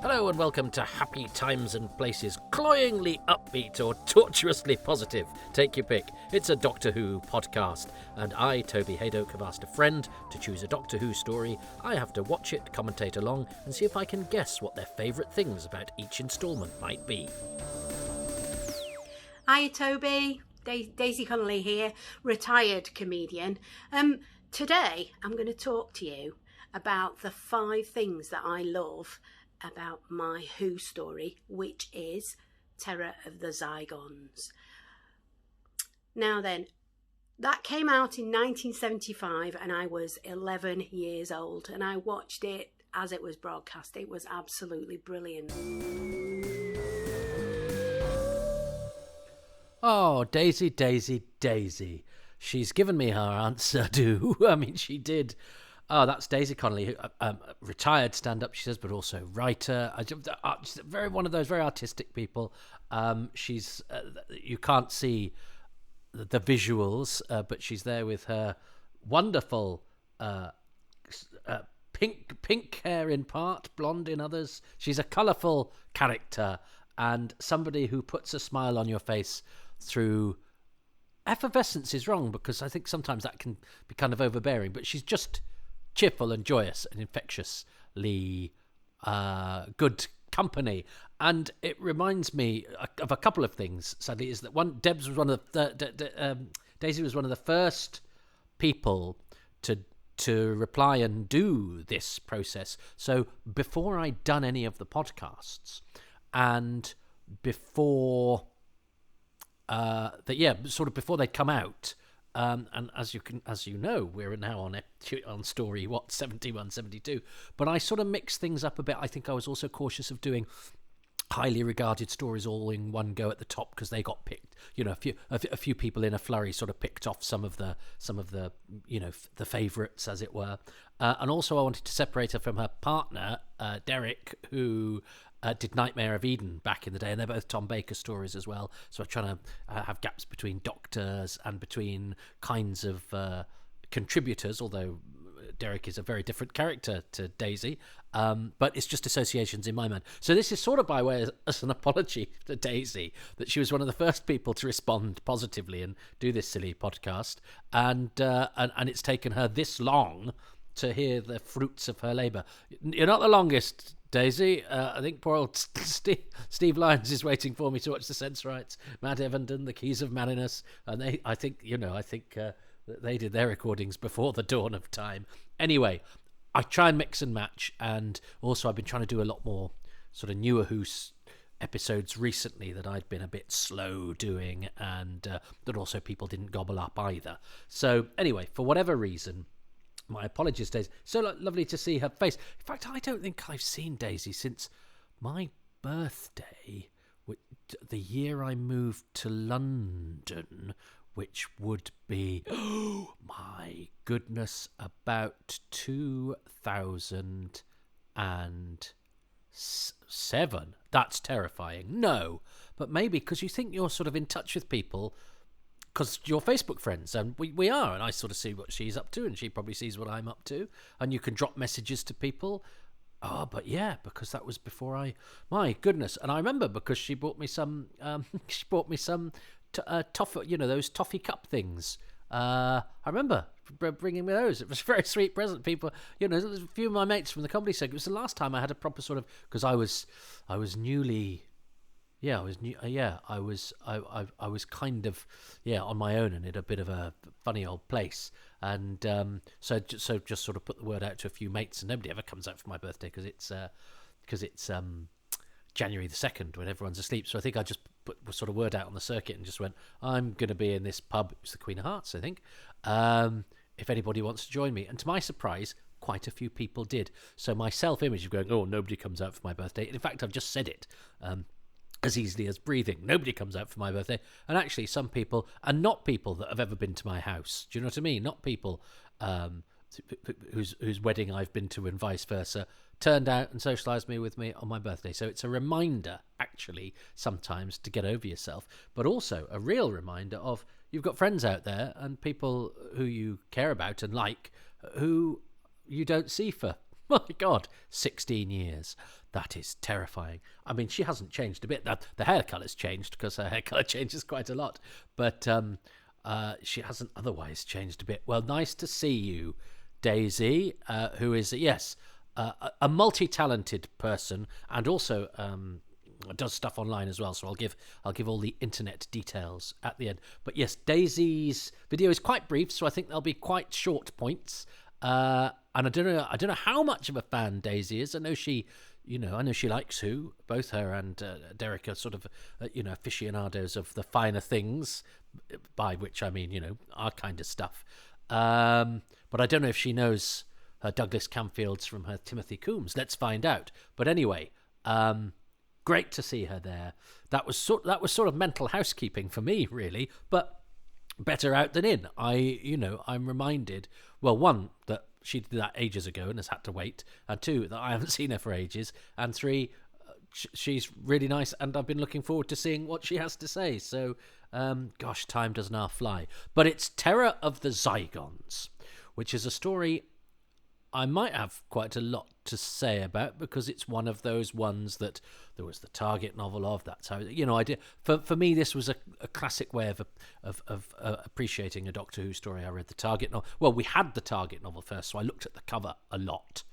Hello and welcome to Happy Times and Places, cloyingly upbeat or tortuously positive. Take your pick. It's a Doctor Who podcast, and I, Toby Haydock, have asked a friend to choose a Doctor Who story. I have to watch it, commentate along, and see if I can guess what their favourite things about each instalment might be. Hi Toby, Daisy Connolly here, retired comedian. Today I'm going to talk to you about the 5 things that I love about my Who story, which is Terror of the Zygons. Now then, that came out in 1975 and I was 11 years old, and I watched it as it was broadcast. It was absolutely brilliant. Oh, Daisy, Daisy, Daisy. She's given me her answer, she did. Oh, that's Daisy Connolly, retired stand-up, she says, but also writer. One of those very artistic people. She's you can't see the visuals, but she's there with her wonderful pink hair in part, blonde in others. She's a colourful character and somebody who puts a smile on your face through. Effervescence is wrong, because I think sometimes that can be kind of overbearing, but she's just cheerful and joyous and infectiously good company. And it reminds me of a couple of things, sadly, is that Daisy was one of the first people to reply and do this process. So before I'd done any of the podcasts, and before before they'd come out, and as you know, we're now on story 71, 72. But I sort of mixed things up a bit. I think I was also cautious of doing highly regarded stories all in one go at the top, because they got picked. A few people in a flurry sort of picked off some of the the favourites, as it were. And also I wanted to separate her from her partner, Derek, who did Nightmare of Eden back in the day, and they're both Tom Baker stories as well. So I'm trying to have gaps between doctors and between kinds of contributors, although Derek is a very different character to Daisy, but it's just associations in my mind. So this is sort of by way as an apology to Daisy, that she was one of the first people to respond positively and do this silly podcast, and it's taken her this long to hear the fruits of her labour. You're not the longest, Daisy. I think poor old Steve Lyons is waiting for me to watch the Sensorites, Matt Evenden, the Keys of Maninus, and I think they did their recordings before the dawn of time. Anyway, I try and mix and match, and also I've been trying to do a lot more sort of newer Who episodes recently that I'd been a bit slow doing, and that also people didn't gobble up either. So anyway, for whatever reason, my apologies, Daisy. So lovely to see her face. In fact, I don't think I've seen Daisy since my birthday, the year I moved to London, which would be, oh my goodness, about 2007. That's terrifying. No, but maybe because you think you're sort of in touch with people because you're Facebook friends, and we are, and I sort of see what she's up to, and she probably sees what I'm up to, and you can drop messages to people. Oh, but yeah, because that was before my goodness. And I remember because she bought me some toffee, those toffee cup things. I remember bringing me those. It was a very sweet present. People, there's a few of my mates from the comedy circuit. It was the last time I had a proper sort of, because I was newly. Yeah, I was kind of on my own and in a bit of a funny old place, and so just sort of put the word out to a few mates, and nobody ever comes out for my birthday because it's January the 2nd when everyone's asleep. So I think I just put sort of word out on the circuit and just went, I'm going to be in this pub. It's the Queen of Hearts, I think. If anybody wants to join me, and to my surprise, quite a few people did. So my self-image of going, oh, nobody comes out for my birthday. In fact, I've just said it. As easily as breathing. Nobody comes out for my birthday. And actually some people, and not people that have ever been to my house. Do you know what I mean? Not people whose wedding I've been to and vice versa, turned out and socialised with me on my birthday. So it's a reminder, actually, sometimes to get over yourself, but also a real reminder of you've got friends out there and people who you care about and like, who you don't see for My God, 16 years. That is terrifying. I mean, she hasn't changed a bit. The hair colour's changed because her hair colour changes quite a lot. But she hasn't otherwise changed a bit. Well, nice to see you, Daisy, who is, yes, a multi-talented person and also does stuff online as well. So I'll give all the internet details at the end. But yes, Daisy's video is quite brief, so I think there'll be quite short points. And I don't know how much of a fan Daisy is. I know she likes Who. Both her and Derek are sort of aficionados of the finer things, by which I mean our kind of stuff. But I don't know if she knows her Douglas Camfields from her Timothy Coombs. Let's find out. But anyway, great to see her there. That was sort of mental housekeeping for me, really. But better out than in. I'm reminded, well, one, that she did that ages ago and has had to wait, and two, that I haven't seen her for ages, and three, she's really nice, and I've been looking forward to seeing what she has to say. So, gosh, time does now fly. But it's Terror of the Zygons, which is a story I might have quite a lot to say about, because it's one of those ones that there was the Target novel of. That's how I did. For me, this was a classic way of appreciating a Doctor Who story. I read the Target novel. Well, we had the Target novel first, so I looked at the cover a lot.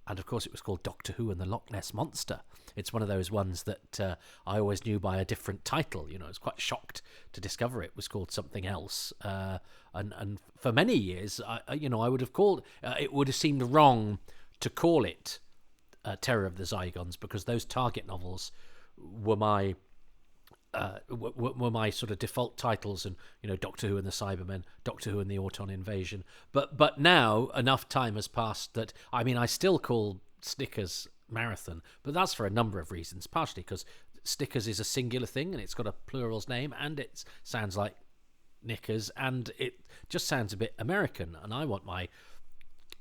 And of course, it was called Doctor Who and the Loch Ness Monster. It's one of those ones that I always knew by a different title. I was quite shocked to discover it was called something else. And for many years, I would have called it would have seemed wrong to call it Terror of the Zygons, because those Target novels were my sort of default titles, and Doctor Who and the Cybermen, Doctor Who and the Auton Invasion. But now enough time has passed that I still call Snickers Marathon, but that's for a number of reasons. Partially because Snickers is a singular thing and it's got a plurals name, and it sounds like knickers, and it just sounds a bit American. And I want my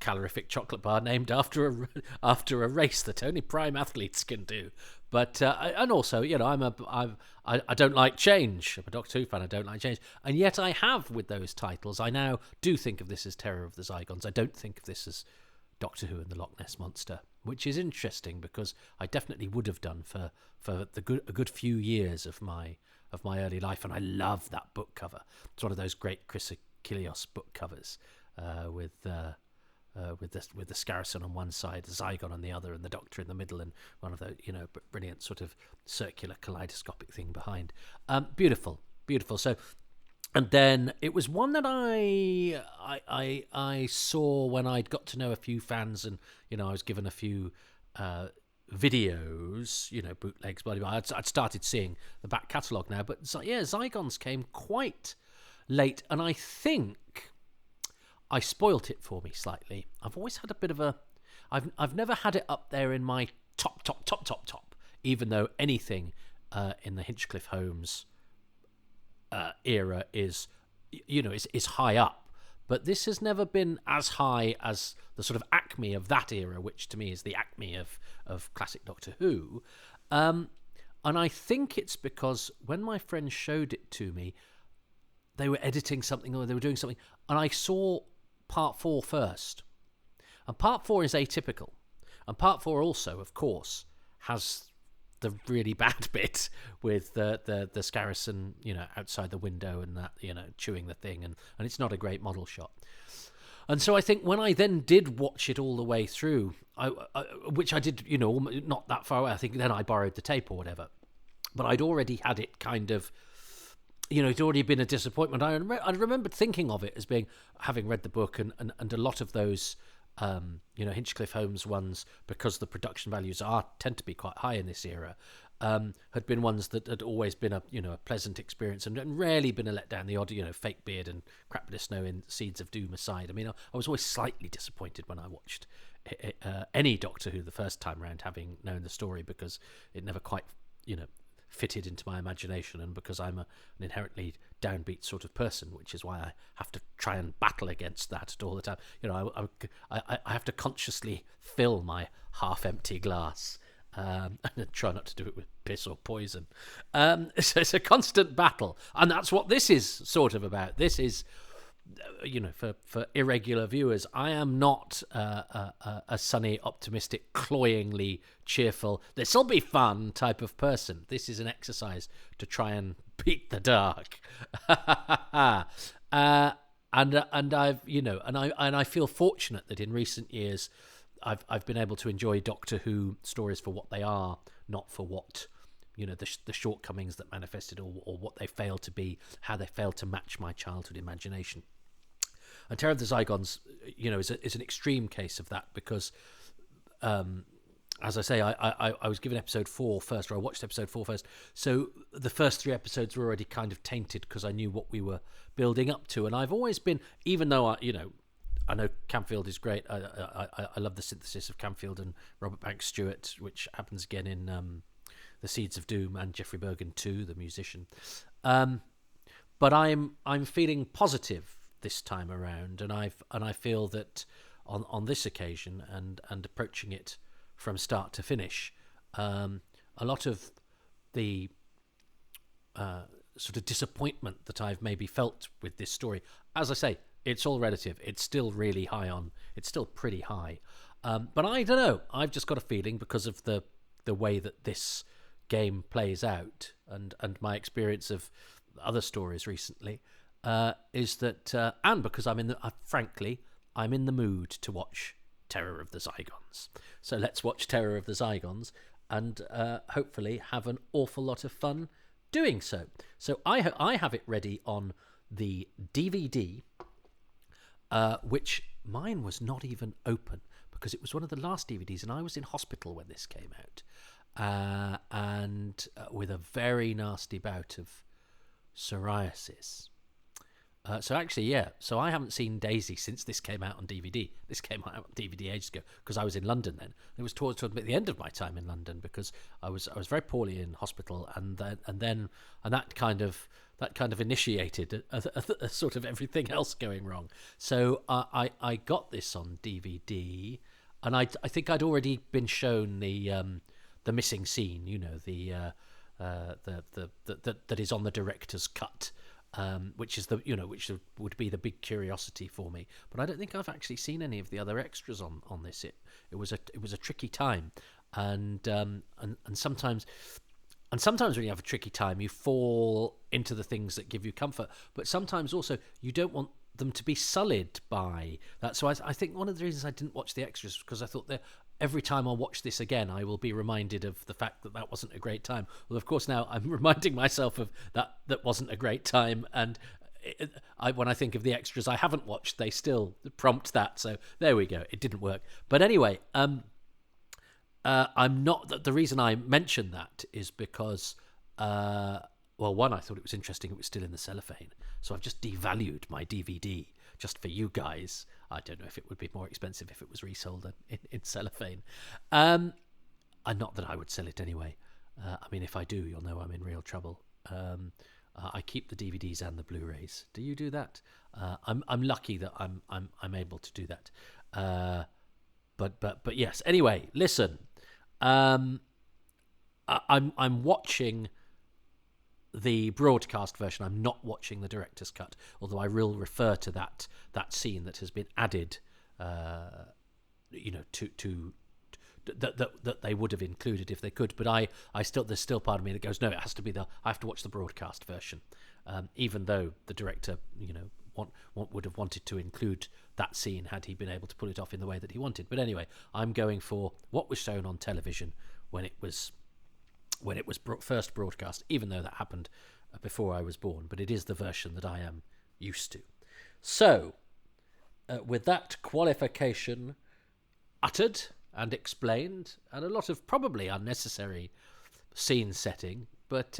calorific chocolate bar named after a race that only prime athletes can do. But and also, I don't like change. I'm a Doctor Who fan. I don't like change, and yet I have with those titles. I now do think of this as Terror of the Zygons. I don't think of this as Doctor Who and the Loch Ness Monster, which is interesting, because I definitely would have done for a good few years of my early life, and I love that book cover. It's one of those great Chris Achilleos book covers with the Scarison on one side, the Zygon on the other, and the Doctor in the middle, and one of the brilliant sort of circular kaleidoscopic thing behind. Beautiful. So, and then it was one that I saw when I'd got to know a few fans, and I was given a few videos, bootlegs, blah, blah, blah. I'd started seeing the back catalogue now, but Zygons came quite late, and I think I spoilt it for me slightly. I've always had a bit of I've never had it up there in my top, even though anything in the Hinchcliffe Holmes era is high up. But this has never been as high as the sort of acme of that era, which to me is the acme of classic Doctor Who. And I think it's because when my friends showed it to me, they were editing something or they were doing something, and I saw Part 4 first. And Part 4 is atypical. And Part 4 also, of course, has the really bad bit with the Scarison, outside the window and that, chewing the thing, and it's not a great model shot. And so I think when I then did watch it all the way through, which I did, not that far away, I think then I borrowed the tape or whatever, but I'd already had it kind of, it'd already been a disappointment. I remembered thinking of it as being, having read the book, and a lot of those Hinchcliffe Holmes ones, because the production values tend to be quite high in this era, had been ones that had always been a pleasant experience, and rarely been a letdown. The odd fake beard and crap bit of snow in Seeds of Doom aside. I was always slightly disappointed when I watched any Doctor Who the first time round, having known the story, because it never quite fitted into my imagination, and because I'm an inherently downbeat sort of person, which is why I have to try and battle against that all the time. I have to consciously fill my half-empty glass, and try not to do it with piss or poison. So it's a constant battle, and that's what this is sort of about. This is for irregular viewers, I am not a sunny, optimistic, cloyingly cheerful, this'll be fun type of person. This is an exercise to try and beat the dark. And I've and I feel fortunate that in recent years I've been able to enjoy Doctor Who stories for what they are, not for what the shortcomings that manifested, or what they failed to be, how they failed to match my childhood imagination. And Terror of the Zygons, is an extreme case of that, because, as I say, I was given episode 4 first, or I watched episode 4 first. So the first 3 episodes were already kind of tainted because I knew what we were building up to. And I've always been, even though I know Camfield is great. I love the synthesis of Camfield and Robert Banks Stewart, which happens again in The Seeds of Doom, and Jeffrey Bergen too, the musician. But I'm feeling positive this time around, and I feel that on this occasion, and approaching it from start to finish, a lot of the sort of disappointment that I've maybe felt with this story, as I say, it's all relative. It's still really high on. It's still pretty high, but I don't know. I've just got a feeling, because of the way that this game plays out, and my experience of other stories recently, is that, and because frankly, I'm in the mood to watch Terror of the Zygons. So let's watch Terror of the Zygons, and hopefully have an awful lot of fun doing so. So I have it ready on the DVD, which mine was not even open, because it was one of the last DVDs, and I was in hospital when this came out, and with a very nasty bout of psoriasis. So actually, yeah. So I haven't seen Daisy since this came out on DVD. This came out on DVD ages ago, because I was in London then. It was towards the end of my time in London, because I was very poorly in hospital, and that kind of initiated a sort of everything else going wrong. So I got this on DVD, and I think I'd already been shown the missing scene. That is on the director's cut. Which is which would be the big curiosity for me, but I don't think I've actually seen any of the other extras on this. It was a tricky time, and sometimes when you have a tricky time, you fall into the things that give you comfort, but sometimes also you don't want them to be sullied by that. So I think one of the reasons I didn't watch the extras was because I thought that every time I watch this again, I will be reminded of the fact that wasn't a great time. Well, of course, now I'm reminding myself of that wasn't a great time, and when I think of the extras I haven't watched, they still prompt that. So there we go. It didn't work. But anyway, I'm not. The reason I mention that is because, one, I thought it was interesting. It was still in the cellophane, so I've just devalued my DVD just for you guys. I don't know if it would be more expensive if it was resold in cellophane. And not that I would sell it anyway. If I do, you'll know I'm in real trouble. I keep the DVDs and the Blu-rays. Do you do that? I'm lucky that I'm able to do that. But yes. Anyway, listen. I'm watching the broadcast version. I'm not watching the director's cut, although I will refer to that scene that has been added, to that they would have included if they could. But there's still part of me that goes, no, it has to be I have to watch the broadcast version, even though the director, would have wanted to include that scene had he been able to pull it off in the way that he wanted. But anyway, I'm going for what was shown on television when it was first broadcast, even though that happened before I was born. But it is the version that I am used to. So, with that qualification uttered and explained, and a lot of probably unnecessary scene setting, but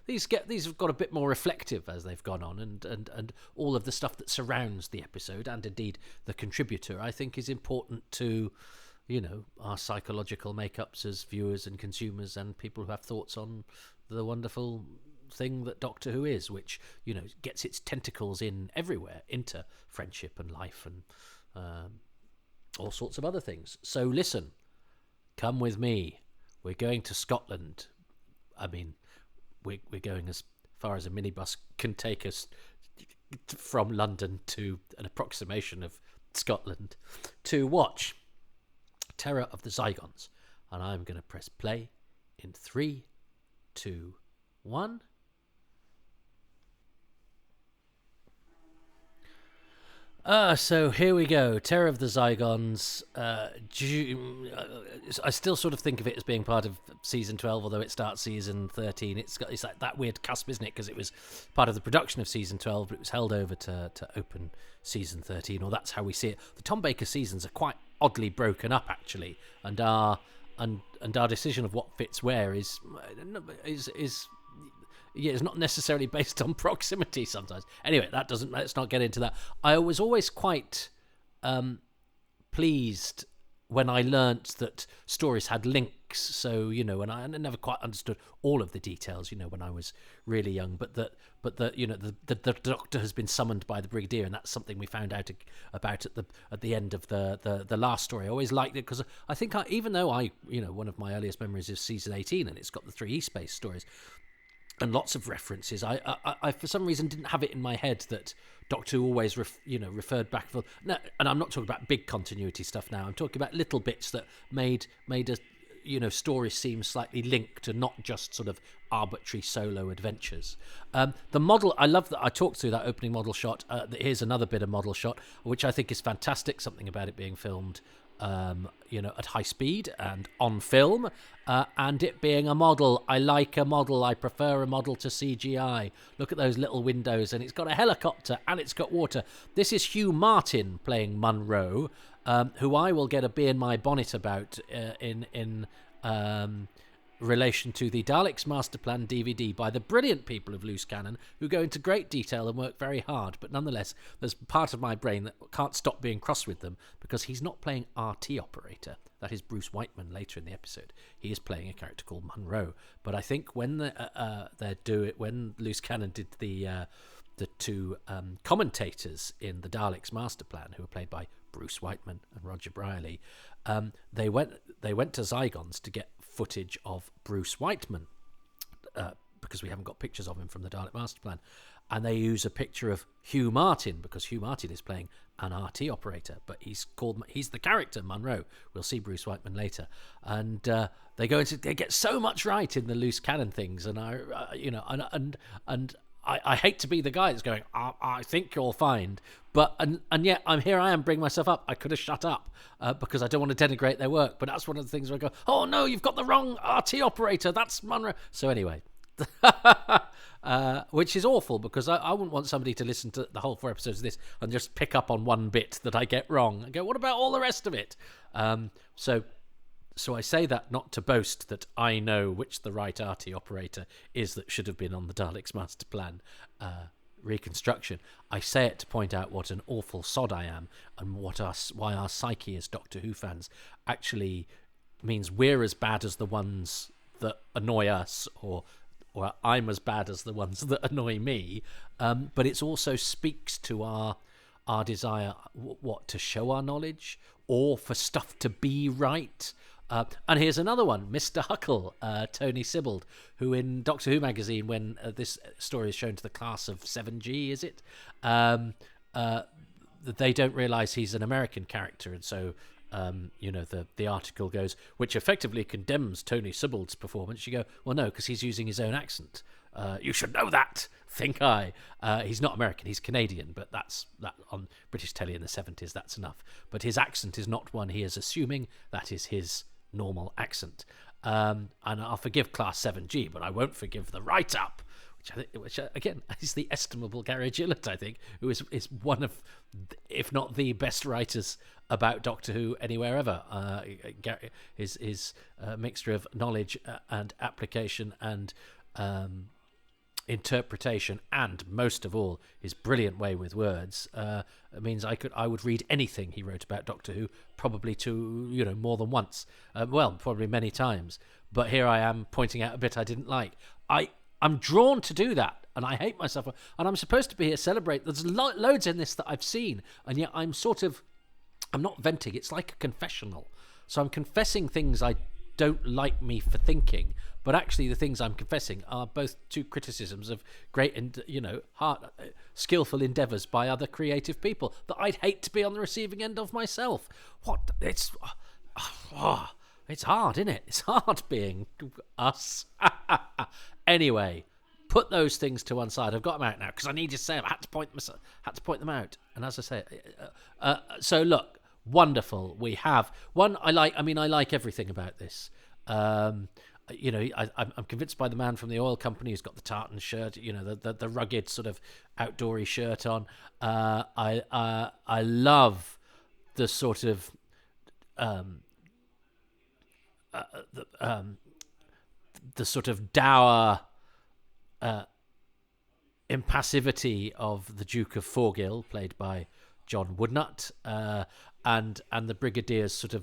these have got a bit more reflective as they've gone on, and all of the stuff that surrounds the episode, and indeed the contributor, I think is important to our psychological makeups as viewers and consumers, and people who have thoughts on the wonderful thing that Doctor Who is, which gets its tentacles in everywhere, into friendship and life and all sorts of other things. So listen, come with me. We're going to Scotland. We're going as far as a minibus can take us from London to an approximation of Scotland to watch Terror of the Zygons. And I'm going to press play in 3, 2, 1. So here we go. Terror of the Zygons. I still sort of think of it as being part of season 12, although it starts season 13. It's like that weird cusp, isn't it? Because it was part of the production of season 12, but it was held over to open season 13, or that's how we see it. The Tom Baker seasons are quite oddly broken up, actually, and our decision of what fits where is it's not necessarily based on proximity sometimes. Anyway, let's not get into that. I was always quite pleased when I learnt that stories had links. So, and I never quite understood all of the details, when I was really young, but the Doctor has been summoned by the Brigadier, and that's something we found out about at the end of the last story. I always liked it because I think even though one of my earliest memories is season 18, and it's got the 3 E-Space stories, and lots of references. I for some reason didn't have it in my head that Doctor Who always referred back and forth. No, and I'm not talking about big continuity stuff now. I'm talking about little bits that made a story seem slightly linked and not just sort of arbitrary solo adventures. The model, I love that I talked through that opening model shot. Here's another bit of model shot, which I think is fantastic. Something about it being filmed at high speed and on film, and it being a model. I like a model. I prefer a model to CGI. Look at those little windows, and it's got a helicopter and it's got water. This is Hugh Martin playing Munro, who I will get a bee in my bonnet about in relation to the Daleks Master Plan DVD by the brilliant people of Loose Cannon, who go into great detail and work very hard. But nonetheless, there's part of my brain that can't stop being cross with them because he's not playing RT operator. That is Bruce Whiteman later in the episode. He is playing a character called Munro. But I think when when Loose Cannon did the 2 commentators in the Daleks Master Plan, who were played by Bruce Whiteman and Roger Brierley, they went to Zygons to get footage of Bruce Whiteman, because we haven't got pictures of him from the Dalek Master Plan, and they use a picture of Hugh Martin because Hugh Martin is playing an RT operator, but he's the character Munro. We'll see Bruce Whiteman later, and they get so much right in the Loose Cannon things, and I hate to be the guy that's going, I think you'll find, but and yet I am bringing myself up. I could have shut up because I don't want to denigrate their work, but that's one of the things where I go, oh no, you've got the wrong RT operator, that's Munro. So anyway, which is awful because I wouldn't want somebody to listen to the whole 4 episodes of this and just pick up on one bit that I get wrong and go, what about all the rest of it? So I say that not to boast that I know which the right RT operator is that should have been on the Daleks Master Plan reconstruction. I say it to point out what an awful sod I am, and why our psyche as Doctor Who fans actually means we're as bad as the ones that annoy us, or I'm as bad as the ones that annoy me. But it also speaks to our desire, to show our knowledge or for stuff to be right. And here's another one, Mr. Huckle, Tony Sibbald, who in Doctor Who magazine, when this story is shown to the class of 7G, is it? They don't realise he's an American character, and so the article goes, which effectively condemns Tony Sibbald's performance. You go, well, no, because he's using his own accent. You should know that, think I. He's not American, he's Canadian, but that on British telly in the 70s, that's enough. But his accent is not one he is assuming. That is his normal accent. And I'll forgive Class 7G, but I won't forgive the write-up, which again is the estimable Gary Gillett, I think, who is one of, if not the best writers about Doctor Who anywhere ever. His mixture of knowledge and application and interpretation, and most of all his brilliant way with words, means I would read anything he wrote about Doctor Who, probably more than once, probably many times. But here I am pointing out a bit I didn't like. I'm drawn to do that, and I hate myself, and I'm supposed to be here celebrate. There's loads in this that I've seen, and yet I'm not venting. It's like a confessional. So I'm confessing things I don't like me for thinking, but actually the things I'm confessing are both two criticisms of great and skillful endeavours by other creative people that I'd hate to be on the receiving end of myself. It's hard, isn't it? It's hard being us. Anyway, put those things to one side. I've got them out now because I need to say them. I had to point them out. And as I say, so look, wonderful. We have one. I like everything about this. I'm convinced by the man from the oil company who's got the tartan shirt, the rugged sort of outdoory shirt on. I love the sort of the sort of dour impassivity of the Duke of Forgill, played by John Woodnutt, and the Brigadier's sort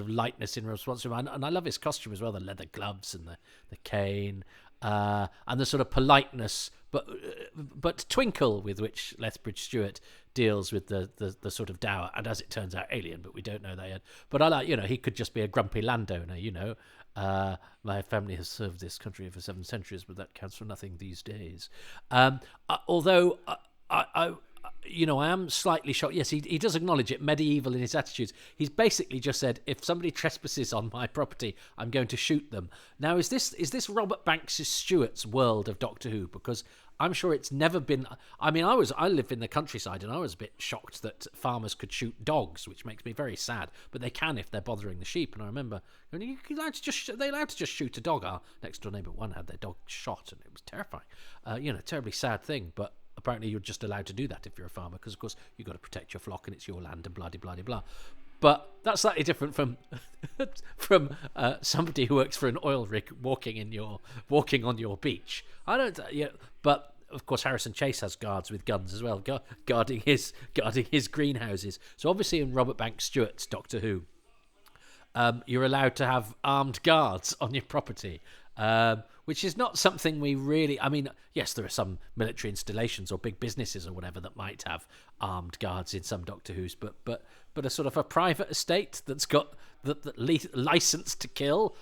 of lightness in response to him. And I love his costume as well, the leather gloves and the cane, and the sort of politeness but twinkle with which Lethbridge Stewart deals with the sort of dour, and as it turns out, alien, but we don't know that yet. But I like, he could just be a grumpy landowner, my family has served this country for 7 centuries, but that counts for nothing these days. Although I am slightly shocked. Yes, he does acknowledge it, medieval in his attitudes. He's basically just said, if somebody trespasses on my property, I'm going to shoot them. Now, is this Robert Banks' Stewart's world of Doctor Who? Because I'm sure it's never been. I mean, I live in the countryside, and I was a bit shocked that farmers could shoot dogs, which makes me very sad. But they can if they're bothering the sheep. And I remember, they're allowed to just shoot a dog. Our next door neighbour one had their dog shot, and it was terrifying. Terribly sad thing, but apparently you're just allowed to do that if you're a farmer, because of course you've got to protect your flock and it's your land and blah blah blah. But that's slightly different from somebody who works for an oil rig walking on your beach. But of course Harrison Chase has guards with guns as well, guarding his greenhouses. So obviously in Robert Banks Stewart's Doctor Who, you're allowed to have armed guards on your property. Which is not something we really. I mean, yes, there are some military installations or big businesses or whatever that might have armed guards in some Doctor Who's, but a sort of a private estate that's got the license to kill.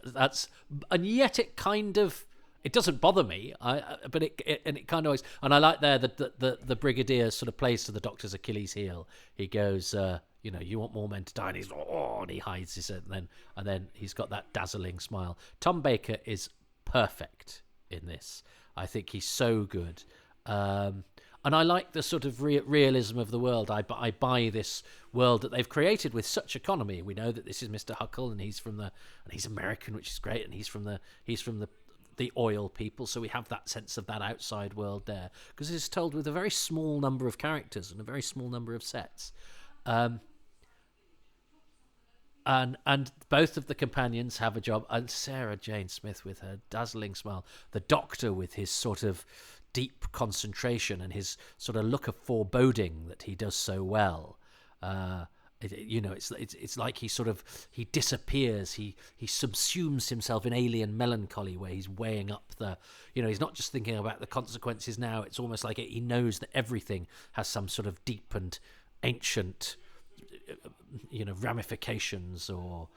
That's and yet it kind of. It doesn't bother me, but it kind of always. And I like there that the Brigadier sort of plays to the Doctor's Achilles heel. He goes, you want more men to die, and he hides his head, and then he's got that dazzling smile. Tom Baker is perfect in this. I think he's so good, and I like the sort of realism of the world. I buy this world that they've created with such economy. We know that this is Mr. Huckle, and he's American, which is great, and he's from the oil people, so we have that sense of that outside world there, because it's told with a very small number of characters and a very small number of sets. And both of the companions have a job, and Sarah Jane Smith with her dazzling smile, the Doctor with his sort of deep concentration and his sort of look of foreboding that he does so well. It's like he disappears, he subsumes himself in alien melancholy, where he's weighing up he's not just thinking about the consequences now. It's almost like he knows that everything has some sort of deep and ancient ramifications or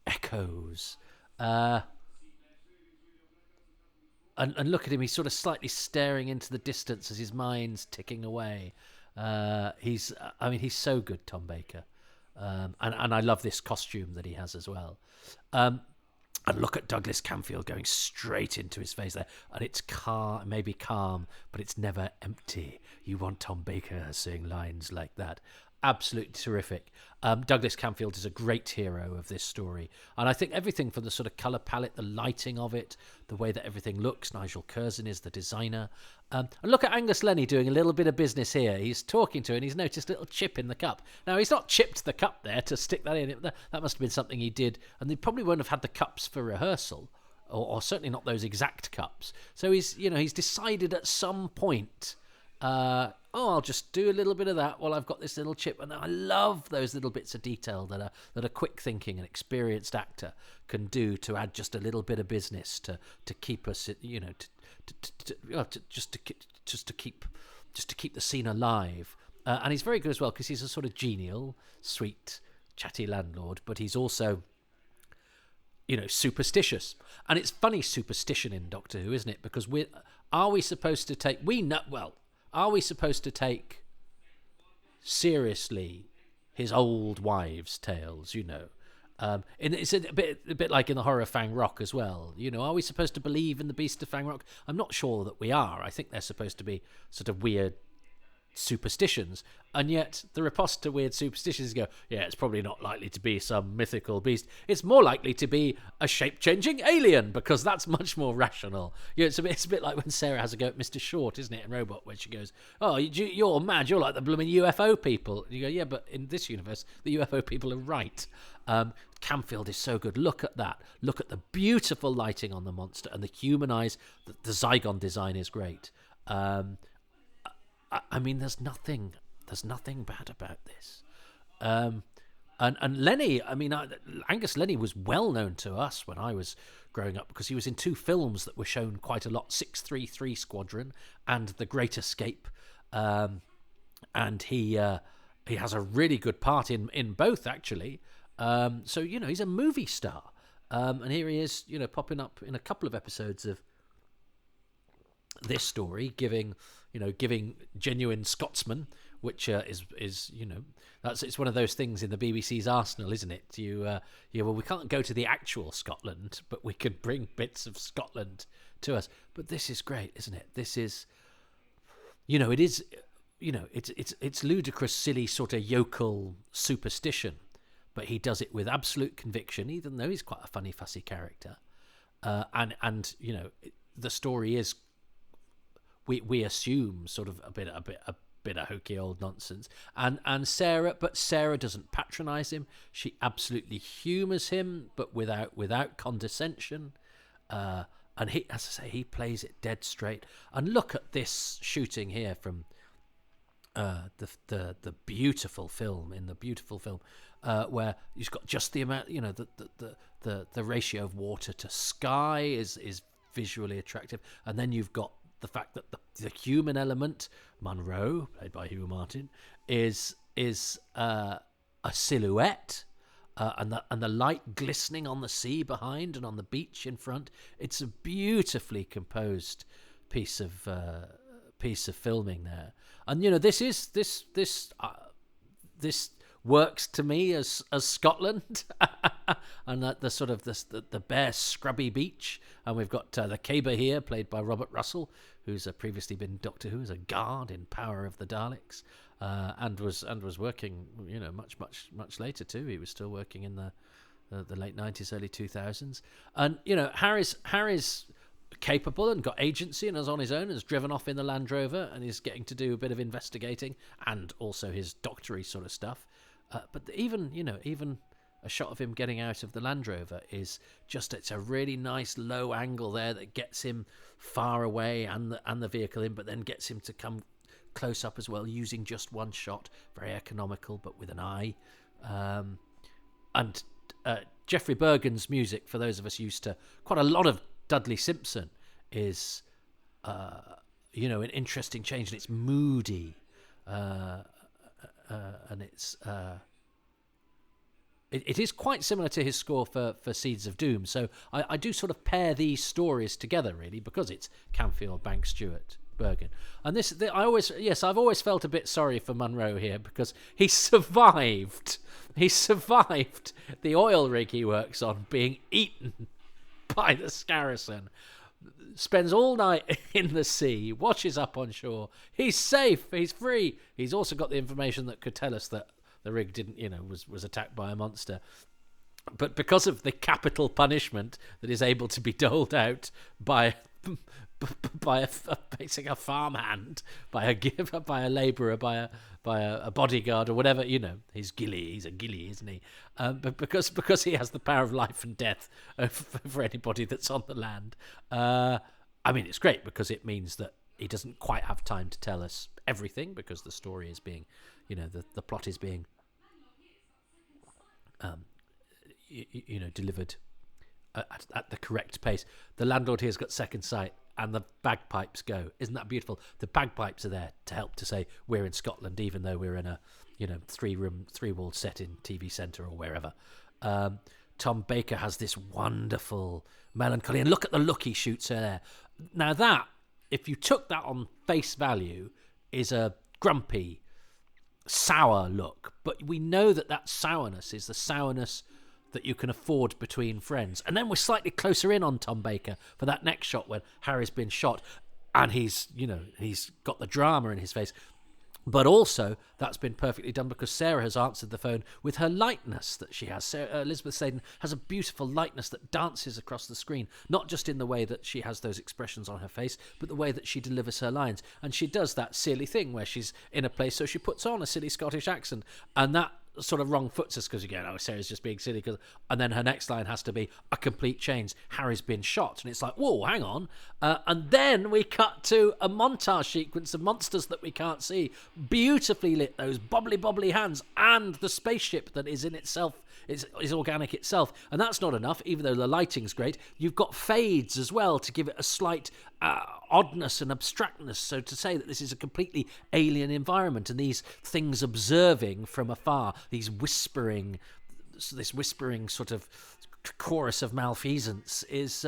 echoes. And look at him, he's sort of slightly staring into the distance as his mind's ticking away. He's so good, Tom Baker. And I love this costume that he has as well. And look at Douglas Camfield going straight into his face there. And it's calm, maybe calm, but it's never empty. You want Tom Baker saying lines like that. Absolutely terrific. Douglas Camfield is a great hero of this story. And I think everything from the sort of colour palette, the lighting of it, the way that everything looks. Nigel Curzon is the designer. And look at Angus Lenny doing a little bit of business here. He's talking to her and he's noticed a little chip in the cup. Now, he's not chipped the cup there to stick that in. That must have been something he did. And they probably won't have had the cups for rehearsal. Or certainly not those exact cups. So he's decided at some point... I'll just do a little bit of that while I've got this little chip. And I love those little bits of detail that a quick thinking and experienced actor can do to add just a little bit of business to keep us, just to keep the scene alive. And he's very good as well because he's a sort of genial, sweet, chatty landlord, but he's also, superstitious. And it's funny superstition in Doctor Who, isn't it? Because are we supposed to take seriously his old wives' tales, and it's a bit like in the horror of Fang Rock as well. Are we supposed to believe in the beast of Fang Rock? I'm not sure that we are. I think they're supposed to be sort of weird superstitions, and yet the riposte to weird superstitions go, yeah, it's probably not likely to be some mythical beast. It's more likely to be a shape-changing alien, because that's much more rational. It's a bit like when Sarah has a go at Mr. Short, isn't it, in Robot, where she goes, oh, you're mad, you're like the blooming UFO people. And you go, yeah, but in this universe, the UFO people are right. Camfield is so good. Look at that. Look at the beautiful lighting on the monster and the human eyes. The Zygon design is great. I mean, there's nothing bad about this. And Lenny, I mean, Angus Lenny was well known to us when I was growing up because he was in 2 films that were shown quite a lot: 633 Squadron and The Great Escape. And he has a really good part in both, actually. So he's a movie star. And here he is, popping up in a couple of episodes of this story, giving genuine Scotsman, which is it's one of those things in the BBC's arsenal, isn't it? Well, we can't go to the actual Scotland, but we can bring bits of Scotland to us. But this is great, isn't it? This is, it is, it's ludicrous, silly sort of yokel superstition, but he does it with absolute conviction, even though he's quite a funny, fussy character. And the story is, we assume sort of a bit of hokey old nonsense, and Sarah doesn't patronize him. She absolutely humors him, but without condescension. And he, as I say, he plays it dead straight. And look at this shooting here from the beautiful film, where you've got just the amount, the ratio of water to sky is visually attractive, and then you've got the fact that the human element, Munro, played by Hugh Martin, is a silhouette, and the light glistening on the sea behind and on the beach in front. It's a beautifully composed piece of filming there, and this works to me as Scotland, and the sort of the bare scrubby beach, and we've got the Caber here, played by Robert Russell, who's previously been Doctor Who as a guard in Power of the Daleks, and was working much later too. He was still working in the late 90s, early 2000s, and Harry's capable and got agency and is on his own, has driven off in the Land Rover and is getting to do a bit of investigating and also his doctory sort of stuff. But even a shot of him getting out of the Land Rover is just, it's a really nice low angle there that gets him far away and the vehicle in, but then gets him to come close up as well, using just one shot. Very economical, but with an eye. And Geoffrey Bergen's music, for those of us used to quite a lot of Dudley Simpson, is an interesting change, and it's moody, and it is quite similar to his score for Seeds of Doom. So I do sort of pair these stories together, really, because it's Camfield, Banks, Stewart, Bergen. And I've always felt a bit sorry for Munro here, because he survived the oil rig he works on being eaten by the Scarrison, spends all night in the sea, washes up on shore. He's safe, he's free. He's also got the information that could tell us that the rig didn't, was attacked by a monster. But because of the capital punishment that is able to be doled out by basically a farmhand, by a labourer, by a bodyguard or whatever, he's a gilly, isn't he? But because he has the power of life and death for anybody that's on the land. It's great, because it means that he doesn't quite have time to tell us everything, because the story is being, the plot is being, delivered at the correct pace. The landlord here's got second sight, and the bagpipes go. Isn't that beautiful? The bagpipes are there to help to say we're in Scotland, even though we're in a three-walled set in TV Centre or wherever. Tom Baker has this wonderful melancholy, and look at the look he shoots her there. Now that, if you took that on face value, is a grumpy, sour look, but we know that sourness is the sourness that you can afford between friends. And then we're slightly closer in on Tom Baker for that next shot when Harry's been shot, and he's got the drama in his face. But also, that's been perfectly done because Sarah has answered the phone with her lightness that she has. Elizabeth Sladen has a beautiful lightness that dances across the screen, not just in the way that she has those expressions on her face, but the way that she delivers her lines. And she does that silly thing where she's in a place, so she puts on a silly Scottish accent, and that sort of wrong foots us because you go, oh, Sarah's just being silly. And then her next line has to be a complete change. Harry's been shot. And it's like, whoa, hang on. And then we cut to a montage sequence of monsters that we can't see. Beautifully lit, those bobbly hands, and the spaceship that is in itself, is organic itself. And that's not enough, even though the lighting's great. You've got fades as well to give it a slight oddness and abstractness. So to say that this is a completely alien environment and these things observing from afar, this whispering sort of chorus of malfeasance is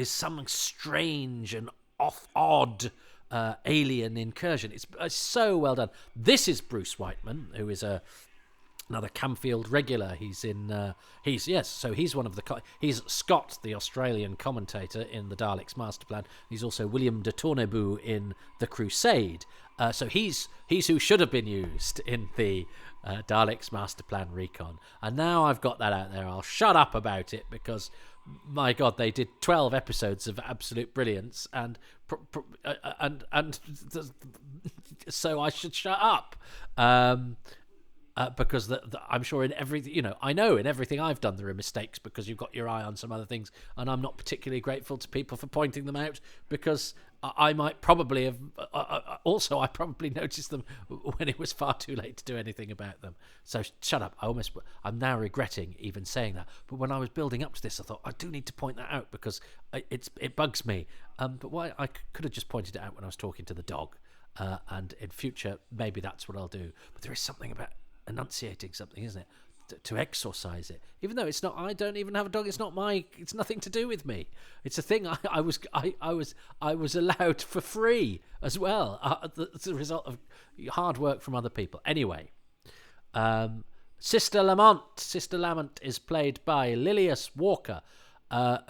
something strange and odd alien incursion. It's so well done. This is Bruce Whiteman, who is another Camfield regular. He's one of he's Scott, the Australian commentator in the Daleks Master Plan. He's also William de Tournebou in The Crusade. So he's who should have been used in the Daleks Master Plan recon. And now I've got that out there, I'll shut up about it because, my God, they did 12 episodes of absolute brilliance, and so I should shut up. Because I'm sure in everything, I know in everything I've done there are mistakes because you've got your eye on some other things, and I'm not particularly grateful to people for pointing them out because I might probably have. Also, I probably noticed them when it was far too late to do anything about them. So shut up. I'm now regretting even saying that. But when I was building up to this, I thought I do need to point that out because it bugs me. But why I could have just pointed it out when I was talking to the dog. And in future, maybe that's what I'll do. But there is something about enunciating something, isn't it, to exorcise it, even though it's not. I don't even have a dog. It's nothing to do with me. It's a thing I was allowed for free as well, as a result of hard work from other people. Anyway, Sister Lamont is played by Lilias Walker,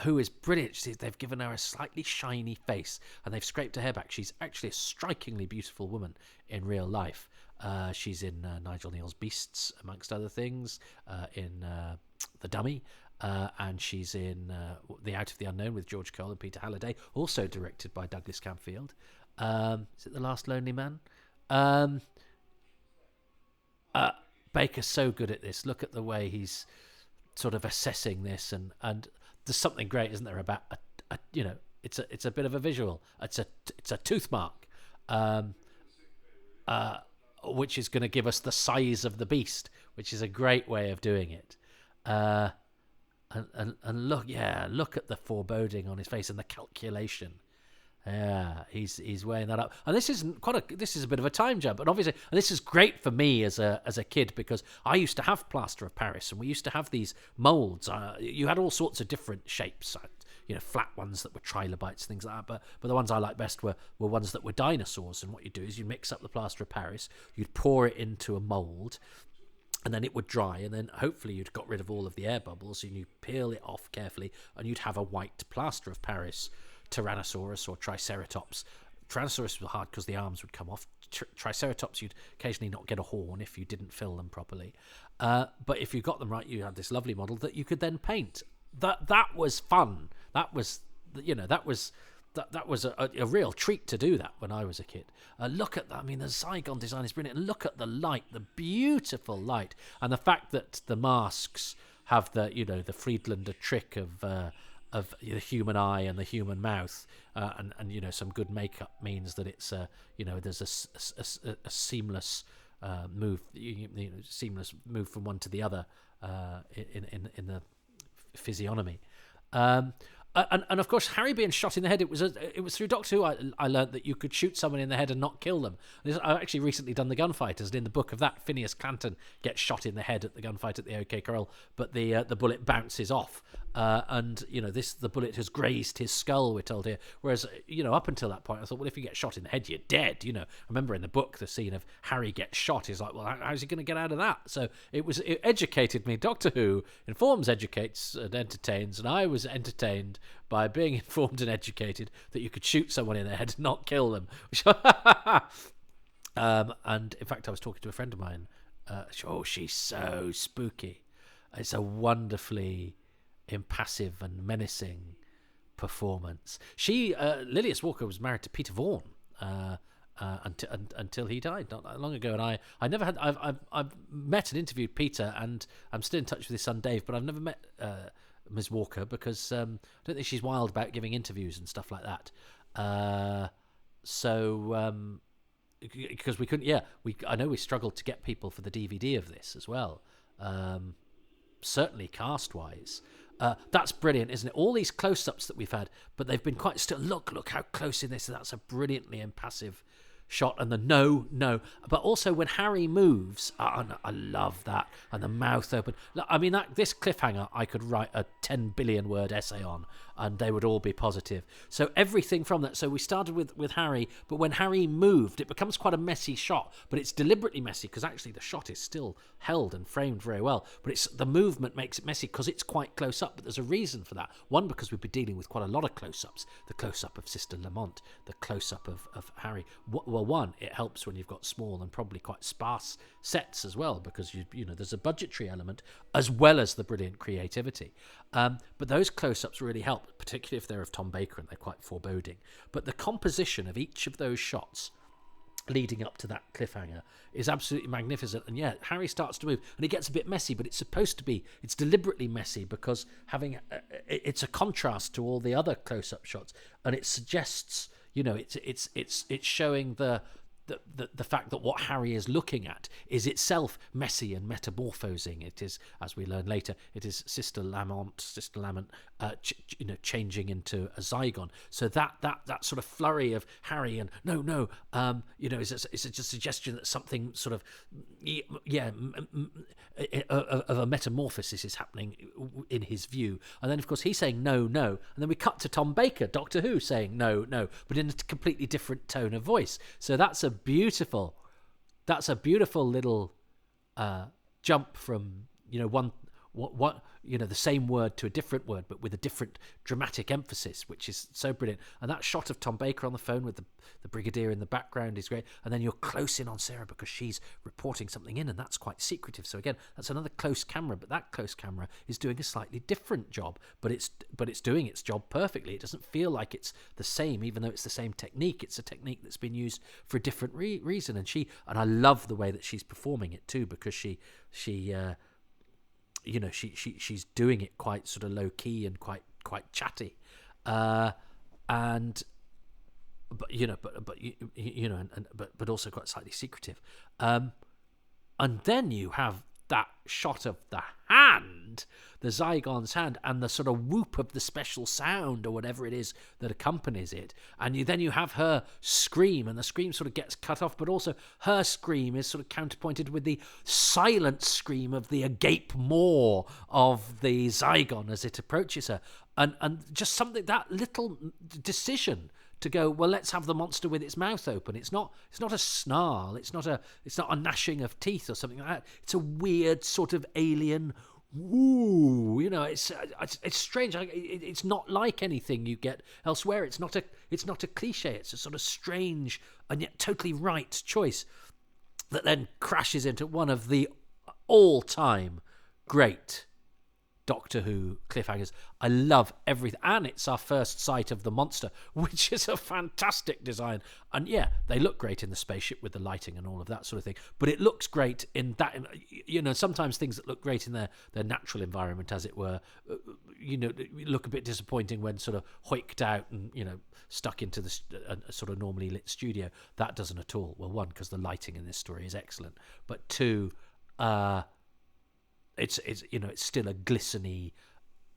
who is brilliant. They've given her a slightly shiny face and they've scraped her hair back. She's actually a strikingly beautiful woman in real life. She's in Nigel Neal's Beasts, amongst other things, in The Dummy, and she's in The Out of the Unknown with George Cole and Peter Halliday, also directed by Douglas Camfield. Is it The Last Lonely Man? Baker's so good at this. Look at the way he's sort of assessing this, and there's something great, isn't there, about it's a bit of a visual. It's a tooth mark. Which is going to give us the size of the beast, which is a great way of doing it. And look at the foreboding on his face and the calculation. Yeah, he's weighing that up. And this is a bit of a time jump. And obviously, and this is great for me as a kid because I used to have plaster of Paris, and we used to have these molds. You had all sorts of different shapes. Flat ones that were trilobites, things like that. But the ones I liked best were ones that were dinosaurs. And what you do is you mix up the plaster of Paris, you'd pour it into a mould, and then it would dry, and then hopefully you'd got rid of all of the air bubbles, and you peel it off carefully, and you'd have a white plaster of Paris Tyrannosaurus or Triceratops. Tyrannosaurus was hard because the arms would come off. Triceratops, you'd occasionally not get a horn if you didn't fill them properly. But if you got them right, you had this lovely model that you could then paint. That was fun. That was a real treat to do that when I was a kid. Look at that. I mean, the Zygon design is brilliant. And look at the light, the beautiful light, and the fact that the masks have the Friedlander trick of the human eye and the human mouth, and some good makeup means that it's there's a seamless move, seamless move from one to the other in the physiognomy. And of course, Harry being shot in the head, it was through Doctor Who I learned that you could shoot someone in the head and not kill them. I've actually recently done the gunfighters, and in the book of that, Phineas Clanton gets shot in the head at the gunfight at the OK Corral, but the bullet bounces off, and the bullet has grazed his skull. We're told here, whereas up until that point, I thought, well, if you get shot in the head, you're dead. I remember in the book the scene of Harry gets shot. He's like, well, how's he going to get out of that? So it educated me. Doctor Who informs, educates, and entertains, and I was entertained by being informed and educated that you could shoot someone in the head and not kill them. And in fact, I was talking to a friend of mine. She's so spooky. It's a wonderfully impassive and menacing performance. Lilias Walker was married to Peter Vaughan until he died not that long ago, and I never had. I've met and interviewed Peter, and I'm still in touch with his son Dave, but I've never met Ms. Walker because I don't think she's wild about giving interviews and stuff like that. Because we couldn't. I know we struggled to get people for the DVD of this as well. Certainly cast wise. That's brilliant, isn't it? All these close-ups that we've had, but they've been quite still. Look how close in this. That's a brilliantly impassive shot, and the no, but also when Harry moves, I love that, and the mouth open. I mean, this cliffhanger I could write a 10 billion word essay on, and they would all be positive. So everything from that. So we started with Harry, but when Harry moved, it becomes quite a messy shot, but it's deliberately messy because actually the shot is still held and framed very well, but it's the movement makes it messy because it's quite close up. But there's a reason for that. One, because we've been dealing with quite a lot of close-ups. The close-up of Sister Lamont, the close-up of Harry. Well, one, it helps when you've got small and probably quite sparse sets as well, because there's a budgetary element as well as the brilliant creativity. But those close-ups really help, particularly if they're of Tom Baker and they're quite foreboding. But the composition of each of those shots leading up to that cliffhanger is absolutely magnificent. And yeah, Harry starts to move and it gets a bit messy, but it's deliberately messy because it's a contrast to all the other close-up shots, and it suggests it's showing the fact that what Harry is looking at is itself messy and metamorphosing. It is, as we learn later, it is Sister Lamont, changing into a Zygon. So that sort of flurry of Harry and is a suggestion that something sort of of a metamorphosis is happening in his view. And then of course he's saying no, and then we cut to Tom Baker, Doctor Who, saying no, but in a completely different tone of voice. So that's a beautiful little jump from the same word to a different word, but with a different dramatic emphasis, which is so brilliant. And that shot of Tom Baker on the phone with the Brigadier in the background is great. And then you're close in on Sarah because she's reporting something in, and that's quite secretive. So again, that's another close camera, but that close camera is doing a slightly different job, but it's doing its job perfectly. It doesn't feel like it's the same, even though it's the same technique. It's a technique that's been used for a different reason. And I love the way that she's performing it too, because she's doing it quite sort of low key and quite chatty, but also quite slightly secretive. And then you have that shot of the hand, the Zygon's hand, and the sort of whoop of the special sound or whatever it is that accompanies it. And then you have her scream, and the scream sort of gets cut off, but also her scream is sort of counterpointed with the silent scream of the agape maw of the Zygon as it approaches her. And just something, that little decision to go, well, let's have the monster with its mouth open. It's not a snarl. It's not a gnashing of teeth or something like that. It's a weird sort of alien woo. It's strange. It's not like anything you get elsewhere. It's not a cliche. It's a sort of strange and yet totally right choice that then crashes into one of the all-time great Doctor Who cliffhangers. I love everything, and it's our first sight of the monster, which is a fantastic design. And yeah, they look great in the spaceship with the lighting and all of that sort of thing, but it looks great in that, sometimes things that look great in their natural environment, as it were, look a bit disappointing when sort of hoiked out and stuck into a sort of normally lit studio. That doesn't at all. Well, one, because the lighting in this story is excellent, but two, it's still a glistening,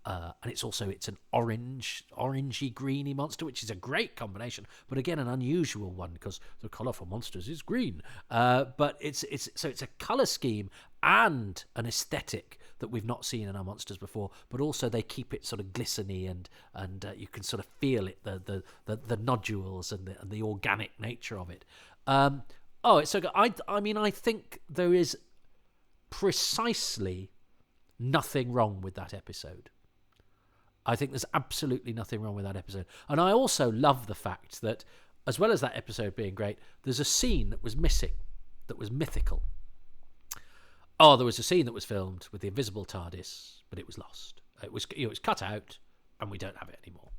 And it's an orangey greeny monster, which is a great combination, but again an unusual one because the colour for monsters is green. But it's a colour scheme and an aesthetic that we've not seen in our monsters before. But also they keep it sort of glistening and you can sort of feel it, the nodules and the organic nature of it. It's so good. I mean, I think there is precisely nothing wrong with that episode. I think there's absolutely nothing wrong with that episode. And I also love the fact that, as well as that episode being great, there's a scene that was missing, that was mythical. There was a scene that was filmed with the invisible TARDIS, but it was lost. It was cut out, and we don't have it anymore.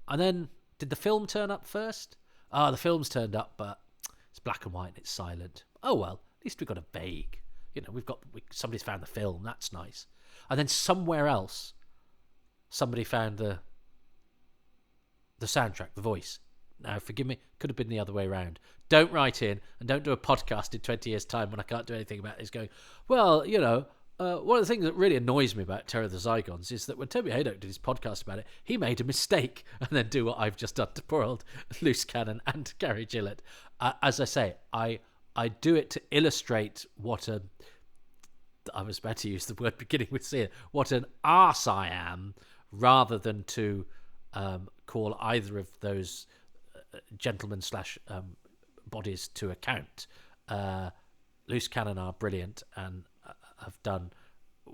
And then, did the film turn up first? The film's turned up, but it's black and white and it's silent. Oh well, at least we've got a vague. Somebody's found the film. That's nice. And then somewhere else, somebody found the soundtrack, the voice. Now, forgive me, could have been the other way around. Don't write in and don't do a podcast in 20 years' time when I can't do anything about this going, well, one of the things that really annoys me about Terror of the Zygons is that when Toby Haydock did his podcast about it, he made a mistake and then do what I've just done to poor old Loose Cannon and Gary Gillett. As I say, I do it to illustrate what I was about to use the word beginning with C, what an arse I am, rather than to call either of those gentlemen / bodies to account. Loose Cannon are brilliant and have done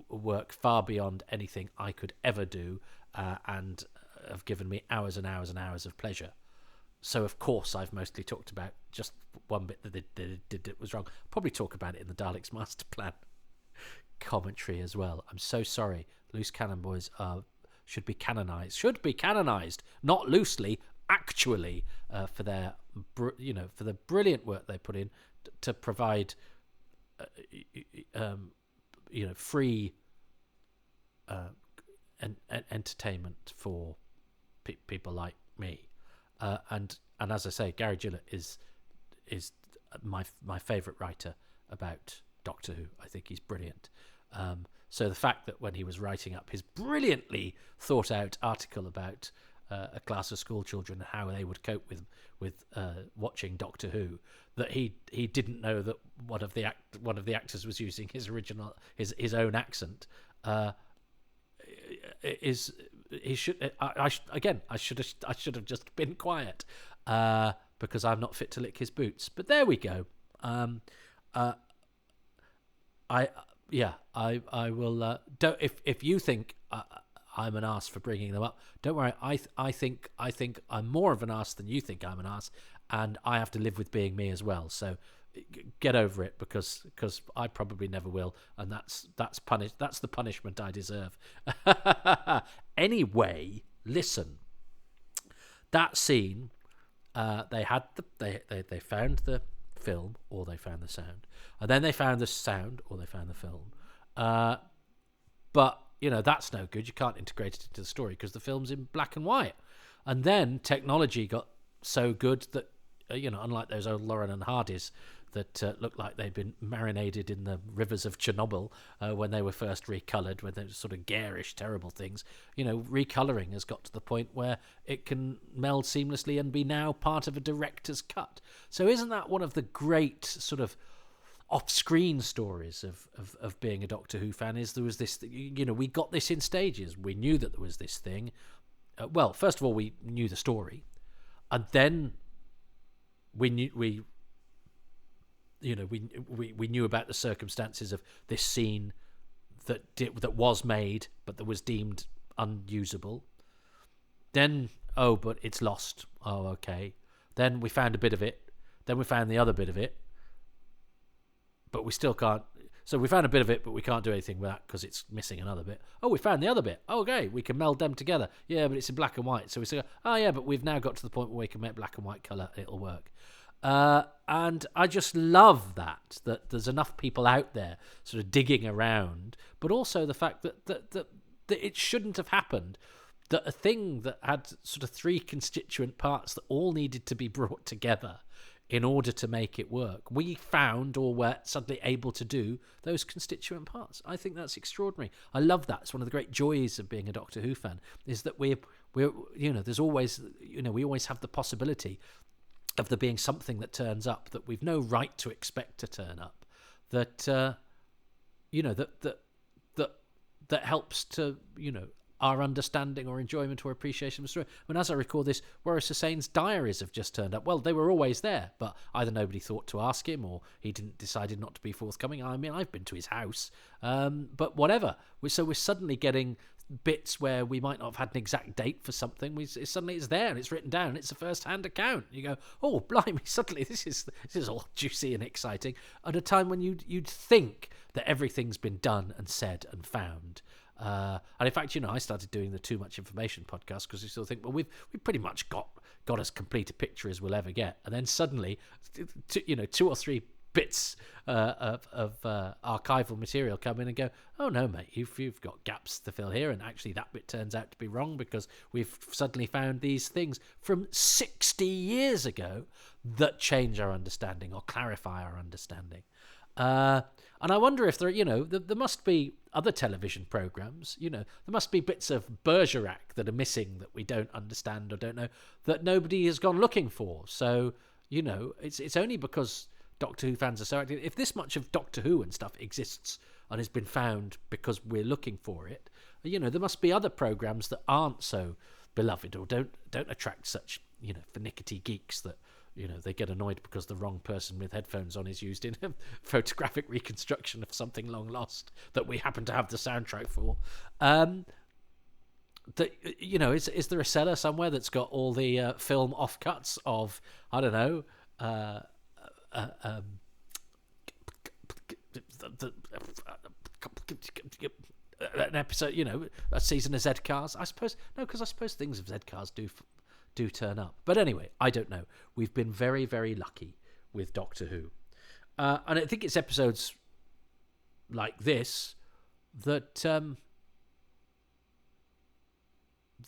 work far beyond anything I could ever do, and have given me hours and hours and hours of pleasure. So, of course, I've mostly talked about just one bit that they did that was wrong. Probably talk about it in the Daleks Master Plan commentary as well. I'm so sorry. Loose Cannon boys should be canonized, not loosely, actually, for their for the brilliant work they put in to provide free entertainment for people like me. And as I say, Gary Gillett is my favourite writer about Doctor Who. I think he's brilliant. So the fact that when he was writing up his brilliantly thought out article about a class of school children and how they would cope with watching Doctor Who, that he didn't know that one of the actors was using his own accent, I should have just been quiet, because I'm not fit to lick his boots. But there we go. I will. Don't if you think I'm an arse for bringing them up, don't worry. I think I'm more of an arse than you think I'm an arse, and I have to live with being me as well. So get over it, because I probably never will, and that's the punishment I deserve. Anyway, listen. That scene, they found the film or they found the sound, and then they found the sound or they found the film. But that's no good. You can't integrate it into the story because the film's in black and white. And then technology got so good that unlike those old Lauren and Hardys that looked like they'd been marinated in the rivers of Chernobyl when they were first recolored, when they were sort of garish, terrible things. Recoloring has got to the point where it can meld seamlessly and be now part of a director's cut. So isn't that one of the great sort of off-screen stories of being a Doctor Who fan? Is there was this, we got this in stages. We knew that there was this thing. Well, first of all, we knew the story, and then we knew about the circumstances of this scene that was made, but that was deemed unusable. Then, but it's lost. Oh, okay. Then we found a bit of it. Then we found the other bit of it, but we still can't. So we found a bit of it, but we can't do anything with that because it's missing another bit. Oh, we found the other bit. Okay, we can meld them together. Yeah, but it's in black and white. So we say, but we've now got to the point where we can make black and white colour. It'll work. And I just love that there's enough people out there sort of digging around, but also the fact that it shouldn't have happened, that a thing that had sort of three constituent parts that all needed to be brought together in order to make it work. We found, or were suddenly able to do, those constituent parts. I think that's extraordinary. I love that. It's one of the great joys of being a Doctor Who fan, is that we're there's always, we always have the possibility of there being something that turns up that we've no right to expect to turn up, that that helps to, our understanding or enjoyment or appreciation of the story. When, as I record this, Waris Hussein's diaries have just turned up. Well, they were always there, but either nobody thought to ask him, or he decided not to be forthcoming. I mean, I've been to his house, but whatever. So we're suddenly getting bits where we might not have had an exact date for something. Suddenly it's there and it's written down. It's a first-hand account. You go, oh, blimey! Suddenly this is all juicy and exciting at a time when you'd think that everything's been done and said and found. And in fact, I started doing the Too Much Information podcast because you still think, well, we've pretty much got as complete a picture as we'll ever get. And then suddenly, 2 or 3 bits of archival material come in and go, oh no, mate, you've got gaps to fill here, and actually that bit turns out to be wrong because we've suddenly found these things from 60 years ago that change our understanding or clarify our understanding. And I wonder if there must be other television programs, there must be bits of Bergerac that are missing that we don't understand or don't know, that nobody has gone looking for. So, it's only because Doctor Who fans are so active. If this much of Doctor Who and stuff exists and has been found because we're looking for it, there must be other programs that aren't so beloved or don't attract such, finicky geeks that, they get annoyed because the wrong person with headphones on is used in a photographic reconstruction of something long lost that we happen to have the soundtrack for. Is there a cellar somewhere that's got all the film offcuts of, I don't know, an episode, a season of Z-Cars? I suppose no, because I suppose things of Z-Cars do turn up. But anyway, I don't know. We've been very, very lucky with Doctor Who, and I think it's episodes like this that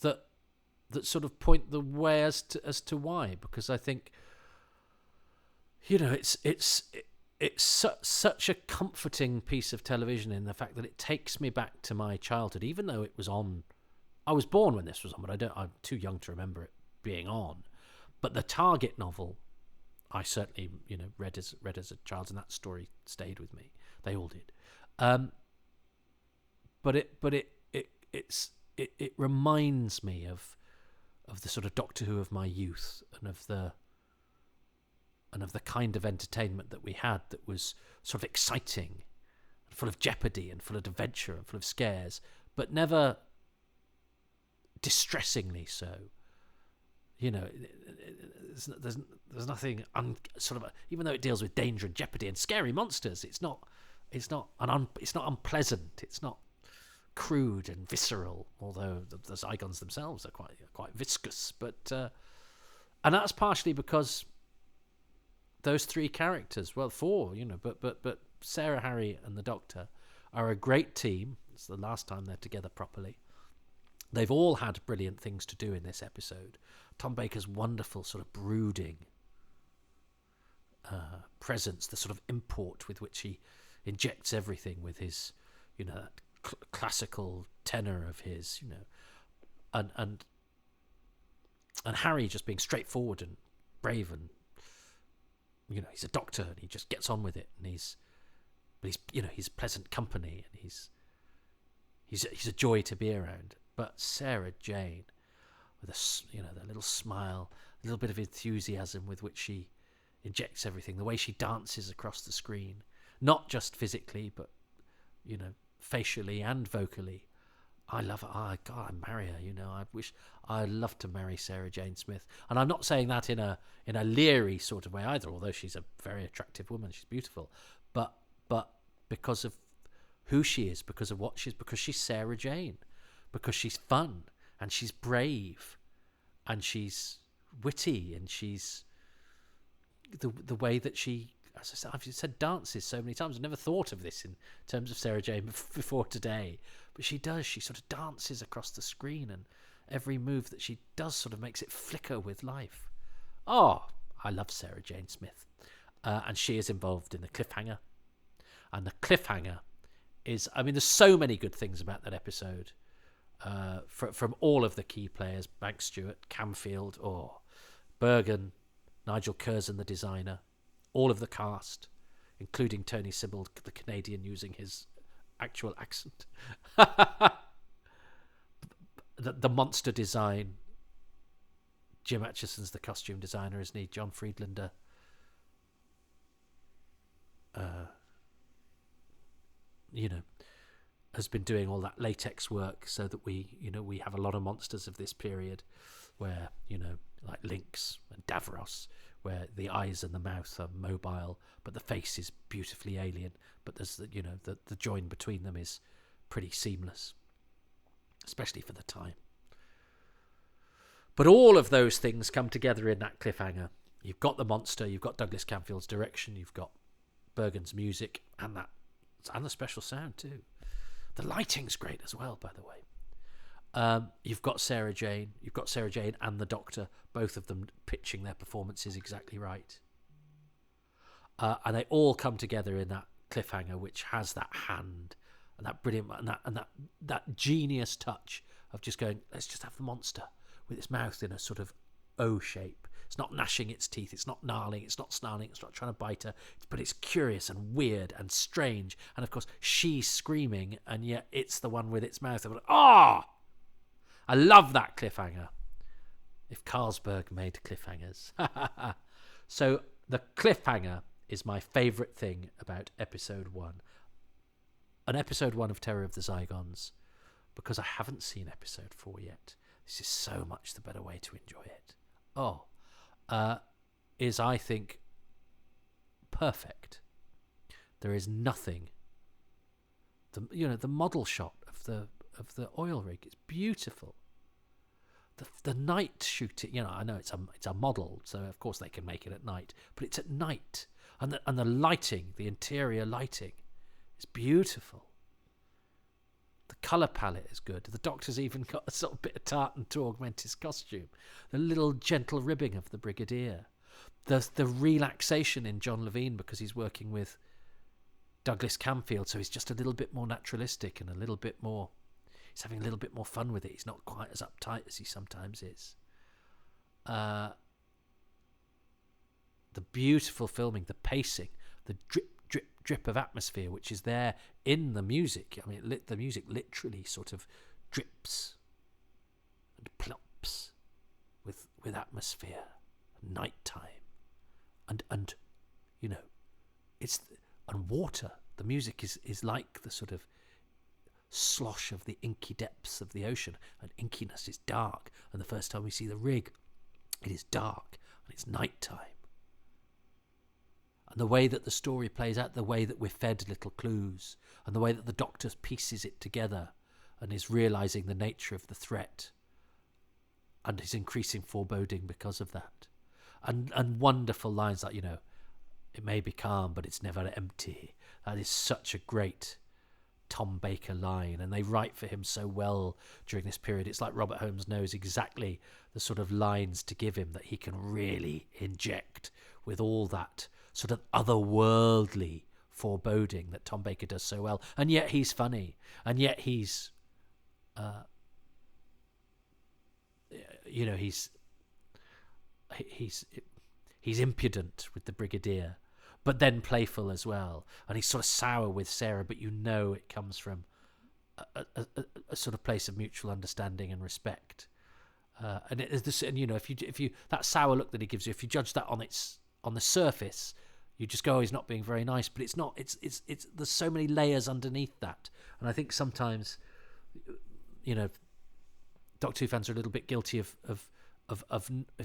that sort of point the way as to why, because I think it's such a comforting piece of television in the fact that it takes me back to my childhood, even though it was on. I was born when this was on, but I'm too young to remember it being on. But the Target novel, I certainly read as a child, and that story stayed with me. They all did. But it reminds me of the sort of Doctor Who of my youth, and of the kind of entertainment that we had that was sort of exciting, and full of jeopardy and full of adventure and full of scares, but never distressingly so. There's nothing even though it deals with danger and jeopardy and scary monsters, it's not unpleasant. It's not crude and visceral, although the Zygons themselves are quite viscous. But and that's partially because those 3 characters, well, 4, but Sarah, Harry, and the Doctor are a great team. It's the last time they're together properly. They've all had brilliant things to do in this episode. Tom Baker's wonderful sort of brooding presence, the sort of import with which he injects everything with his, that classical tenor of his, and Harry just being straightforward and brave, and he's a doctor and he just gets on with it, and he's pleasant company, and he's a joy to be around. But Sarah Jane, with that little smile, a little bit of enthusiasm with which she injects everything, the way she dances across the screen, not just physically, but facially and vocally. I love her. Oh, God, I'd marry her. I'd love to marry Sarah Jane Smith. And I'm not saying that in a leery sort of way either, although she's a very attractive woman. She's beautiful. But because of who she is, because of what because she's Sarah Jane. Because she's fun, and she's brave, and she's witty, and she's the way that she, as I've said, dances so many times. I've never thought of this in terms of Sarah Jane before today, but she does. She sort of dances across the screen, and every move that she does sort of makes it flicker with life. Oh, I love Sarah Jane Smith. And she is involved in the cliffhanger. And the cliffhanger is, I mean, there's so many good things about that episode. From all of the key players, Bank Stewart, Camfield, Bergen, Nigel Curzon, the designer, all of the cast, including Tony Sibbald, the Canadian, using his actual accent. the monster design. Jim Atchison's the costume designer, isn't he? John Friedlander. Has been doing all that latex work so that we have a lot of monsters of this period where, like Lynx and Davros, where the eyes and the mouth are mobile, but the face is beautifully alien. But there's the join between them is pretty seamless, especially for the time. But all of those things come together in that cliffhanger. You've got the monster, you've got Douglas Camfield's direction, you've got Bergen's music, and the special sound too. The lighting's great as well, by the way. You've got Sarah Jane and the Doctor, both of them pitching their performances exactly right. And they all come together in that cliffhanger, which has that hand and that brilliant and that genius touch of just going, let's just have the monster with its mouth in a sort of O shape. It's not gnashing its teeth, it's not gnarling, it's not snarling, it's not trying to bite her, but it's curious and weird and strange. And of course, she's screaming, and yet it's the one with its mouth. I love that cliffhanger. If Carlsberg made cliffhangers. So the cliffhanger is my favourite thing about episode 1. An episode 1 of Terror of the Zygons, because I haven't seen episode 4 yet. This is so much the better way to enjoy it. Is, I think, perfect. There is nothing. The model shot of the oil rig is beautiful. The night shooting, I know it's a model, so of course they can make it at night, but it's at night, and the lighting, the interior lighting, is beautiful. The colour palette is good. The Doctor's even got a sort of bit of tartan to augment his costume. The little gentle ribbing of the Brigadier. The relaxation in John Levine, because he's working with Douglas Camfield, so he's just a little bit more naturalistic and a little bit more... He's having a little bit more fun with it. He's not quite as uptight as he sometimes is. The beautiful filming, the pacing, the drip, drip, drip of atmosphere, which is there in the music. I mean, the music literally sort of drips and plops with atmosphere, nighttime, and it's and water. The music is like the sort of slosh of the inky depths of the ocean, and inkiness is dark. And the first time we see the rig, it is dark and it's nighttime. And the way that the story plays out, the way that we're fed little clues, and the way that the Doctor pieces it together and is realising the nature of the threat and his increasing foreboding because of that. And wonderful lines like, it may be calm, but it's never empty. That is such a great Tom Baker line, and they write for him so well during this period. It's like Robert Holmes knows exactly the sort of lines to give him that he can really inject with all that sort of otherworldly foreboding that Tom Baker does so well. And yet he's funny, and yet he's he's impudent with the Brigadier, but then playful as well. And he's sort of sour with Sarah, but it comes from a sort of place of mutual understanding and respect. And if you that sour look that he gives you, if you judge that on the surface, you just go, oh, he's not being very nice. But it's not. It's there's so many layers underneath that. And I think sometimes, Doctor Who fans are a little bit guilty of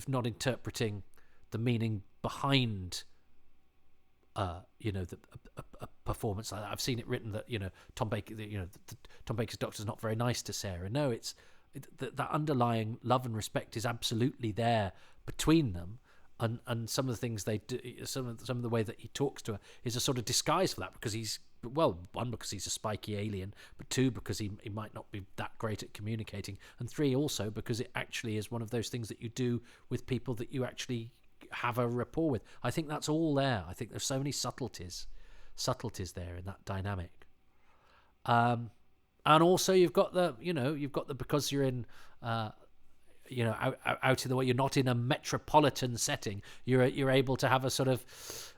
not interpreting the meaning behind a performance like that. I've seen it written that Tom Baker, Tom Baker's Doctor's not very nice to Sarah. No, that underlying love and respect is absolutely there between them, and some of the things they do, some of the way that he talks to her is a sort of disguise for that, because because he's a spiky alien, but 2, because he might not be that great at communicating, and 3, also because it actually is one of those things that you do with people that you actually have a rapport with. I think that's all there. I think there's so many subtleties there in that dynamic. And also you've got the because you're in out in the way, you're not in a metropolitan setting, you're able to have a sort of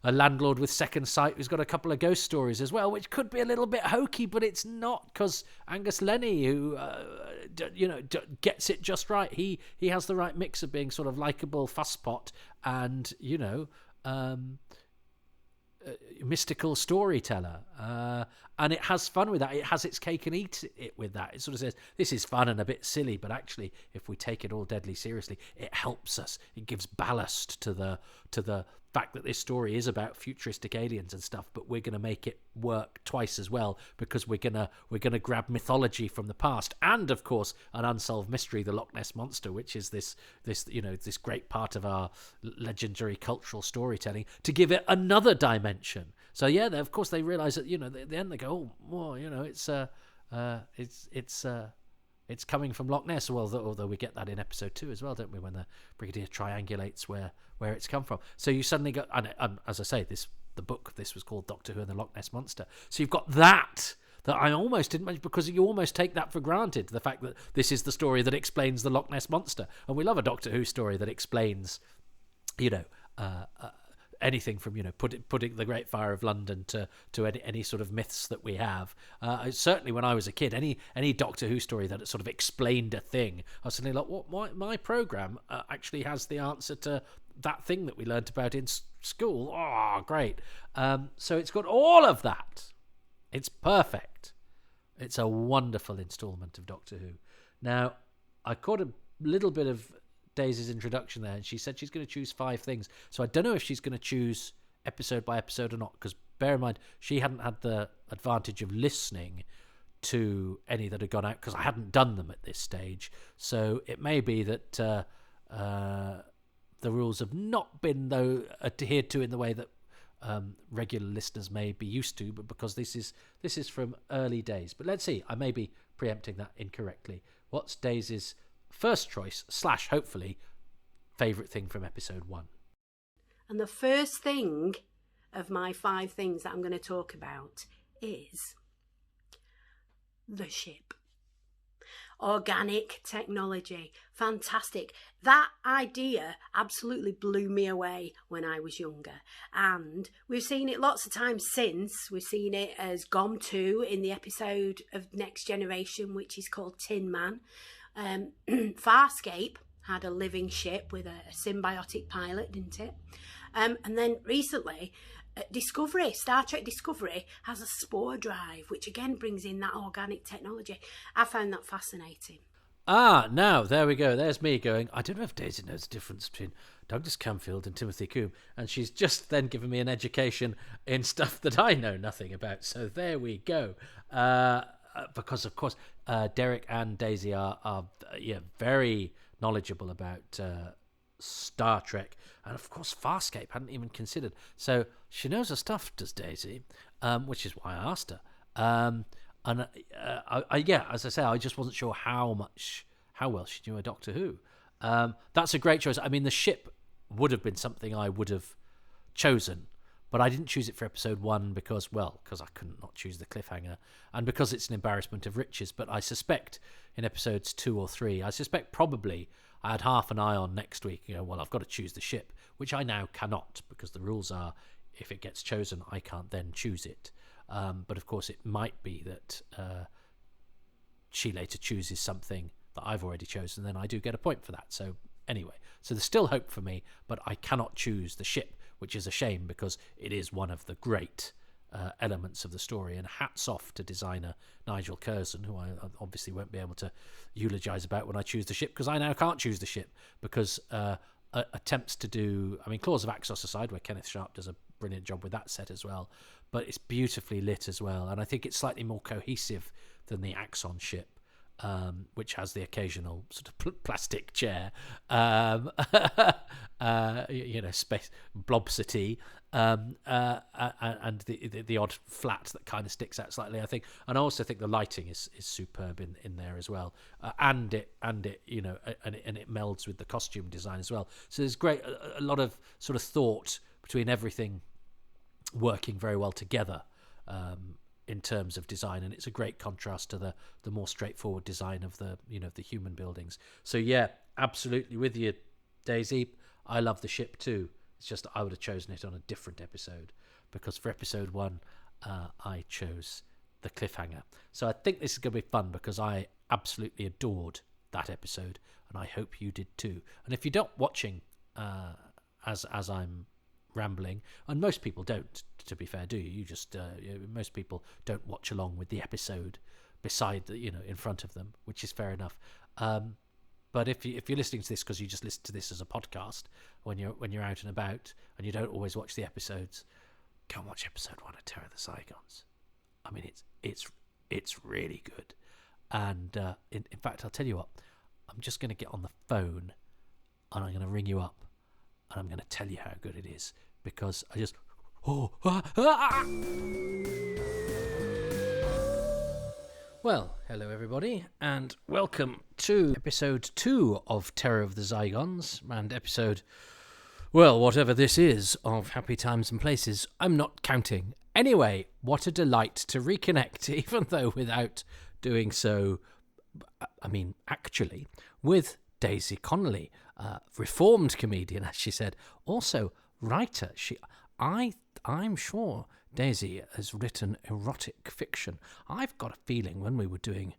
a landlord with second sight who's got a couple of ghost stories as well, which could be a little bit hokey, but it's not, because Angus Lenny, who gets it just right, he has the right mix of being sort of likable fusspot and mystical storyteller, and it has fun with that. It has its cake and eat it with that. It sort of says, this is fun and a bit silly, but actually if we take it all deadly seriously, it helps us. It gives ballast to the fact that this story is about futuristic aliens and stuff, but we're going to make it work twice as well, because we're going to grab mythology from the past, and of course an unsolved mystery, the Loch Ness Monster, which is this great part of our legendary cultural storytelling, to give it another dimension. So yeah, of course they realize that, at the end they go, oh, well, it's coming from Loch Ness. Well, although we get that in episode 2 as well, don't we, when the Brigadier triangulates where it's come from. So you suddenly got, and as I say, the book of this was called Doctor Who and the Loch Ness Monster. So you've got that I almost didn't mention, because you almost take that for granted, the fact that this is the story that explains the Loch Ness Monster. And we love a Doctor Who story that explains, anything from putting the Great Fire of London to any sort of myths that we have. Certainly when I was a kid, any Doctor Who story that sort of explained a thing, I was suddenly like, what, my program actually has the answer to that thing that we learnt about in school. Oh, great. So it's got all of that. It's perfect. It's a wonderful instalment of Doctor Who. Now, I caught a little bit of Daisy's introduction there, and she said she's going to choose 5 things. So I don't know if she's going to choose episode by episode or not, because bear in mind, she hadn't had the advantage of listening to any that had gone out, because I hadn't done them at this stage. So it may be that the rules have not been adhered to in the way that regular listeners may be used to, but because this is from early days. But let's see, I may be preempting that incorrectly. What's Daisy's first choice / hopefully favourite thing from episode 1? And the first thing of my 5 things that I'm going to talk about is the ship. Organic technology. Fantastic. That idea absolutely blew me away when I was younger. And we've seen it lots of times since. We've seen it as GOM2 in the episode of Next Generation, which is called Tin Man. Farscape had a living ship with a symbiotic pilot, didn't it? And then recently, Star Trek Discovery has a spore drive, which again brings in that organic technology. I found that fascinating. Now, there we go. There's me going, I don't know if Daisy knows the difference between Douglas Camfield and Timothy Combe, and she's just then given me an education in stuff that I know nothing about. So there we go. Because, of course, Derek and Daisy are very knowledgeable about Star Trek, and of course Farscape hadn't even considered. So she knows her stuff, does Daisy, which is why I asked her. As I say, I just wasn't sure how well she knew her Doctor Who. That's a great choice. I mean, the ship would have been something I would have chosen, but I didn't choose it for episode 1 because I couldn't not choose the cliffhanger, and because it's an embarrassment of riches. But I suspect in episodes 2 or 3, probably I had half an eye on next week. I've got to choose the ship, which I now cannot, because the rules are, if it gets chosen, I can't then choose it. But of course, it might be that she later chooses something that I've already chosen, then I do get a point for that. So anyway, so there's still hope for me, but I cannot choose the ship, which is a shame, because it is one of the great elements of the story. And hats off to designer Nigel Curzon, who I obviously won't be able to eulogise about when I choose the ship, because I now can't choose the ship, because attempts to do, Claws of Axos aside, where Kenneth Sharp does a brilliant job with that set as well, but it's beautifully lit as well, and I think it's slightly more cohesive than the Axon ship, which has the occasional sort of plastic chair, space blobsity, And the odd flat that kind of sticks out slightly, I think. And I also think the lighting is superb in there as well, and it melds with the costume design as well. So there's a lot of sort of thought between everything working very well together in terms of design, and it's a great contrast to the more straightforward design of the human buildings. So yeah, absolutely with you, Daisy. I love the ship too. It's just I would have chosen it on a different episode, because for episode 1 I chose the cliffhanger. So I think this is going to be fun, because I absolutely adored that episode, and I hope you did too. And if you're not watching as I'm rambling, and most people don't, to be fair, do you? You just most people don't watch along with the episode beside in front of them, which is fair enough. But if you're listening to this because you just listen to this as a podcast when you're out and about and you don't always watch the episodes, go and watch episode 1 of Terror of the Zygons. I mean, it's really good. And in fact, I'll tell you what, I'm just going to get on the phone and I'm going to ring you up and I'm going to tell you how good it is, because I just Well, hello everybody, and welcome to episode 2 of Terror of the Zygons, and episode, well, whatever this is, of Happy Times and Places. I'm not counting. Anyway, what a delight to reconnect, even though without doing so, I mean, actually, with Daisy Connolly, reformed comedian, as she said, also writer. I'm sure Daisy has written erotic fiction. I've got a feeling when we were doing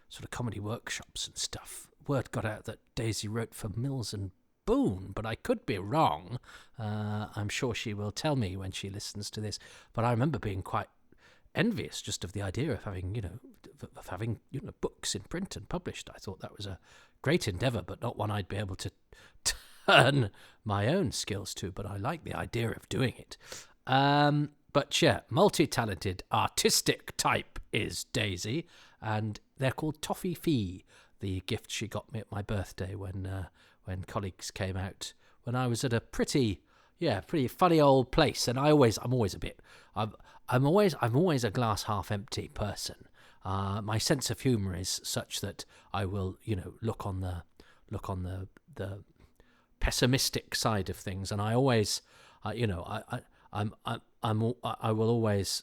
sort of comedy workshops and stuff, word got out that Daisy wrote for Mills and Boon, but I could be wrong. I'm sure she will tell me when she listens to this. But I remember being quite envious just of the idea of having, books in print and published. I thought that was a great endeavour, but not one I'd be able to turn my own skills to. But I like the idea of doing it. But yeah, multi-talented, artistic type is Daisy, and they're called Toffee Fee, the gift she got me at my birthday when colleagues came out, when I was at a pretty funny old place. And I'm always a glass half empty person. My sense of humour is such that I will, look on the pessimistic side of things, and I always, I will always,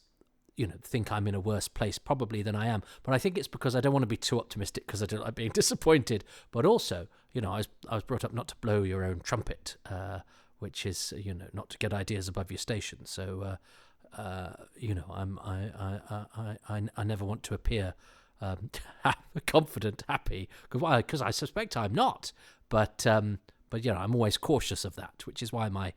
think I'm in a worse place probably than I am. But I think it's because I don't want to be too optimistic, because I don't like being disappointed. But also, I was brought up not to blow your own trumpet, which is, not to get ideas above your station. So, I never want to appear confident, happy, because I suspect I'm not. But I'm always cautious of that, which is why my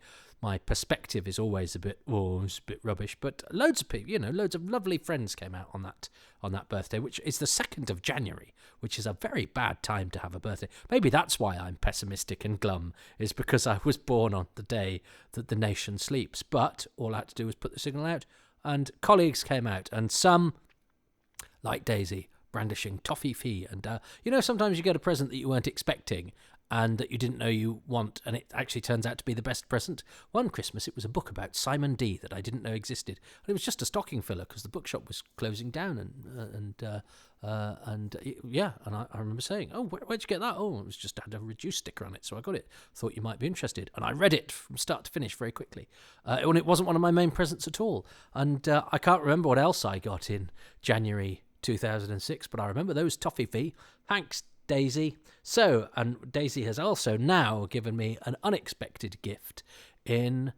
perspective is always it's a bit rubbish. But loads of people, loads of lovely friends came out on that birthday, which is the 2nd of January, which is a very bad time to have a birthday. Maybe that's why I'm pessimistic and glum, is because I was born on the day that the nation sleeps. But all I had to do was put the signal out, and colleagues came out, and some, like Daisy, brandishing Toffee Fee. And, sometimes you get a present that you weren't expecting, and that you didn't know you want, and it actually turns out to be the best present. One Christmas, it was a book about Simon D that I didn't know existed, and it was just a stocking filler because the bookshop was closing down, and I remember saying, "Oh, where'd you get that?" "Oh, it was just had a reduced sticker on it, so I got it. Thought you might be interested," and I read it from start to finish very quickly. And it wasn't one of my main presents at all, and I can't remember what else I got in January 2006, but I remember those Toffee Fee. Thanks, Daisy. So, and Daisy has also now given me an unexpected gift in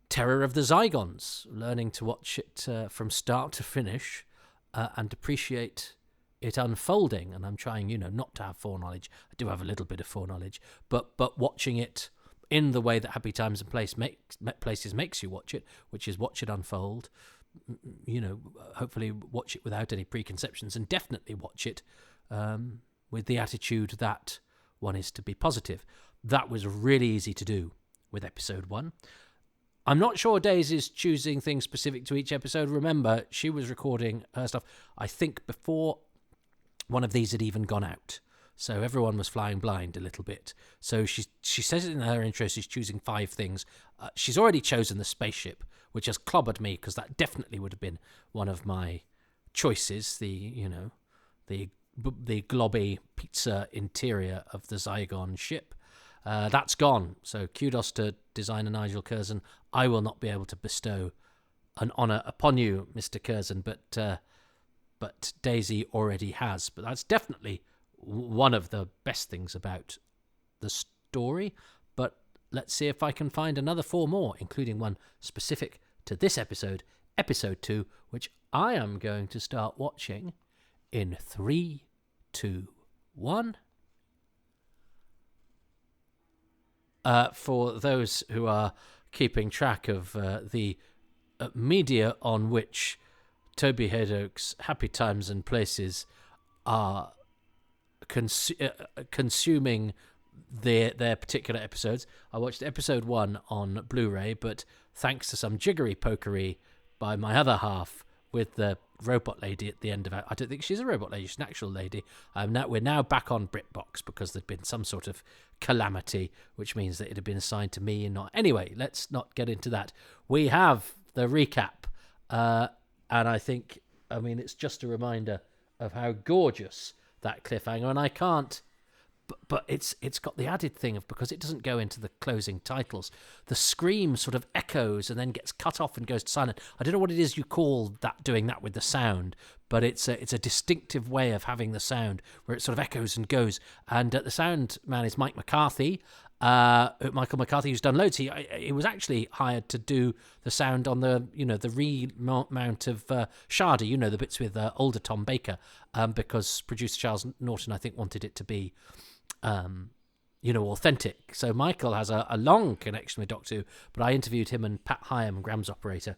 Terror of the Zygons, learning to watch it from start to finish and appreciate it unfolding. And I'm trying, not to have foreknowledge. I do have a little bit of foreknowledge, but watching it in the way that Happy Times and Places makes you watch it, which is watch it unfold. Hopefully watch it without any preconceptions, and definitely watch it with the attitude that one is to be positive. That was really easy to do with episode 1. I'm not sure Daisy's choosing things specific to each episode. Remember, she was recording her stuff, I think, before one of these had even gone out. So everyone was flying blind a little bit. So she says it in her intro, she's choosing 5 things. She's already chosen the spaceship, which has clobbered me because that definitely would have been one of my choices. The globby pizza interior of the Zygon ship. That's gone. So kudos to designer Nigel Curzon. I will not be able to bestow an honour upon you, Mr. Curzon, but Daisy already has. But that's definitely one of the best things about the story. But let's see if I can find another 4 more, including one specific to this episode, episode 2, which I am going to start watching in 3, 2, 1. For those who are keeping track of the media on which Toby Hadoke's Happy Times and Places are consuming their particular episodes, I watched episode 1 on Blu-ray, but thanks to some jiggery pokery by my other half with the robot lady at the end of it. I don't think she's a robot lady, she's an actual lady. We're now back on BritBox because there'd been some sort of calamity, which means that it had been assigned to me and not... Anyway, let's not get into that. We have the recap, and I think, it's just a reminder of how gorgeous that cliffhanger, and I can't... But it's got the added thing of, because it doesn't go into the closing titles, the scream sort of echoes and then gets cut off and goes to silent. I don't know what it is you call that, doing that with the sound, but it's a distinctive way of having the sound where it sort of echoes and goes. And the sound man is Mike McCarthy, Michael McCarthy, who's done loads. He was actually hired to do the sound on the remount of Shardy, the bits with older Tom Baker, because producer Charles Norton, I think, wanted it to be authentic. So Michael has a long connection with Doctor Who, but I interviewed him and Pat Hyam, Graham's operator,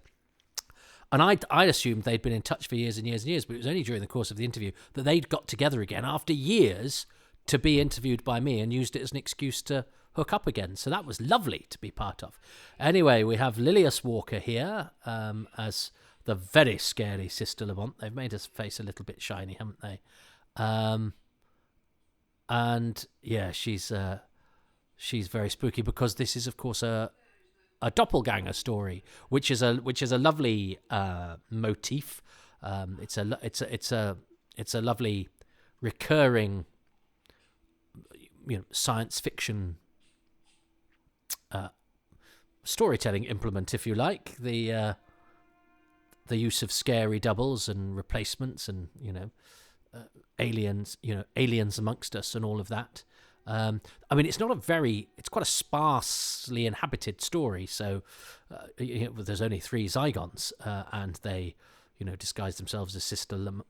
and I assumed they'd been in touch for years and years and years, but it was only during the course of the interview that they'd got together again after years to be interviewed by me, and used it as an excuse to hook up again. So that was lovely to be part of. Anyway, we have Lilias Walker here as the very scary Sister Lamont. They've made her face a little bit shiny, haven't they? And yeah, she's very spooky, because this is, of course, a doppelganger story, which is a lovely motif. It's a lovely recurring, science fiction storytelling implement, if you like. The use of scary doubles and replacements, and aliens amongst us, and all of that. It's quite a sparsely inhabited story. So there's only 3 Zygons, and they, disguise themselves as Sister Lamont.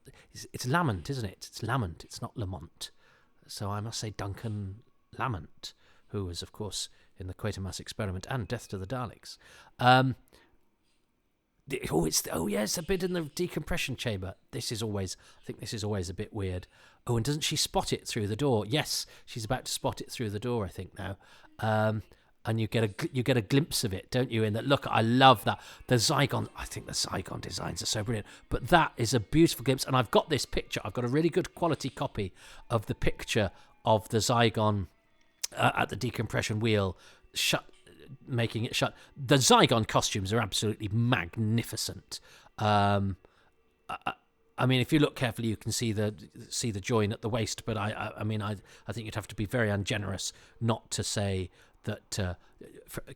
It's Lamont, isn't it? It's Lamont. It's not Lamont. So I must say Duncan Lamont, who was, of course, in the Quatermass Experiment and Death to the Daleks. It's a bit in the decompression chamber. I think this is always a bit weird. Oh, and doesn't she spot it through the door? Yes, she's about to spot it through the door, I think, now. And you get a glimpse of it, don't you? In that, look, I love that. The Zygon, I think the Zygon designs are so brilliant. But that is a beautiful glimpse. And I've got this picture. I've got a really good quality copy of the picture of the Zygon at the decompression wheel, making it shut. The Zygon costumes are absolutely magnificent. If you look carefully, you can see the join at the waist. But I think you'd have to be very ungenerous not to say that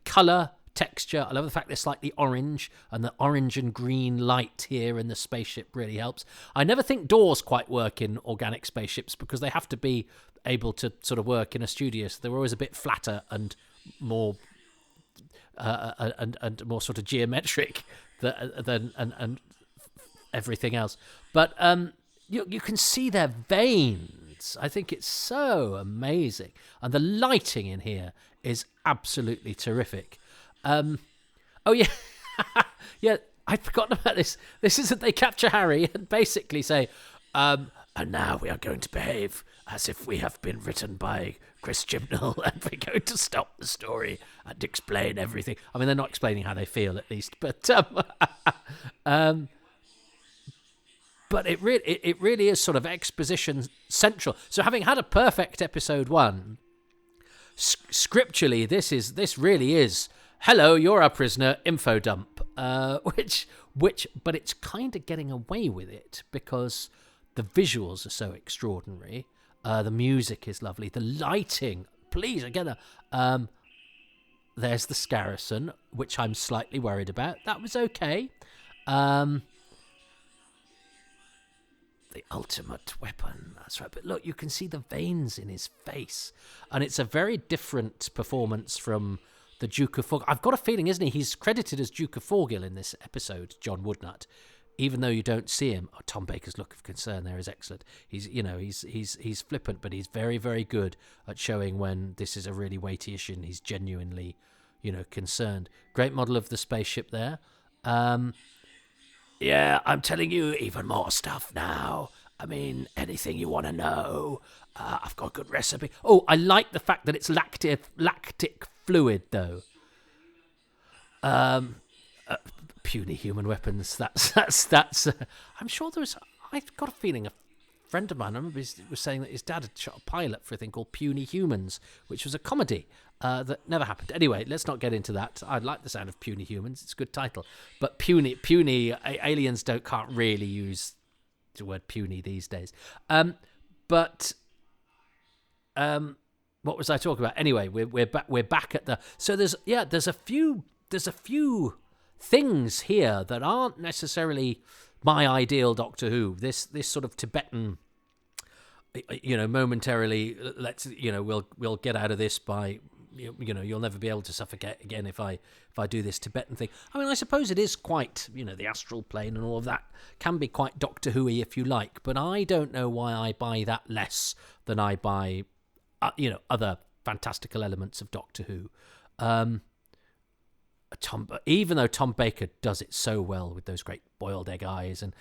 colour, texture. I love the fact they're slightly orange, and the orange and green light here in the spaceship really helps. I never think doors quite work in organic spaceships, because they have to be able to sort of work in a studio. So they're always a bit flatter and more and more sort of geometric than everything else. But you can see their veins. I think it's so amazing, and the lighting in here is absolutely terrific. Yeah, yeah. I'd forgotten about this. This is that they capture Harry and basically say, and now we are going to behave as if we have been written by Chris Chibnall, and we're going to stop the story and explain everything. They're not explaining how they feel, at least, but but it really is sort of exposition central. So having had a perfect episode 1, scripturally, this really is, hello, you're our prisoner, info dump, which, but it's kind of getting away with it because the visuals are so extraordinary. The music is lovely. The lighting, please, again, there's the Scarrison, which I'm slightly worried about. That was okay. The ultimate weapon, that's right. But look, you can see the veins in his face. And it's a very different performance from the Duke of Forgill. I've got a feeling, isn't he? He's credited as Duke of Forgill in this episode, John Woodnutt, even though you don't see him. Oh, Tom Baker's look of concern there is excellent. He's flippant, but he's very, very good at showing when this is a really weighty issue and he's genuinely, concerned. Great model of the spaceship there. Yeah, I'm telling you even more stuff now. I mean, anything you want to know. I've got a good recipe. Oh, I like the fact that it's lactic fluid, though. Puny human weapons. That's. I'm sure there was. I've got a feeling a friend of mine, I remember, was saying that his dad had shot a pilot for a thing called Puny Humans, which was a comedy that never happened. Anyway, let's not get into that. I like the sound of Puny Humans. It's a good title. But puny aliens can't really use the word puny these days. What was I talking about? Anyway, we're back at the. So there's a few things here that aren't necessarily my ideal Doctor Who. This sort of Tibetan, momentarily, we'll get out of this by, you'll never be able to suffocate again if I do this Tibetan thing. I mean, I suppose it is quite, the astral plane and all of that can be quite Doctor Who-y if you like, but I don't know why I buy that less than I buy, other fantastical elements of Doctor Who. Even though Tom Baker does it so well with those great boiled egg eyes, and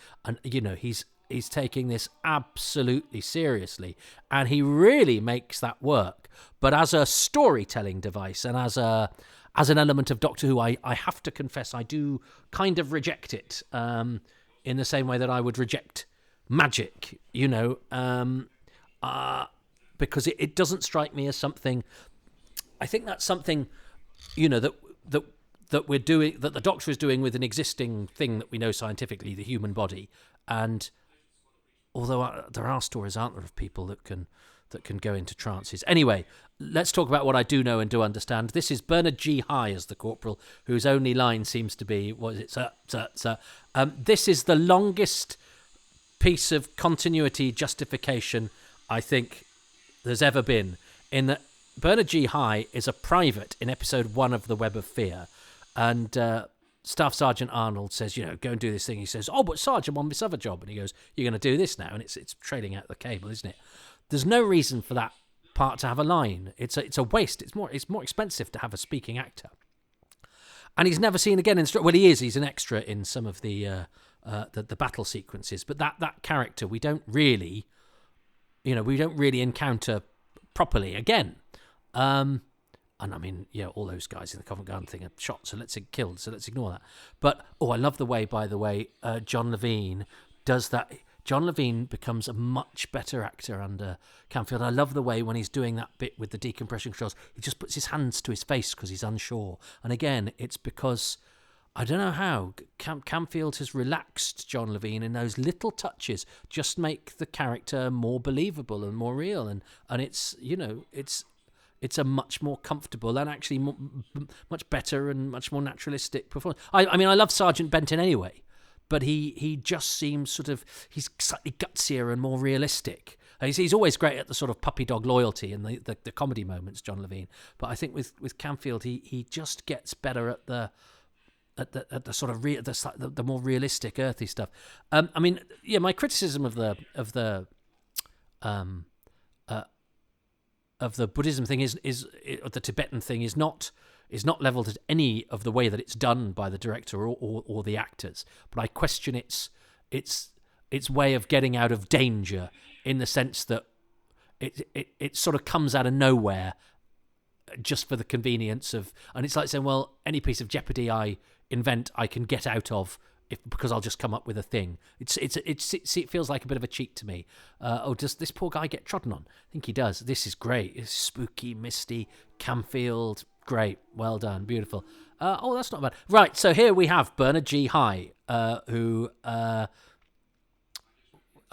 he's taking this absolutely seriously, and he really makes that work. But as a storytelling device and as an element of Doctor Who, I have to confess I do kind of reject it, in the same way that I would reject magic, because it doesn't strike me as something. I think that's something, that we're doing, that the Doctor is doing with an existing thing that we know scientifically, the human body. And although there are stories, aren't there, of people that can go into trances. Anyway, let's talk about what I do know and do understand. This is Bernard G. High as the corporal, whose only line seems to be, what is it, sir, sir, sir. This is the longest piece of continuity justification I think there's ever been, in that Bernard G. High is a private in episode 1 of The Web of Fear. And Staff Sergeant Arnold says, go and do this thing. He says, oh, but Sergeant, I'm on this other job. And he goes, you're going to do this now? And it's trailing out the cable, isn't it? There's no reason for that part to have a line. It's a waste. It's more expensive to have a speaking actor. And he's never seen again in... Well, he is. He's an extra in some of the battle sequences. But that character, we don't really encounter properly again. And I mean, all those guys in the Covent Garden thing are shot, so let's ignore that. But, I love the way, by the way, John Levine does that. John Levine becomes a much better actor under Camfield. I love the way when he's doing that bit with the decompression controls, he just puts his hands to his face because he's unsure. And again, it's because, I don't know how, Camfield has relaxed John Levine, and those little touches just make the character more believable and more real. And it's, it's a much more comfortable and actually much better and much more naturalistic performance. I mean, I love Sergeant Benton anyway, but he just seems he's slightly gutsier and more realistic. He's always great at the sort of puppy dog loyalty and the comedy moments, John Levine. But I think with Camfield, he just gets better at the sort of the more realistic, earthy stuff. I mean, my criticism of the Buddhism thing is the Tibetan thing is not leveled at any of the way that it's done by the director or the actors, but I question its way of getting out of danger, in the sense that it sort of comes out of nowhere just for the convenience of, and it's like saying, well, any piece of jeopardy I invent I can get out of because I'll just come up with a thing. It feels like a bit of a cheat to me. Does this poor guy get trodden on? I think he does. This is great. It's spooky, misty, Camfield. Great. Well done. Beautiful. That's not bad. Right. So here we have Bernard G. High, who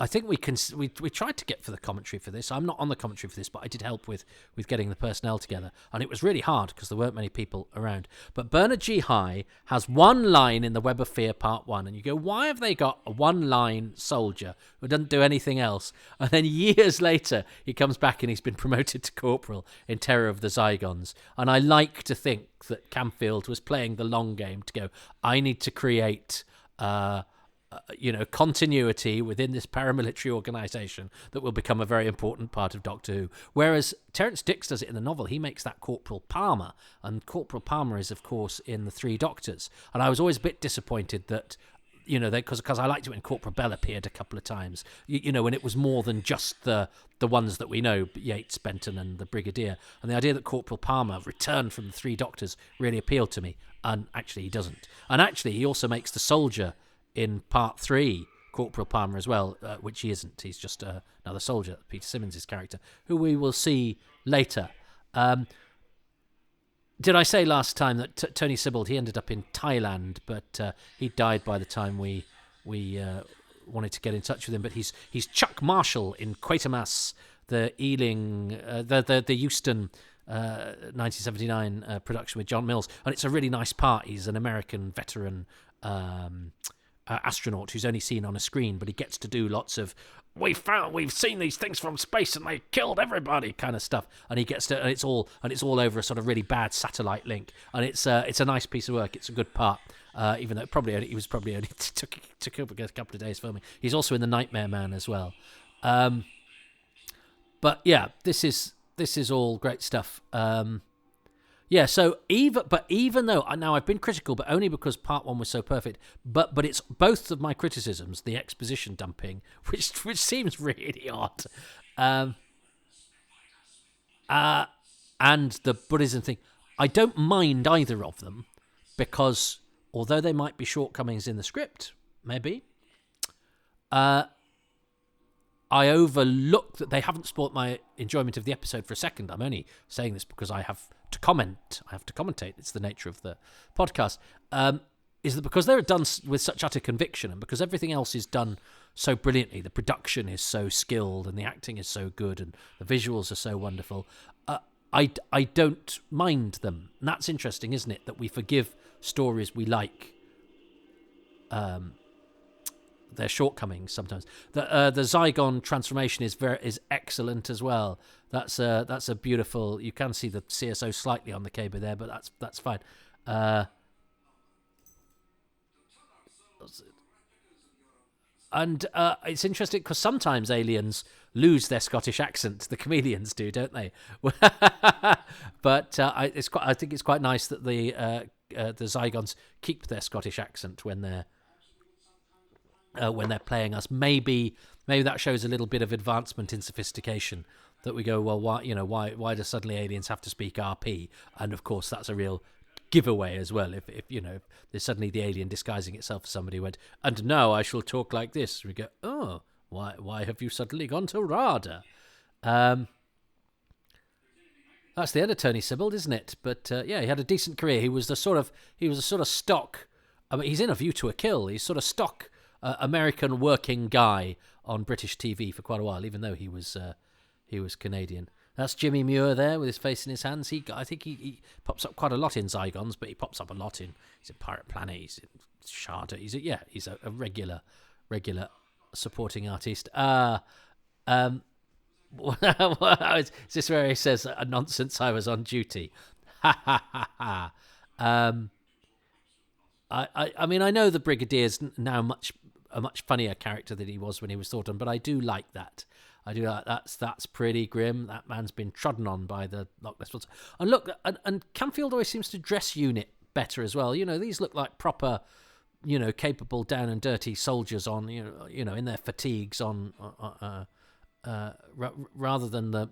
I think we tried to get for the commentary for this. I'm not on the commentary for this, but I did help with getting the personnel together. And it was really hard because there weren't many people around. But Bernard G. High has one line in the Web of Fear Part 1. And you go, why have they got a one-line soldier who doesn't do anything else? And then years later, he comes back and he's been promoted to corporal in Terror of the Zygons. And I like to think that Camfield was playing the long game to go, I need to create... continuity within this paramilitary organisation that will become a very important part of Doctor Who. Whereas Terence Dix does it in the novel, he makes that Corporal Palmer, and Corporal Palmer is, of course, in the Three Doctors. And I was always a bit disappointed that, because I liked it when Corporal Bell appeared a couple of times, when it was more than just the ones that we know, Yates, Benton, and the Brigadier. And the idea that Corporal Palmer returned from the Three Doctors really appealed to me. And actually, he doesn't. And actually, he also makes the soldier in Part 3, Corporal Palmer as well, which he isn't. He's just another soldier, Peter Simmons' character, who we will see later. Did I say last time that Tony Sibbald, he ended up in Thailand, but he died by the time we wanted to get in touch with him. But he's Chuck Marshall in Quatermass, the Ealing, the Euston 1979 production with John Mills, and it's a really nice part. He's an American veteran astronaut who's only seen on a screen, but he gets to do lots of we've seen these things from space and they killed everybody kind of stuff, and he gets to and it's all over a sort of really bad satellite link, and it's a nice piece of work. It's a good part, even though it probably only took up a couple of days filming. He's also in The Nightmare Man as well, but yeah, this is all great stuff. Yeah, so even though now I've been critical, but only because Part 1 was so perfect, but it's both of my criticisms, the exposition dumping, which seems really odd, and the Buddhism thing, I don't mind either of them, because although they might be shortcomings in the script, maybe, I overlook that they haven't spoilt my enjoyment of the episode for a second. I'm only saying this because I have to comment. I have to commentate. It's the nature of the podcast. Is that because they're done with such utter conviction, and because everything else is done so brilliantly, the production is so skilled and the acting is so good and the visuals are so wonderful, I don't mind them. And that's interesting, isn't it? That we forgive stories we like their shortcomings sometimes. The Zygon transformation is excellent as well. That's a beautiful. You can see the CSO slightly on the cable there, but that's fine. And it's interesting because sometimes aliens lose their Scottish accent. The chameleons do, don't they? But I think it's quite nice that the Zygons keep their Scottish accent when they're playing us. Maybe that shows a little bit of advancement in sophistication, that we go, well, why do suddenly aliens have to speak RP? And of course that's a real giveaway as well. If there's suddenly the alien disguising itself as somebody went, and now I shall talk like this, we go, oh, why have you suddenly gone to RADA? That's the end of Tony Sibbald, isn't it? But yeah, he had a decent career. He was a sort of stock. I mean, he's in A View to a Kill. He's sort of stock American working guy on British TV for quite a while, even though he was Canadian. That's Jimmy Muir there with his face in his hands. I think he pops up quite a lot in Zygons, but he pops up a lot he's in Pirate Planet, he's in Sharda. He's a regular supporting artist. Is this where he says, nonsense, I was on duty? Ha ha ha ha. I mean, I know the Brigadier's now a much funnier character than he was when he was thought on, but I do like that. That's pretty grim. That man's been trodden on by the Loch Ness Monster. And look, and Camfield always seems to dress unit better as well. These look like proper, capable, down and dirty soldiers on, in their fatigues on, rather than the,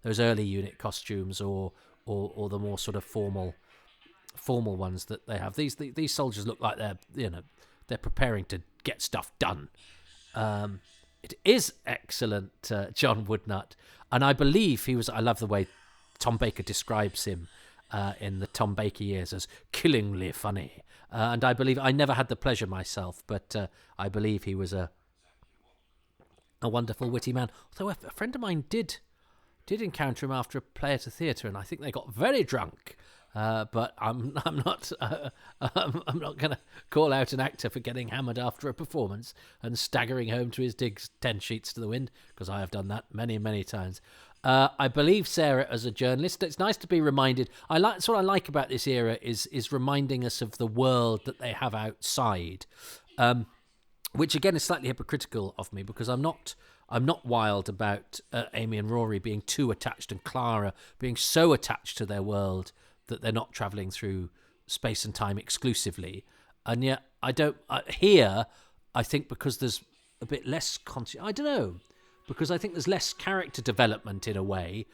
those early unit costumes or the more sort of formal ones that they have. These soldiers look like they're they're preparing to get stuff done. It is excellent, John Woodnutt, and I believe he was. I love the way Tom Baker describes him in the Tom Baker years as killingly funny, and I believe I never had the pleasure myself, but I believe he was a wonderful, witty man. Although a friend of mine did encounter him after a play at a theatre, and I think they got very drunk. But I'm not going to call out an actor for getting hammered after a performance and staggering home to his digs 10 sheets to the wind, because I have done that many, many times. I believe Sarah, as a journalist, it's nice to be reminded. That's what I like about this era is reminding us of the world that they have outside, which again is slightly hypocritical of me, because I'm not wild about Amy and Rory being too attached and Clara being so attached to their world that they're not travelling through space and time exclusively. And yet I don't here, I think because there's a bit less I don't know, because I think there's less character development in a way.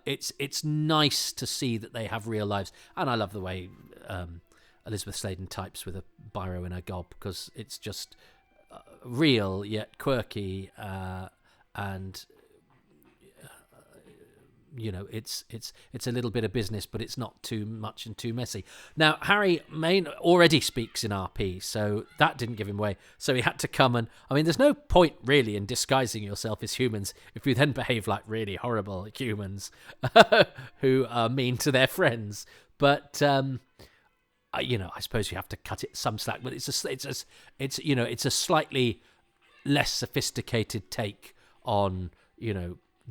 It's nice to see that they have real lives, and I love the way Elizabeth Sladen types with a biro in her gob, because it's just real yet quirky, and it's a little bit of business, but it's not too much and too messy. Now, Harry Main already speaks in RP, so that didn't give him away. So he had to come and... I mean, there's no point, really, in disguising yourself as humans if you then behave like really horrible humans who are mean to their friends. But... I suppose you have to cut it some slack, but it's a slightly less sophisticated take on,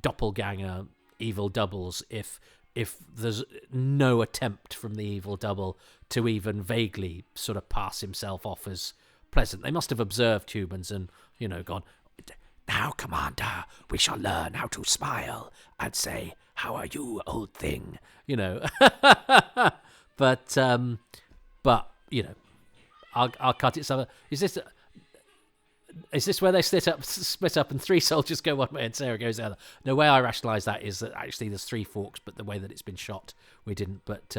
doppelganger evil doubles if there's no attempt from the evil double to even vaguely sort of pass himself off as pleasant. They must have observed humans and, gone, "Now, Commander, we shall learn how to smile and say, 'How are you, old thing?'" But I'll cut it. So is this where they split up and 3 soldiers go one way and Sarah goes the other? The way I rationalise that is that actually there's 3 forks, but the way that it's been shot, we didn't. But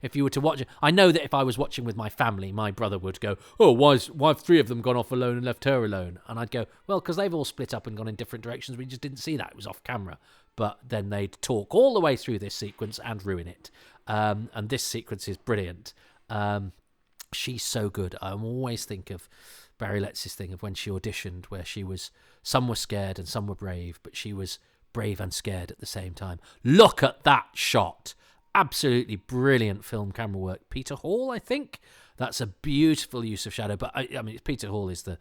if you were to watch it, I know that if I was watching with my family, my brother would go, "Oh, why have 3 of them gone off alone and left her alone?" And I'd go, "Well, because they've all split up and gone in different directions. We just didn't see that. It was off camera." But then they'd talk all the way through this sequence and ruin it. And this sequence is brilliant. She's so good. I always think of Barry Letts' thing of when she auditioned, where some were scared and some were brave, but she was brave and scared at the same time. Look at that shot. Absolutely brilliant film camera work. Peter Hall, I think. That's a beautiful use of shadow. But I mean, Peter Hall is the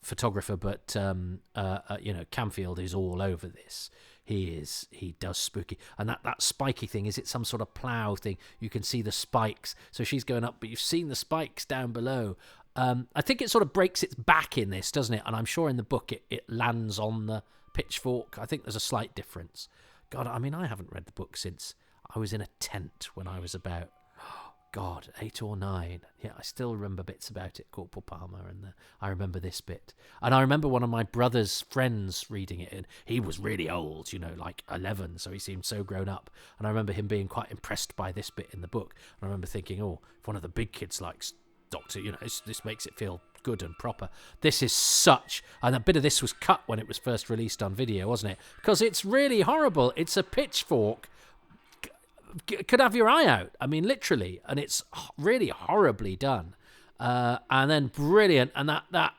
photographer, but Camfield is all over this. He does spooky. And that spiky thing, is it some sort of plough thing? You can see the spikes. So she's going up, but you've seen the spikes down below. I think it sort of breaks its back in this, doesn't it? And I'm sure in the book it lands on the pitchfork. I think there's a slight difference. God, I mean, I haven't read the book since I was in a tent when I was about, 8 or 9. Yeah, I still remember bits about it, Corporal Palmer, and I remember this bit. And I remember one of my brother's friends reading it, and he was really old, like 11, so he seemed so grown up. And I remember him being quite impressed by this bit in the book. And I remember thinking, if one of the big kids likes Doctor, this makes it feel good and proper. This is and a bit of this was cut when it was first released on video, wasn't it? Because it's really horrible. It's a pitchfork. Could have your eye out. I mean, literally. And it's really horribly done. And then brilliant. And that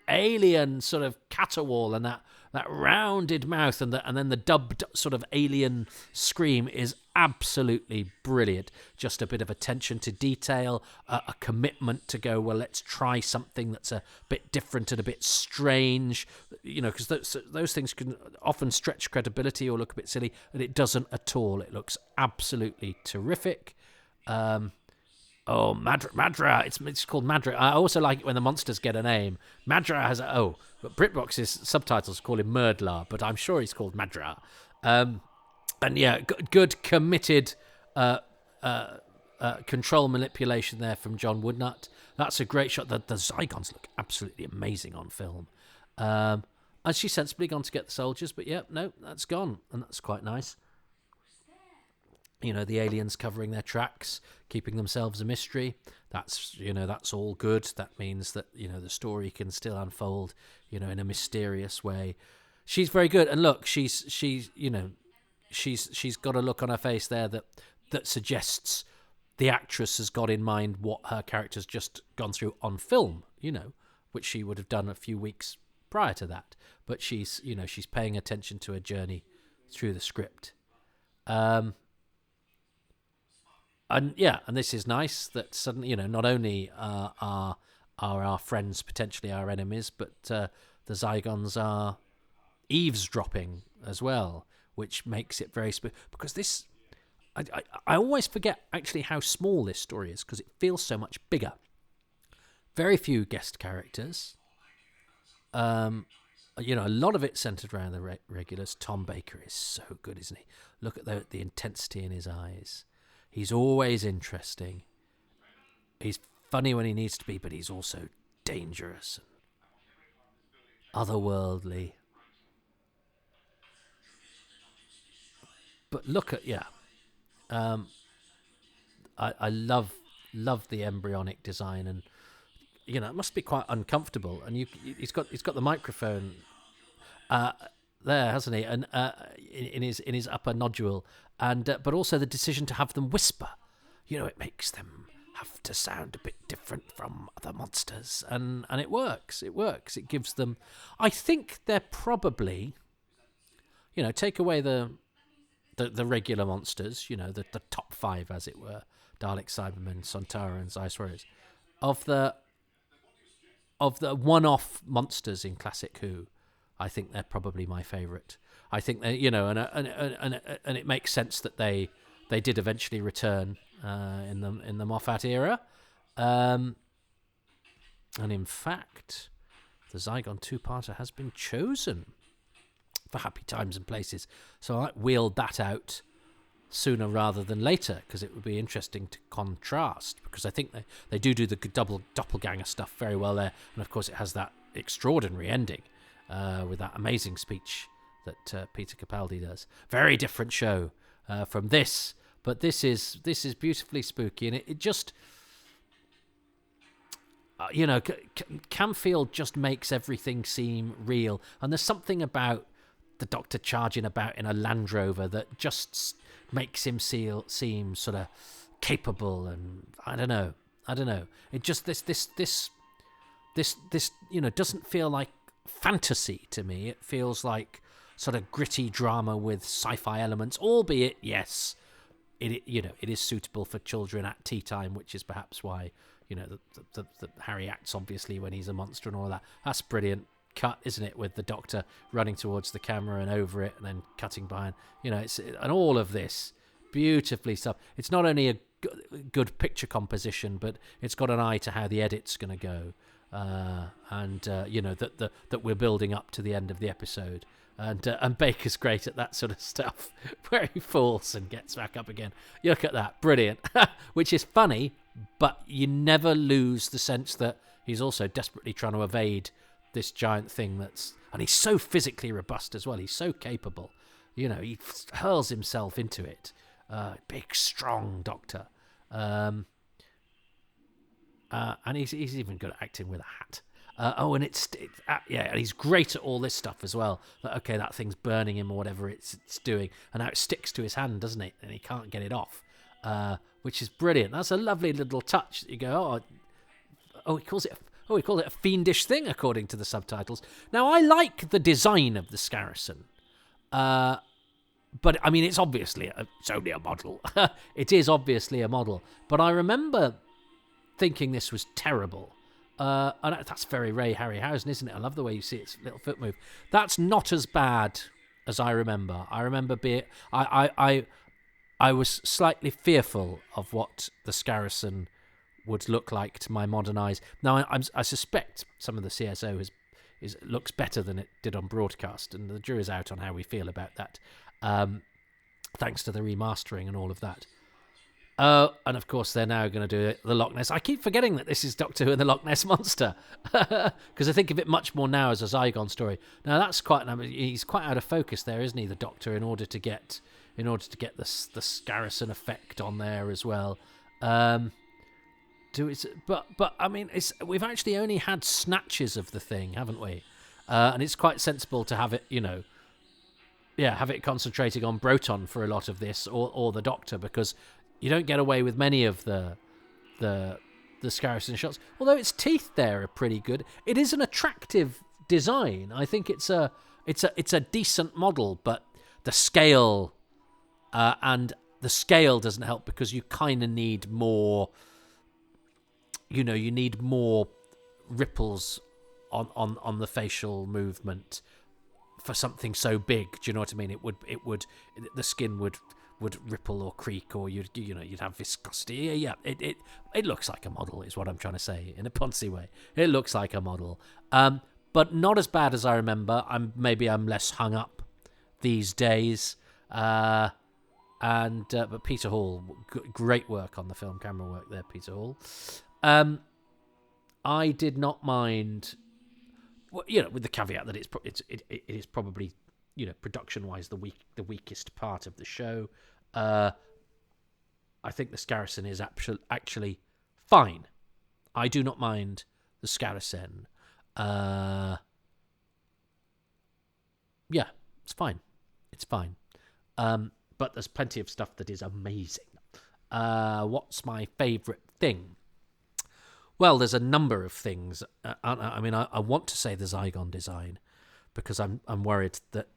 alien sort of caterwaul and that rounded mouth and then the dubbed sort of alien scream is absolutely brilliant. Just a bit of attention to detail, a commitment to go, well, let's try something that's a bit different and a bit strange, because those things can often stretch credibility or look a bit silly, and it doesn't at all. It looks absolutely terrific. Madra. It's called Madra. I also like it when the monsters get a name. Madra has but BritBox's subtitles call him Murdlar, but I'm sure he's called Madra. And yeah, good committed control manipulation there from John Woodnutt. That's a great shot. The Zygons look absolutely amazing on film. And she's sensibly gone to get the soldiers, but yeah, no, that's gone, and that's quite nice. the aliens covering their tracks, keeping themselves a mystery. That's all good. That means that the story can still unfold in a mysterious way. She's very good, and look, she's got a look on her face there that suggests the actress has got in mind what her character's just gone through on film, which she would have done a few weeks prior to that. But she's paying attention to her journey through the script. And this is nice that suddenly, not only are our friends potentially our enemies, but the Zygons are eavesdropping as well, which makes it very because this, I always forget actually how small this story is because it feels so much bigger. Very few guest characters. A lot of it centered around the regulars. Tom Baker is so good, isn't he? Look at the intensity in his eyes. He's always interesting. He's funny when he needs to be, but he's also dangerous and otherworldly. But look at I love the embryonic design, and it must be quite uncomfortable. And he's got the microphone there, hasn't he? And in his upper nodule, and but also the decision to have them whisper. It makes them have to sound a bit different from other monsters, and it works. It works. It gives them. I think they're probably, take away the regular monsters, the top five, as it were, Dalek, Cybermen, Sontarans, Ice Warriors, of the one-off monsters in Classic Who. I think they're probably my favourite. I think they, and it makes sense that they did eventually return in the Moffat era, and in fact, the Zygon two-parter has been chosen for Happy Times and Places. So I wheeled that out sooner rather than later because it would be interesting to contrast, because I think they do the double doppelganger stuff very well there, and of course it has that extraordinary ending with that amazing speech that Peter Capaldi does. Very different show from this, but this is beautifully spooky, and it just Camfield just makes everything seem real, and there's something about the Doctor charging about in a Land Rover that just makes him seem sort of capable, and I don't know. It just this doesn't feel like fantasy to me. It feels like sort of gritty drama with sci-fi elements, albeit yes, it is suitable for children at tea time, which is perhaps why the Harry acts obviously when he's a monster and all that. That's brilliant. Cut, isn't it, with the Doctor running towards the camera and over it and then cutting behind, and all of this beautifully stuff. It's not only a good picture composition, but it's got an eye to how the edit's going to go, that we're building up to the end of the episode, and Baker's great at that sort of stuff where he falls and gets back up again. You look at that, brilliant. Which is funny, but you never lose the sense that he's also desperately trying to evade this giant thing and he's so physically robust as well. He's so capable. He hurls himself into it. Big, strong Doctor. And he's even good at acting with a hat. And and he's great at all this stuff as well. Okay, that thing's burning him or whatever it's doing, and now it sticks to his hand, doesn't it? And he can't get it off, which is brilliant. That's a lovely little touch. You go, he calls it a fiendish thing, according to the subtitles. Now, I like the design of the Scarrison. But, I mean, it's only a model. It is obviously a model. But I remember thinking this was terrible. And that's very Ray Harryhausen, isn't it? I love the way you see its little foot move. That's not as bad as I remember. I remember I was slightly fearful of what the Scarrison would look like to my modern eyes. Now, I suspect some of the CSO looks better than it did on broadcast, and the jury's out on how we feel about that, thanks to the remastering and all of that. And of course, they're now going to do the Loch Ness. I keep forgetting that this is Doctor Who and the Loch Ness Monster, because I think of it much more now as a Zygon story. Now, that's he's quite out of focus there, isn't he, the Doctor, in order to get in order to get the Scarrison effect on there as well. But I mean, we've actually only had snatches of the thing, haven't we? And it's quite sensible to have it, have it concentrating on Broton for a lot of this, or the Doctor, because you don't get away with many of the Scarrison shots. Although its teeth there are pretty good. It is an attractive design. I think it's a decent model, but the scale doesn't help, because you kind of need more. You need more ripples on the facial movement for something so big. Do you know what I mean? The skin would ripple or creak, or you'd have viscosity. Yeah, it looks like a model, is what I'm trying to say in a poncy way. It looks like a model, but not as bad as I remember. I'm less hung up these days. But Peter Hall, great work on the film, camera work there, Peter Hall. I did not mind, with the caveat that it is probably, production-wise the weakest part of the show. I think the Scarrison is actually fine. I do not mind the Scarrison. Yeah, it's fine. It's fine. But there's plenty of stuff that is amazing. What's my favourite thing? Well, there's a number of things. I want to say the Zygon design, because I'm worried that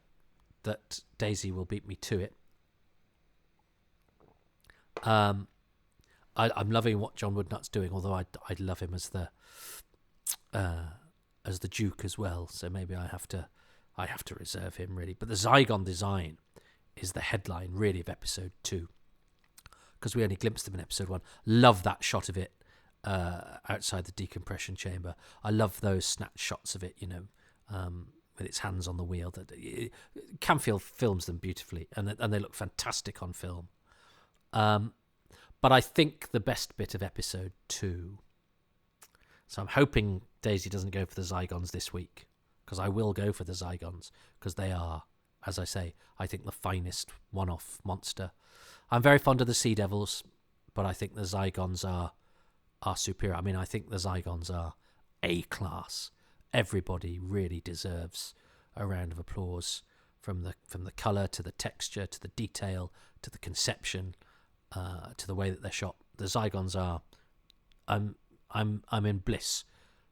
Daisy will beat me to it. I'm loving what John Woodnutt's doing, although I'd love him as the Duke as well. So maybe I have to reserve him, really. But the Zygon design is the headline, really, of episode 2, because we only glimpsed them in episode 1. Love that shot of it outside the decompression chamber. I love those snatch shots of it, with its hands on the wheel. Camfield films them beautifully, and they look fantastic on film. But I think the best bit of episode 2. So I'm hoping Daisy doesn't go for the Zygons this week, because I will go for the Zygons, because they are, as I say, I think the finest one-off monster. I'm very fond of the Sea Devils, but I think the Zygons are superior. I mean, I think the Zygons are A-class. Everybody really deserves a round of applause, from the colour to the texture to the detail to the conception to the way that they're shot. The Zygons are. I'm in bliss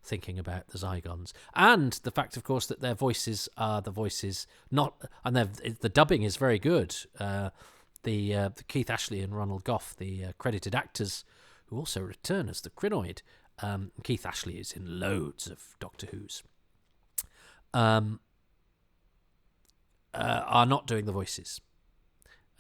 thinking about the Zygons, and the fact, of course, that their voices are the voices the dubbing is very good. The Keith Ashley and Ronald Goff, the credited actors, who also return as the Crinoid. Keith Ashley is in loads of Doctor Who's. Are not doing the voices.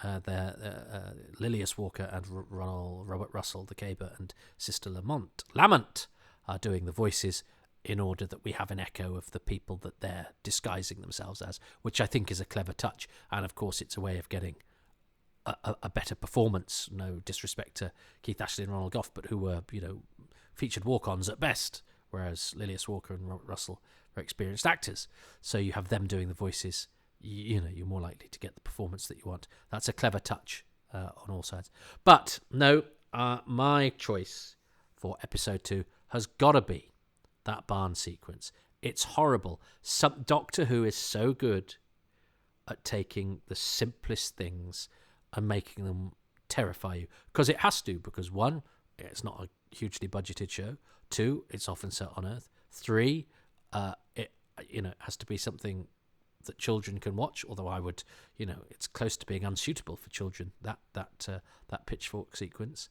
They're Lilias Walker and Robert Russell, the Caber, and Sister Lamont are doing the voices, in order that we have an echo of the people that they're disguising themselves as, which I think is a clever touch. And of course, it's a way of getting a better performance. No disrespect to Keith Ashley and Ronald Goff, but who were, featured walk-ons at best, whereas Lilias Walker and Robert Russell are experienced actors. So you have them doing the voices. You're more likely to get the performance that you want. That's a clever touch on all sides. But no, my choice for episode 2 has got to be that barn sequence. It's horrible. Some Doctor Who is so good at taking the simplest things and making them terrify you, because it has to. Because 1, it's not a hugely budgeted show. 2, it's often set on Earth. 3, it has to be something that children can watch. Although I would, it's close to being unsuitable for children. That pitchfork sequence.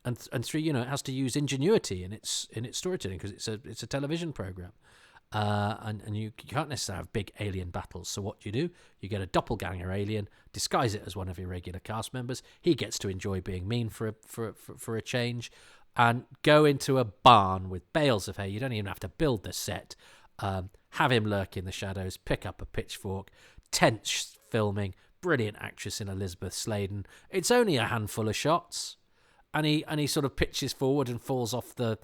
And 3, it has to use ingenuity in its storytelling, because it's a television program, and you can't necessarily have big alien battles. So what you get a doppelganger alien, disguise it as one of your regular cast members. He gets to enjoy being mean for a change, and go into a barn with bales of hay. You don't even have to build the set. Have him lurk in the shadows, pick up a pitchfork, tense filming, brilliant actress in Elizabeth Sladen. It's only a handful of shots. And he sort of pitches forward and falls off the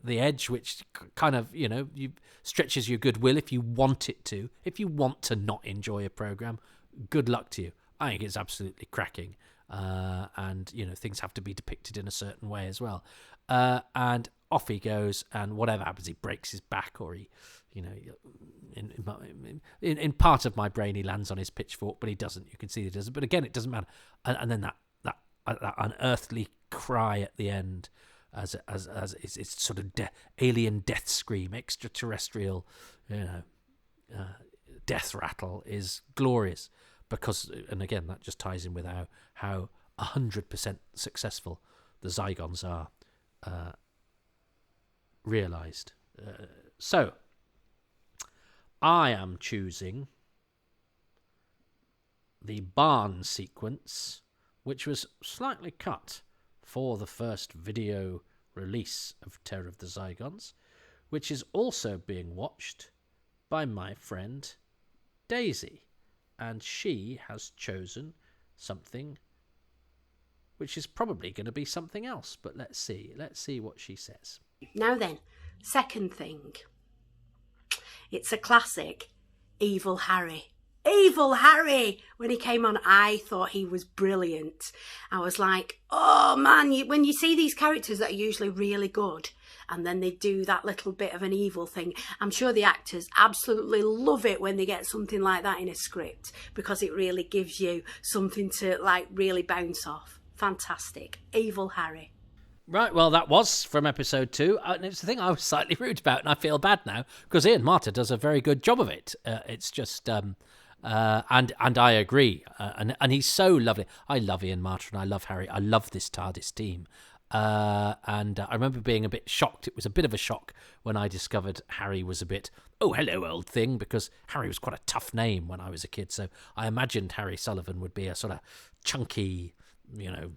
edge, which kind of you stretches your goodwill if you want it to. If you want to not enjoy a program, good luck to you. I think it's absolutely cracking. And, you know, things have to be depicted in a certain way as well. And off he goes, and whatever happens, he breaks his back, or he, you know, in part of my brain, he lands on his pitchfork, but he doesn't. You can see he doesn't. But again, it doesn't matter. And then that unearthly cry at the end, as it's sort of alien death scream, extraterrestrial, you know, death rattle is glorious. Because, and again, that just ties in with how 100% successful the Zygons are realised. So, I am choosing the barn sequence, which was slightly cut for the first video release of Terror of the Zygons, which is also being watched by my friend Daisy. And she has chosen something which is probably going to be something else. But let's see what she says. Now then, second thing. It's a classic, Evil Harry. Evil Harry! When he came on, I thought he was brilliant. I was like, oh man, when you see these characters that are usually really good, and then they do that little bit of an evil thing, I'm sure the actors absolutely love it when they get something like that in a script, because it really gives you something to like really bounce off. Fantastic. Evil Harry. Right, well, that was from episode 2, and it's the thing I was slightly rude about, and I feel bad now, because Ian Marter does a very good job of it. It's just... and I agree, and he's so lovely. I love Ian Marter and I love Harry. I love this TARDIS team, and I remember being a bit shocked. It was a bit of a shock when I discovered Harry was a bit, oh, hello, old thing, because Harry was quite a tough name when I was a kid. So I imagined Harry Sullivan would be a sort of chunky, you know,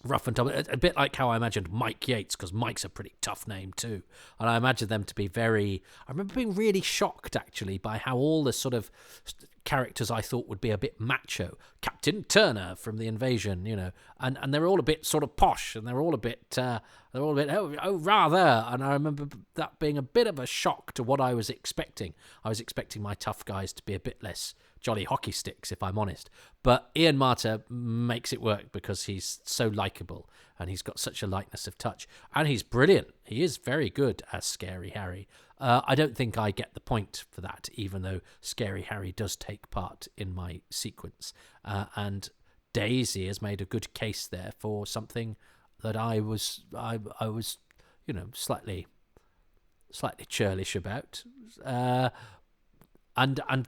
rough and tumble, a bit like how I imagined Mike Yates, because Mike's a pretty tough name too. And I imagined them to be I remember being really shocked actually by how all the sort of characters I thought would be a bit macho, Captain Turner from The Invasion, you know, and they're all a bit sort of posh, and they're all a bit oh rather. And I remember that being a bit of a shock to what I was expecting. I was expecting my tough guys to be a bit less jolly hockey sticks, if I'm honest. But Ian Marter makes it work because he's so likeable and he's got such a lightness of touch. And he's brilliant. He is very good as Scary Harry. I don't think I get the point for that, even though Scary Harry does take part in my sequence. And Daisy has made a good case there for something that I was, you know, slightly churlish about. And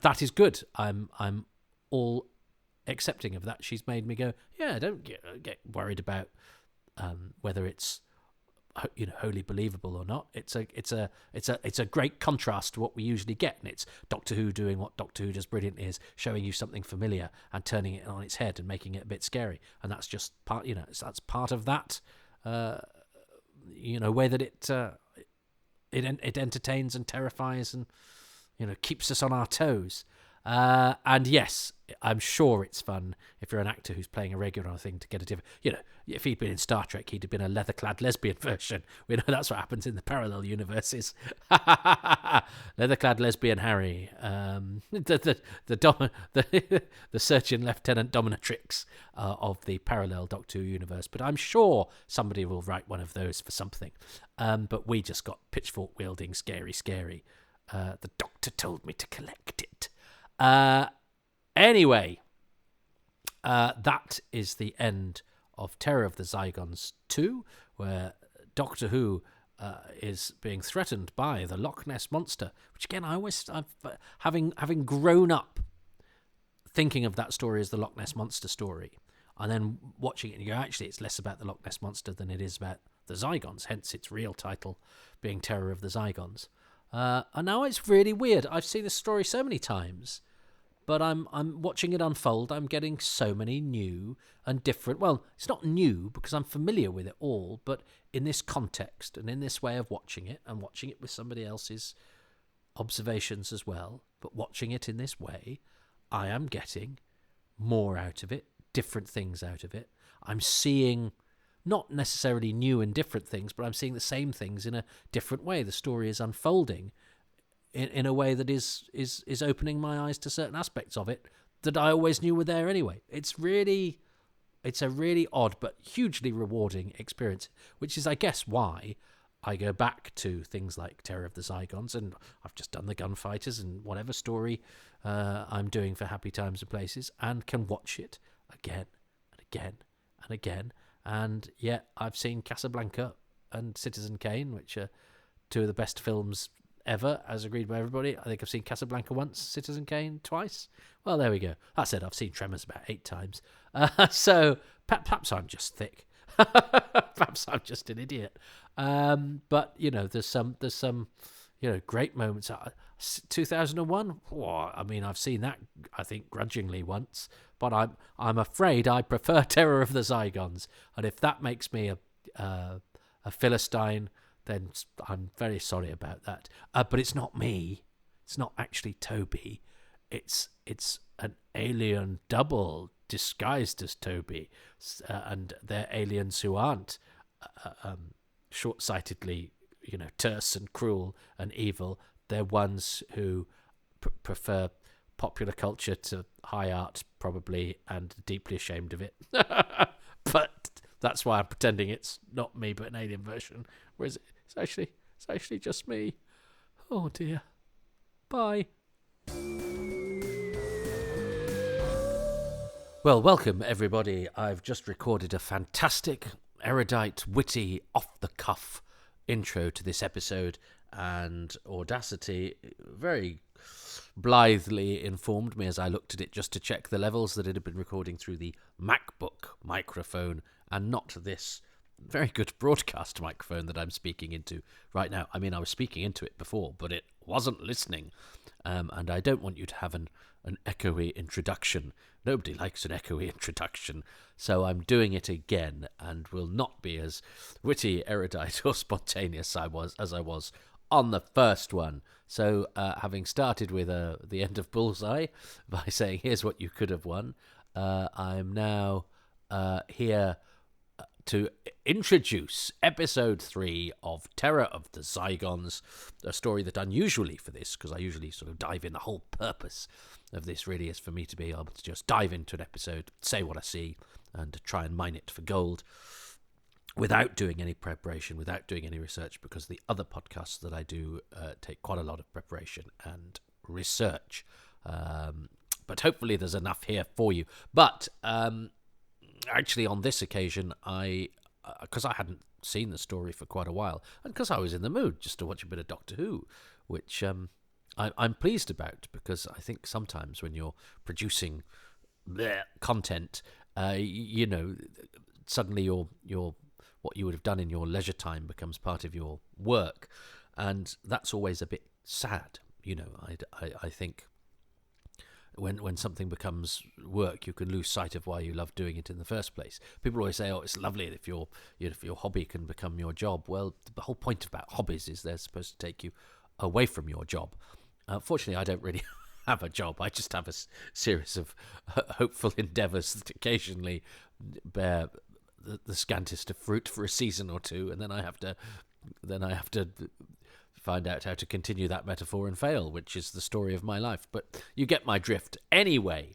that is good. I'm all accepting of that. She's made me go, yeah, don't get worried about whether it's, you know, wholly believable or not. It's a great contrast to what we usually get, and it's Doctor Who doing what Doctor Who does brilliantly, is showing you something familiar and turning it on its head and making it a bit scary. And that's just part, you know, that's part of that, you know, way that it entertains and terrifies and, you know, keeps us on our toes. And yes, I'm sure it's fun if you're an actor who's playing a regular thing to get a different, you know, if he'd been in Star Trek, he'd have been a leather-clad lesbian version. We know that's what happens in the parallel universes. Leather-clad lesbian Harry, the Surgeon Lieutenant Dominatrix of the parallel Doctor Who universe. But I'm sure somebody will write one of those for something. But we just got pitchfork-wielding scary. The doctor told me to collect it. Anyway, that is the end of Terror of the Zygons 2, where Doctor Who is being threatened by the Loch Ness Monster, which again, having grown up thinking of that story as the Loch Ness Monster story, and then watching it and you go, actually, it's less about the Loch Ness Monster than it is about the Zygons, hence its real title being Terror of the Zygons. And now it's really weird. I've seen this story so many times, but I'm watching it unfold. I'm getting so many new and different... Well, it's not new because I'm familiar with it all, but in this context and in this way of watching it, and watching it with somebody else's observations as well, but watching it in this way, I am getting more out of it, different things out of it. I'm seeing... not necessarily new and different things, but I'm seeing the same things in a different way. The story is unfolding in a way that is opening my eyes to certain aspects of it that I always knew were there anyway. It's a really odd but hugely rewarding experience, which is, I guess, why I go back to things like Terror of the Zygons, and I've just done the Gunfighters and whatever story I'm doing for Happy Times and Places, and can watch it again and again and again. And yet I've seen Casablanca and Citizen Kane, which are two of the best films ever, as agreed by everybody. I think I've seen Casablanca once, Citizen Kane twice. Well, there we go. That said, I've seen Tremors about 8 times. So perhaps I'm just thick. Perhaps I'm just an idiot. But there's some great moments. 2001. I mean, I've seen that, I think, grudgingly once. But I'm afraid I prefer Terror of the Zygons. And if that makes me a Philistine, then I'm very sorry about that. But it's not me. It's not actually Toby. It's an alien double disguised as Toby, and they're aliens who aren't short-sightedly, terse and cruel and evil. They're ones who prefer popular culture to high art, probably, and are deeply ashamed of it. But that's why I'm pretending it's not me, but an alien version. Whereas it's actually just me. Oh dear. Bye. Well, welcome everybody. I've just recorded a fantastic, erudite, witty, off-the-cuff intro to this episode, and Audacity very blithely informed me as I looked at it just to check the levels that it had been recording through the MacBook microphone and not this very good broadcast microphone that I'm speaking into right now. I mean, I was speaking into it before, but it wasn't listening. And I don't want you to have an echoey introduction. Nobody likes an echoey introduction. So I'm doing it again, and will not be as witty, erudite, or spontaneous as I was on the first one. So having started with the end of Bullseye by saying, here's what you could have won, I'm now here to introduce episode 3 of Terror of the Zygons, a story that unusually for this, because I usually sort of dive in, the whole purpose of this really is for me to be able to just dive into an episode, say what I see, and try and mine it for gold without doing any preparation, without doing any research, because the other podcasts that I do take quite a lot of preparation and research. But hopefully there's enough here for you. But actually, on this occasion, because I hadn't seen the story for quite a while, and because I was in the mood just to watch a bit of Doctor Who, which I'm pleased about, because I think sometimes when you're producing content, suddenly your what you would have done in your leisure time becomes part of your work, and that's always a bit sad. I think when something becomes work, you can lose sight of why you love doing it in the first place. People always say, "Oh, it's lovely if your hobby can become your job." Well, the whole point about hobbies is they're supposed to take you away from your job. Fortunately, I don't really have a job. I just have a series of hopeful endeavours that occasionally bear the scantest of fruit for a season or two, and then I have to find out how to continue that metaphor and fail, which is the story of my life. But you get my drift. Anyway,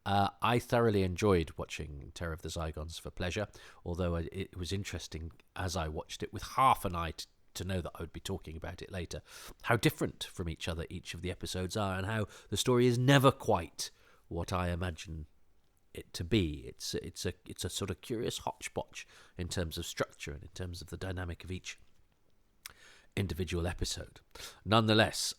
I thoroughly enjoyed watching Terror of the Zygons for pleasure, although it was interesting as I watched it with half an eye to know that I would be talking about it later, how different from each other each of the episodes are, and how the story is never quite what I imagine it to be. It's a sort of curious hodgepodge in terms of structure and in terms of the dynamic of each individual episode. Nonetheless,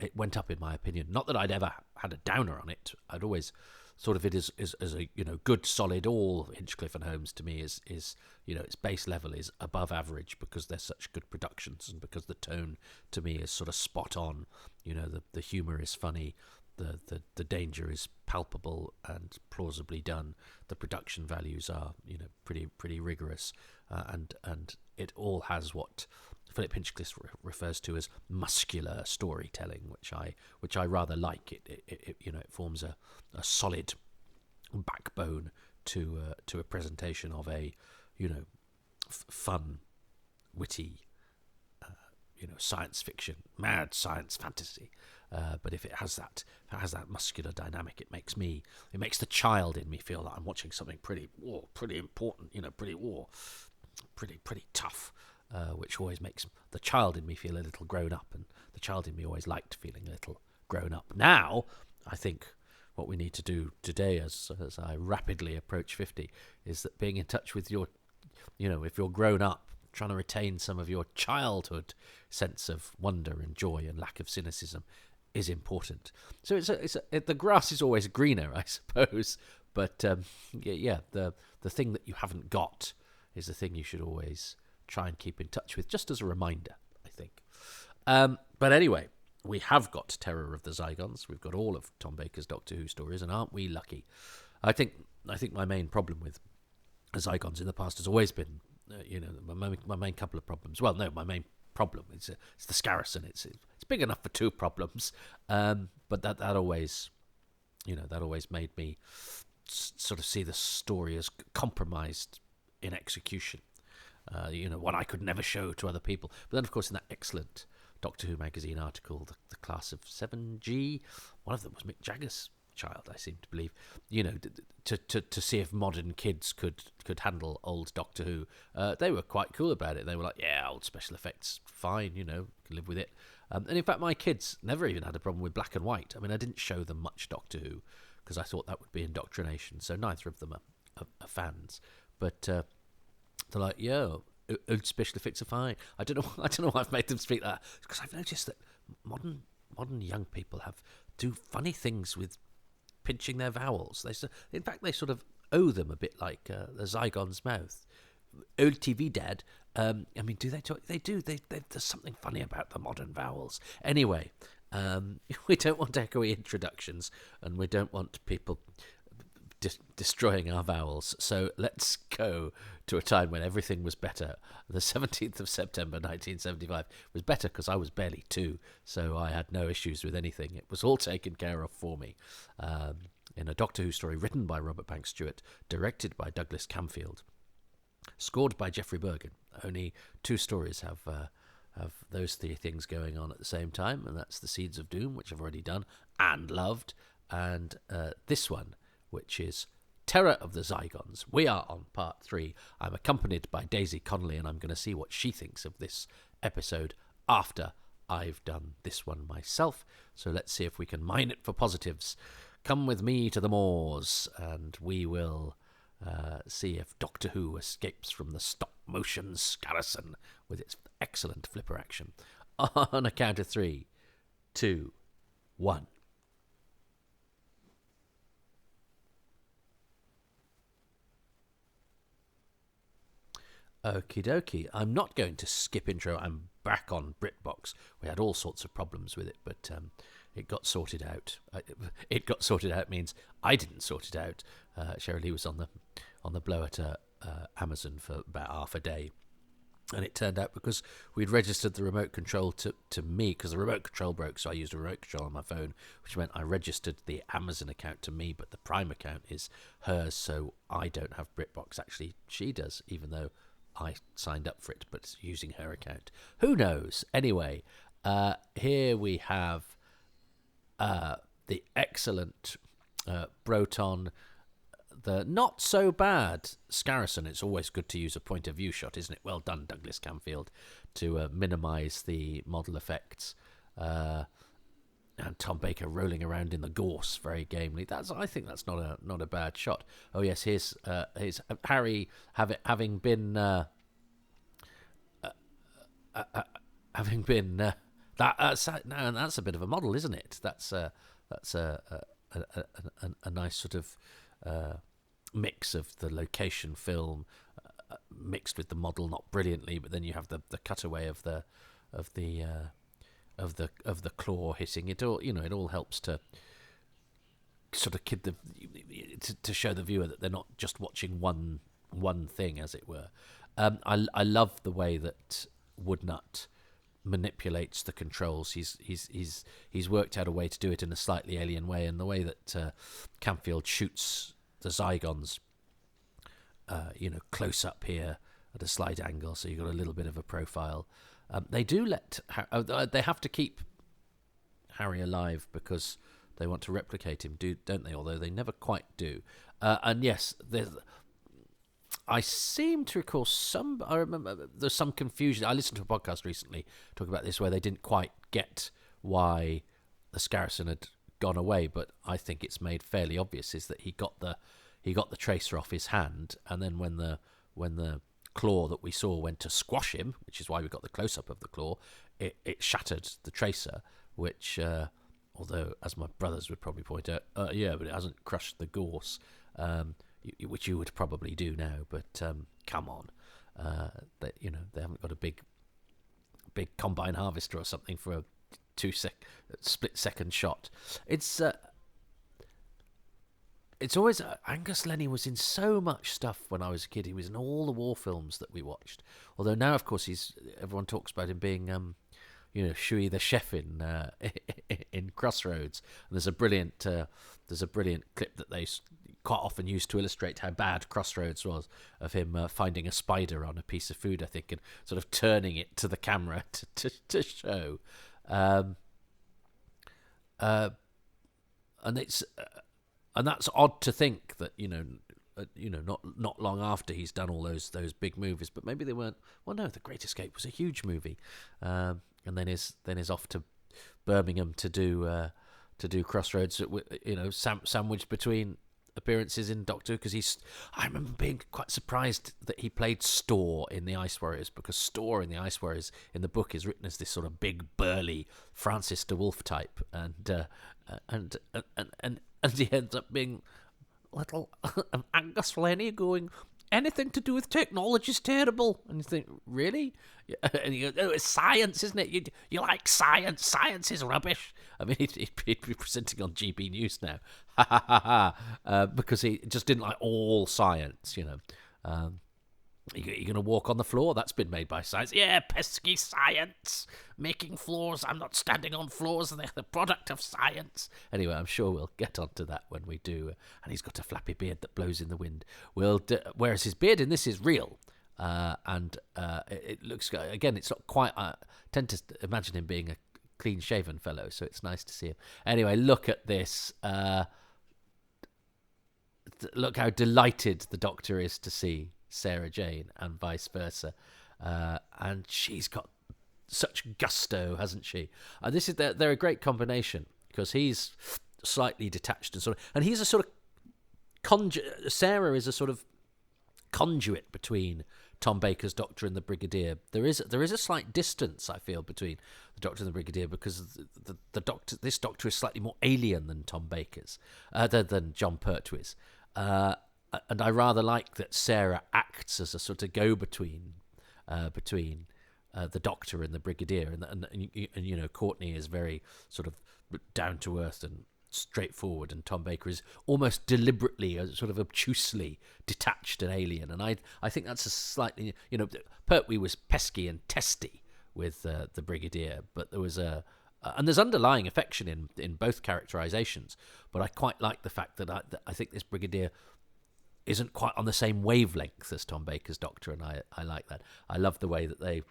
it went up in my opinion. Not that I'd ever had a downer on it. I'd always thought of it as a good solid. All Hinchcliffe and Holmes to me is its base level is above average, because they're such good productions and because the tone to me is sort of spot on. The humour is funny. The danger is palpable and plausibly done. The production values are pretty rigorous, and it all has what Philip Hinchcliffe refers to as muscular storytelling, which I rather like. It forms a solid backbone to a presentation of a fun, witty, science fiction, mad science fantasy But if it has that muscular dynamic, it makes the child in me feel like I'm watching something pretty important, pretty tough, which always makes the child in me feel a little grown up, and the child in me always liked feeling a little grown up. Now, I think what we need to do today, as I rapidly approach 50, is that being in touch with your, if you're grown up, trying to retain some of your childhood sense of wonder and joy and lack of cynicism is important. So the grass is always greener, I suppose. But the thing that you haven't got is the thing you should always try and keep in touch with, just as a reminder, I think. But anyway, we have got Terror of the Zygons. We've got all of Tom Baker's Doctor Who stories, and aren't we lucky? I think my main problem with the Zygons in the past has always been, my main couple of problems. Well, no, my main problem is it's the Scarrison. It's big enough for two problems, but that always made me sort of see the story as compromised in execution. What I could never show to other people. But then, of course, in that excellent Doctor Who magazine article, the class of 7G, one of them was Mick Jagger's child, I seem to believe. To see if modern kids could handle old Doctor Who, they were quite cool about it. They were like, yeah, old special effects, fine, can live with it. And in fact, my kids never even had a problem with black and white. I mean, I didn't show them much Doctor Who because I thought that would be indoctrination. So neither of them are fans. But they're like, yeah, old special effects are fine. I don't know why I've made them speak like that, because I've noticed that modern young people do funny things with pinching their vowels. In fact, they sort of owe them a bit like the Zygon's mouth. Old TV dad. Do they talk? They do. There's something funny about the modern vowels. Anyway, we don't want echoey introductions, and we don't want people destroying our vowels. So let's go to a time when everything was better. The 17th of September 1975 was better because I was barely 2, so I had no issues with anything. It was all taken care of for me. In a Doctor Who story written by Robert Banks Stewart, directed by Douglas Camfield, scored by Geoffrey Bergen. Only 2 stories have those 3 things going on at the same time, and that's The Seeds of Doom, which I've already done and loved, and this one, which is Terror of the Zygons. We are on part 3. I'm accompanied by Daisy Connolly, and I'm going to see what she thinks of this episode after I've done this one myself. So let's see if we can mine it for positives. Come with me to the moors, and we will see if Doctor Who escapes from the stop-motion Scarrison with its excellent flipper action. On a count of 3, 2, 1. Okie dokie. I'm not going to skip intro. I'm back on BritBox. We had all sorts of problems with it, but it got sorted out. It got sorted out means I didn't sort it out. Cheryl Lee was on the blow at Amazon for about half a day. And it turned out because we'd registered the remote control to me, because the remote control broke, so I used a remote control on my phone, which meant I registered the Amazon account to me, but the Prime account is hers, so I don't have BritBox. Actually, she does, even though I signed up for it, but it's using her account. Who knows? Anyway, here we have the excellent Broton, the not so bad Scarrison. It's always good to use a point of view shot, isn't it? Well done, Douglas Camfield, to minimise the model effects. And Tom Baker rolling around in the gorse very gamely. I think that's not a bad shot. Oh yes, here's Harry having been that's a bit of a model, isn't it? That's a nice sort of mix of the location film mixed with the model, not brilliantly, but then you have the cutaway of the claw hitting it all. It all helps to sort of to show the viewer that they're not just watching one thing, as it were. I love the way that Woodnut manipulates the controls. He's worked out a way to do it in a slightly alien way, and the way that Camfield shoots the Zygons, close up here at a slight angle, so you've got a little bit of a profile. They do they have to keep Harry alive because they want to replicate him, don't they? Although they never quite do. And yes, I seem to recall I remember there's some confusion. I listened to a podcast recently talking about this where they didn't quite get why the Scarrison had gone away, but I think it's made fairly obvious is that he got the tracer off his hand, and then when the claw that we saw went to squash him, which is why we got the close up of the claw, it shattered the tracer, which although as my brothers would probably point out, but it hasn't crushed the gorse, which you would probably do now, but come on, they haven't got a big combine harvester or something for a split second shot. It's always Angus Lenny was in so much stuff when I was a kid. He was in all the war films that we watched. Although now, of course, everyone talks about him being Shuey the chef in Crossroads. And there's a brilliant clip that they quite often used to illustrate how bad Crossroads was, of him finding a spider on a piece of food, I think, and sort of turning it to the camera to show. And that's odd to think that not long after he's done all those big movies, but maybe they weren't. Well, no, The Great Escape was a huge movie, and then is off to Birmingham to do Crossroads. Sandwiched between appearances in Doctor Who, because I remember being quite surprised that he played Storr in the Ice Warriors, because Storr in the Ice Warriors in the book is written as this sort of big burly Francis de Wolfe type, and he ends up being little Angus Lenny going, anything to do with technology is terrible. And you think, really? And you go, it's science, isn't it? You like science. Science is rubbish. I mean, he'd be presenting on GB News now. Because he just didn't like all science, You're going to walk on the floor? That's been made by science. Yeah, pesky science. Making floors. I'm not standing on floors. They're the product of science. Anyway, I'm sure we'll get onto that when we do. And he's got a flappy beard that blows in the wind. Whereas his beard in this is real. And it looks, again, it's not quite, I tend to imagine him being a clean-shaven fellow, so it's nice to see him. Anyway, look at this. Look how delighted the Doctor is to see Sarah Jane, and vice versa, and she's got such gusto, hasn't she? They're a great combination, because he's slightly detached and he's a sort of Sarah is a sort of conduit between Tom Baker's Doctor and the Brigadier. There is a slight distance, I feel, between the Doctor and the Brigadier, because this Doctor is slightly more alien than Tom Baker's, than John Pertwee's. And I rather like that Sarah acts as a sort of go-between between the Doctor and the Brigadier, and Courtney is very sort of down to earth and straightforward, and Tom Baker is almost deliberately, sort of obtusely detached and alien. And I think that's a slightly, Pertwee was pesky and testy with the Brigadier, but there was and there's underlying affection in both characterizations. But I quite like the fact that I think this Brigadier isn't quite on the same wavelength as Tom Baker's Doctor, and I like that. I love the way that they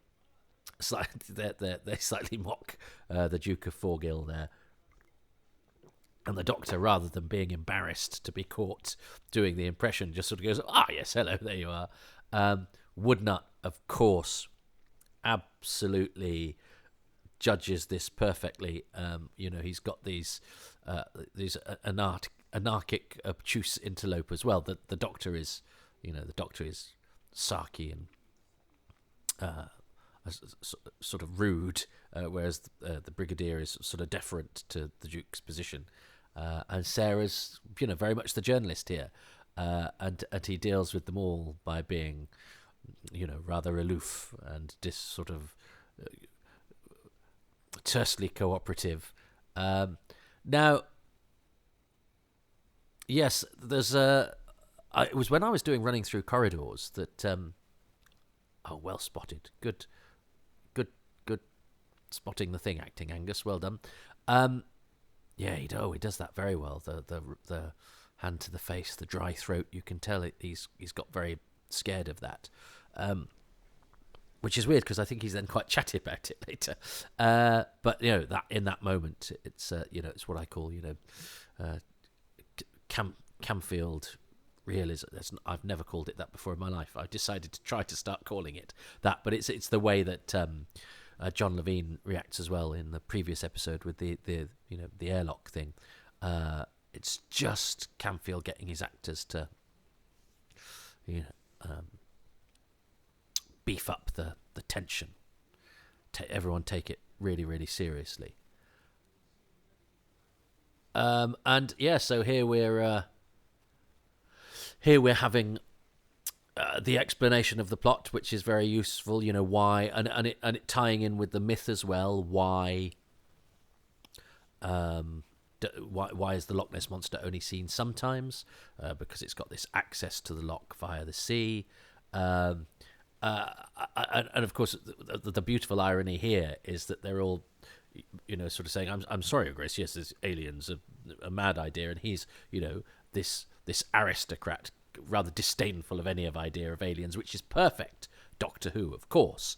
slightly mock the Duke of Forgill there. And the Doctor, rather than being embarrassed to be caught doing the impression, just sort of goes, yes, hello, there you are. Woodnut, of course, absolutely judges this perfectly. He's got these anarchic, obtuse interlope as well. The Doctor is, sarky and sort of rude, whereas the Brigadier is sort of deferent to the Duke's position. And Sarah's, very much the journalist here, and he deals with them all by being, rather aloof and sort of tersely cooperative. Now, yes, there's it was when I was doing Running Through Corridors that well spotted, good spotting the thing acting, Angus, well done. Yeah, he does that very well. The hand to the face, the dry throat, you can tell he's got very scared of that. which is weird because I think he's then quite chatty about it later. But that in that moment, it's it's what I call Camfield realism. I've never called it that before in my life. I've decided to try to start calling it that, but it's the way that John Levine reacts as well in the previous episode with the airlock thing. It's just Camfield getting his actors to beef up the tension. Everyone take it really, really seriously. So here we're having the explanation of the plot, which is very useful. Why, and it tying in with the myth as well. Why is the Loch Ness Monster only seen sometimes? Because it's got this access to the loch via the sea. And of course, the beautiful irony here is that they're all, sort of saying, "I'm sorry, Your Grace. Yes, this alien's a mad idea," and he's, this aristocrat, rather disdainful of any idea of aliens, which is perfect. Doctor Who, of course.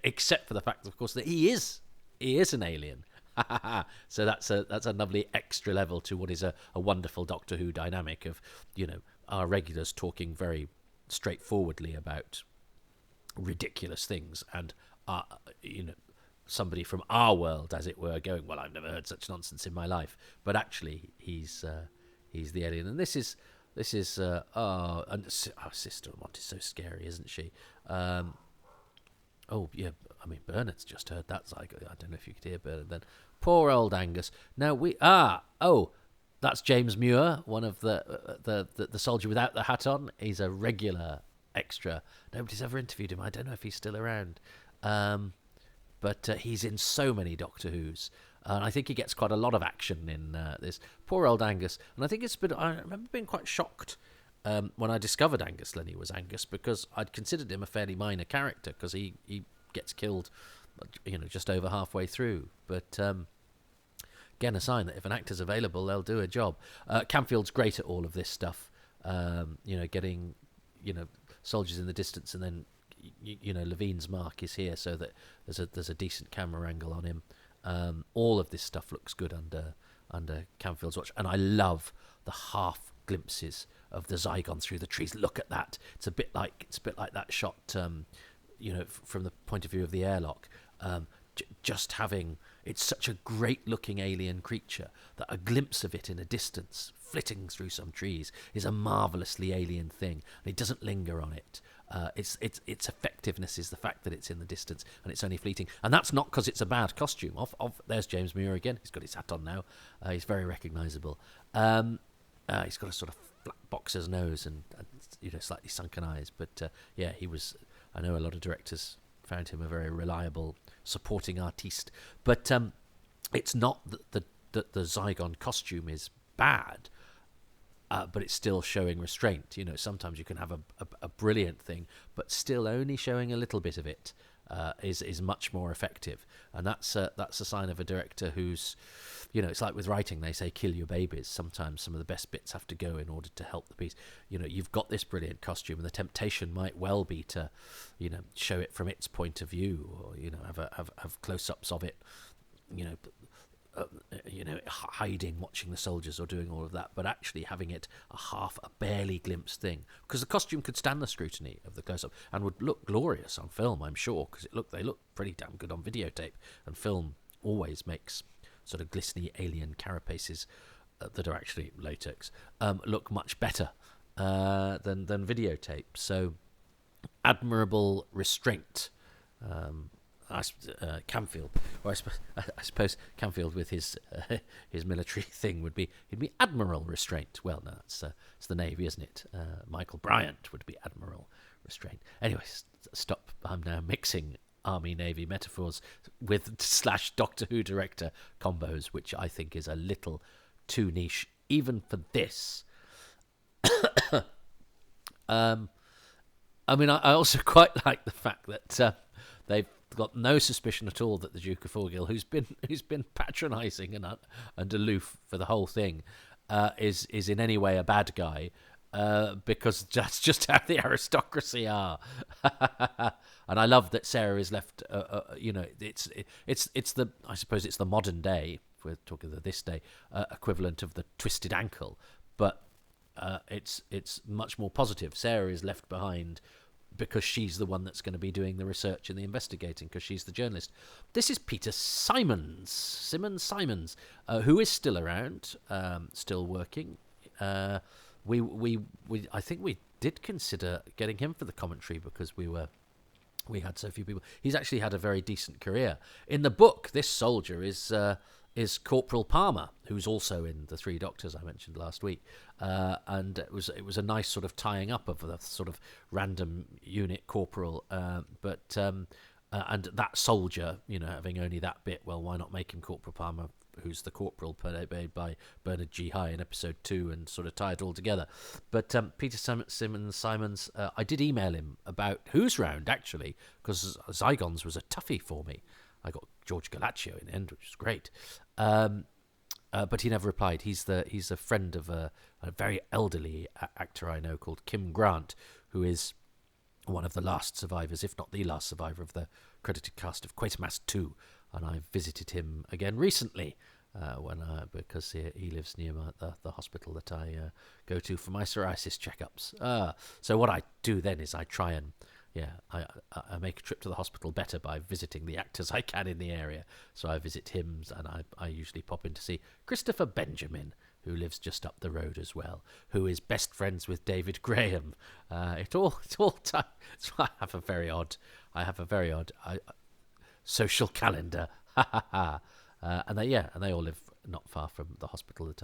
Except for the fact, of course, that he is an alien. So that's a lovely extra level to what is a wonderful Doctor Who dynamic of, our regulars talking very straightforwardly about ridiculous things, and somebody from our world, as it were, going, "Well, I've never heard such nonsense in my life," but actually he's the alien. And this is and Sister Lamont is so scary, isn't she? Oh yeah, I mean, Bernard's just heard that Zygon. I don't know if you could hear Bernard then. Poor old Angus. Now that's James Muir, one of the soldier without the hat on. He's a regular extra. Nobody's ever interviewed him. I don't know if he's still around. But he's in so many Doctor Who's. And I think he gets quite a lot of action in this. Poor old Angus. And I think I remember being quite shocked when I discovered Angus Lenny was Angus, because I'd considered him a fairly minor character, because he gets killed, just over halfway through. But again, a sign that if an actor's available, they'll do a job. Camfield's great at all of this stuff. Getting soldiers in the distance, and then Levine's mark is here, so that there's a decent camera angle on him. All of this stuff looks good under Camfield's watch, and I love the half glimpses of the Zygon through the trees. Look at that! It's a bit like that shot, from the point of view of the airlock. Just having, it's such a great looking alien creature that a glimpse of it in a distance, flitting through some trees, is a marvelously alien thing, and it doesn't linger on it. Its effectiveness is the fact that it's in the distance and it's only fleeting, and that's not because it's a bad costume. There's James Muir again. He's got his hat on now. He's very recognisable. He's got a sort of flat boxer's nose and slightly sunken eyes. But he was. I know a lot of directors found him a very reliable supporting artiste. But it's not that the Zygon costume is bad. But it's still showing restraint. Sometimes you can have a brilliant thing, but still only showing a little bit of it is much more effective. And that's a sign of a director who's, it's like with writing, they say kill your babies. Sometimes some of the best bits have to go in order to help the piece. You've got this brilliant costume, and the temptation might well be to, show it from its point of view, or have close-ups of it, hiding, watching the soldiers, or doing all of that, but actually having it a barely glimpsed thing, because the costume could stand the scrutiny of the close-up and would look glorious on film, I'm sure, because they look pretty damn good on videotape, and film always makes sort of glistening alien carapaces that are actually latex look much better than videotape. So admirable restraint. Camfield, or I suppose Camfield with his military thing he'd be Admiral Restraint. Well, no, it's the Navy, isn't it? Michael Bryant would be Admiral Restraint. Anyway, stop. I'm now mixing Army Navy metaphors with / Doctor Who director combos, which I think is a little too niche even for this. I also quite like the fact that they've got no suspicion at all that the Duke of Forgill, who's been patronising and aloof for the whole thing, is in any way a bad guy. because that's just how the aristocracy are. And I love that Sarah is left. It's the, I suppose it's the modern day, if we're talking of this day, equivalent of the twisted ankle, but it's much more positive. Sarah is left behind because she's the one that's going to be doing the research and the investigating, because she's the journalist. This is Peter Simons, who is still around, still working. We I think we did consider getting him for the commentary because we had so few people. He's actually had a very decent career. In the book, this soldier is Corporal Palmer, who's also in The Three Doctors I mentioned last week, and it was a nice sort of tying up of the sort of random unit corporal, and that soldier, having only that bit. Well, why not make him Corporal Palmer, who's the corporal played by Bernard G. High in episode 2, and sort of tie it all together. But Peter Simons, I did email him about who's round, actually, because Zygons was a toughie for me. I got George Galaccio in the end, which was great. But he never replied. He's a friend of a very elderly actor I know called Kim Grant, who is one of the last survivors, if not the last survivor, of the credited cast of Quatermass 2. And I visited him again recently because he lives near the hospital that I go to for my psoriasis checkups. So what I do then is I try and I make a trip to the hospital better by visiting the actors I can in the area. So I visit him, and I usually pop in to see Christopher Benjamin, who lives just up the road as well, who is best friends with David Graham. I have a very odd social calendar. And they all live not far from the hospital that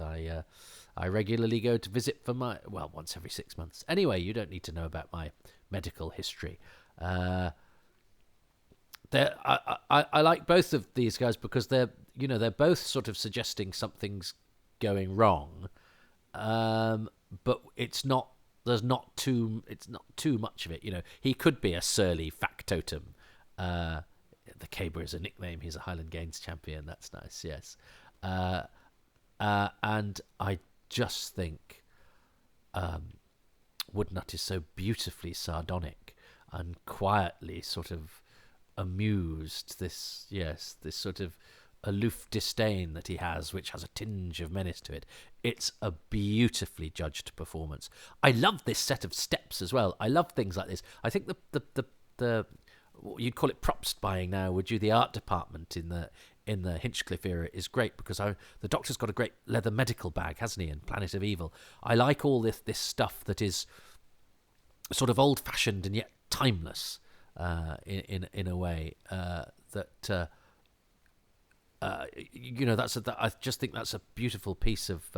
I regularly go to visit for once every 6 months. Anyway, you don't need to know about my medical history. I like both of these guys because they're both sort of suggesting something's going wrong, but it's not too much of it. He could be a surly factotum. The Caber is a nickname. He's a Highland Games champion. That's nice, yes. And I just think Woodnut is so beautifully sardonic and quietly sort of amused. This sort of aloof disdain that he has, which has a tinge of menace to it. It's a beautifully judged performance. I love this set of steps as well. I love things like this. I think the you'd call it props buying now, would you? The art department in the Hinchcliffe era is great because the Doctor's got a great leather medical bag, hasn't he? In Planet of Evil, I like all this stuff that is sort of old-fashioned and yet timeless in a way that. I just think that's a beautiful piece of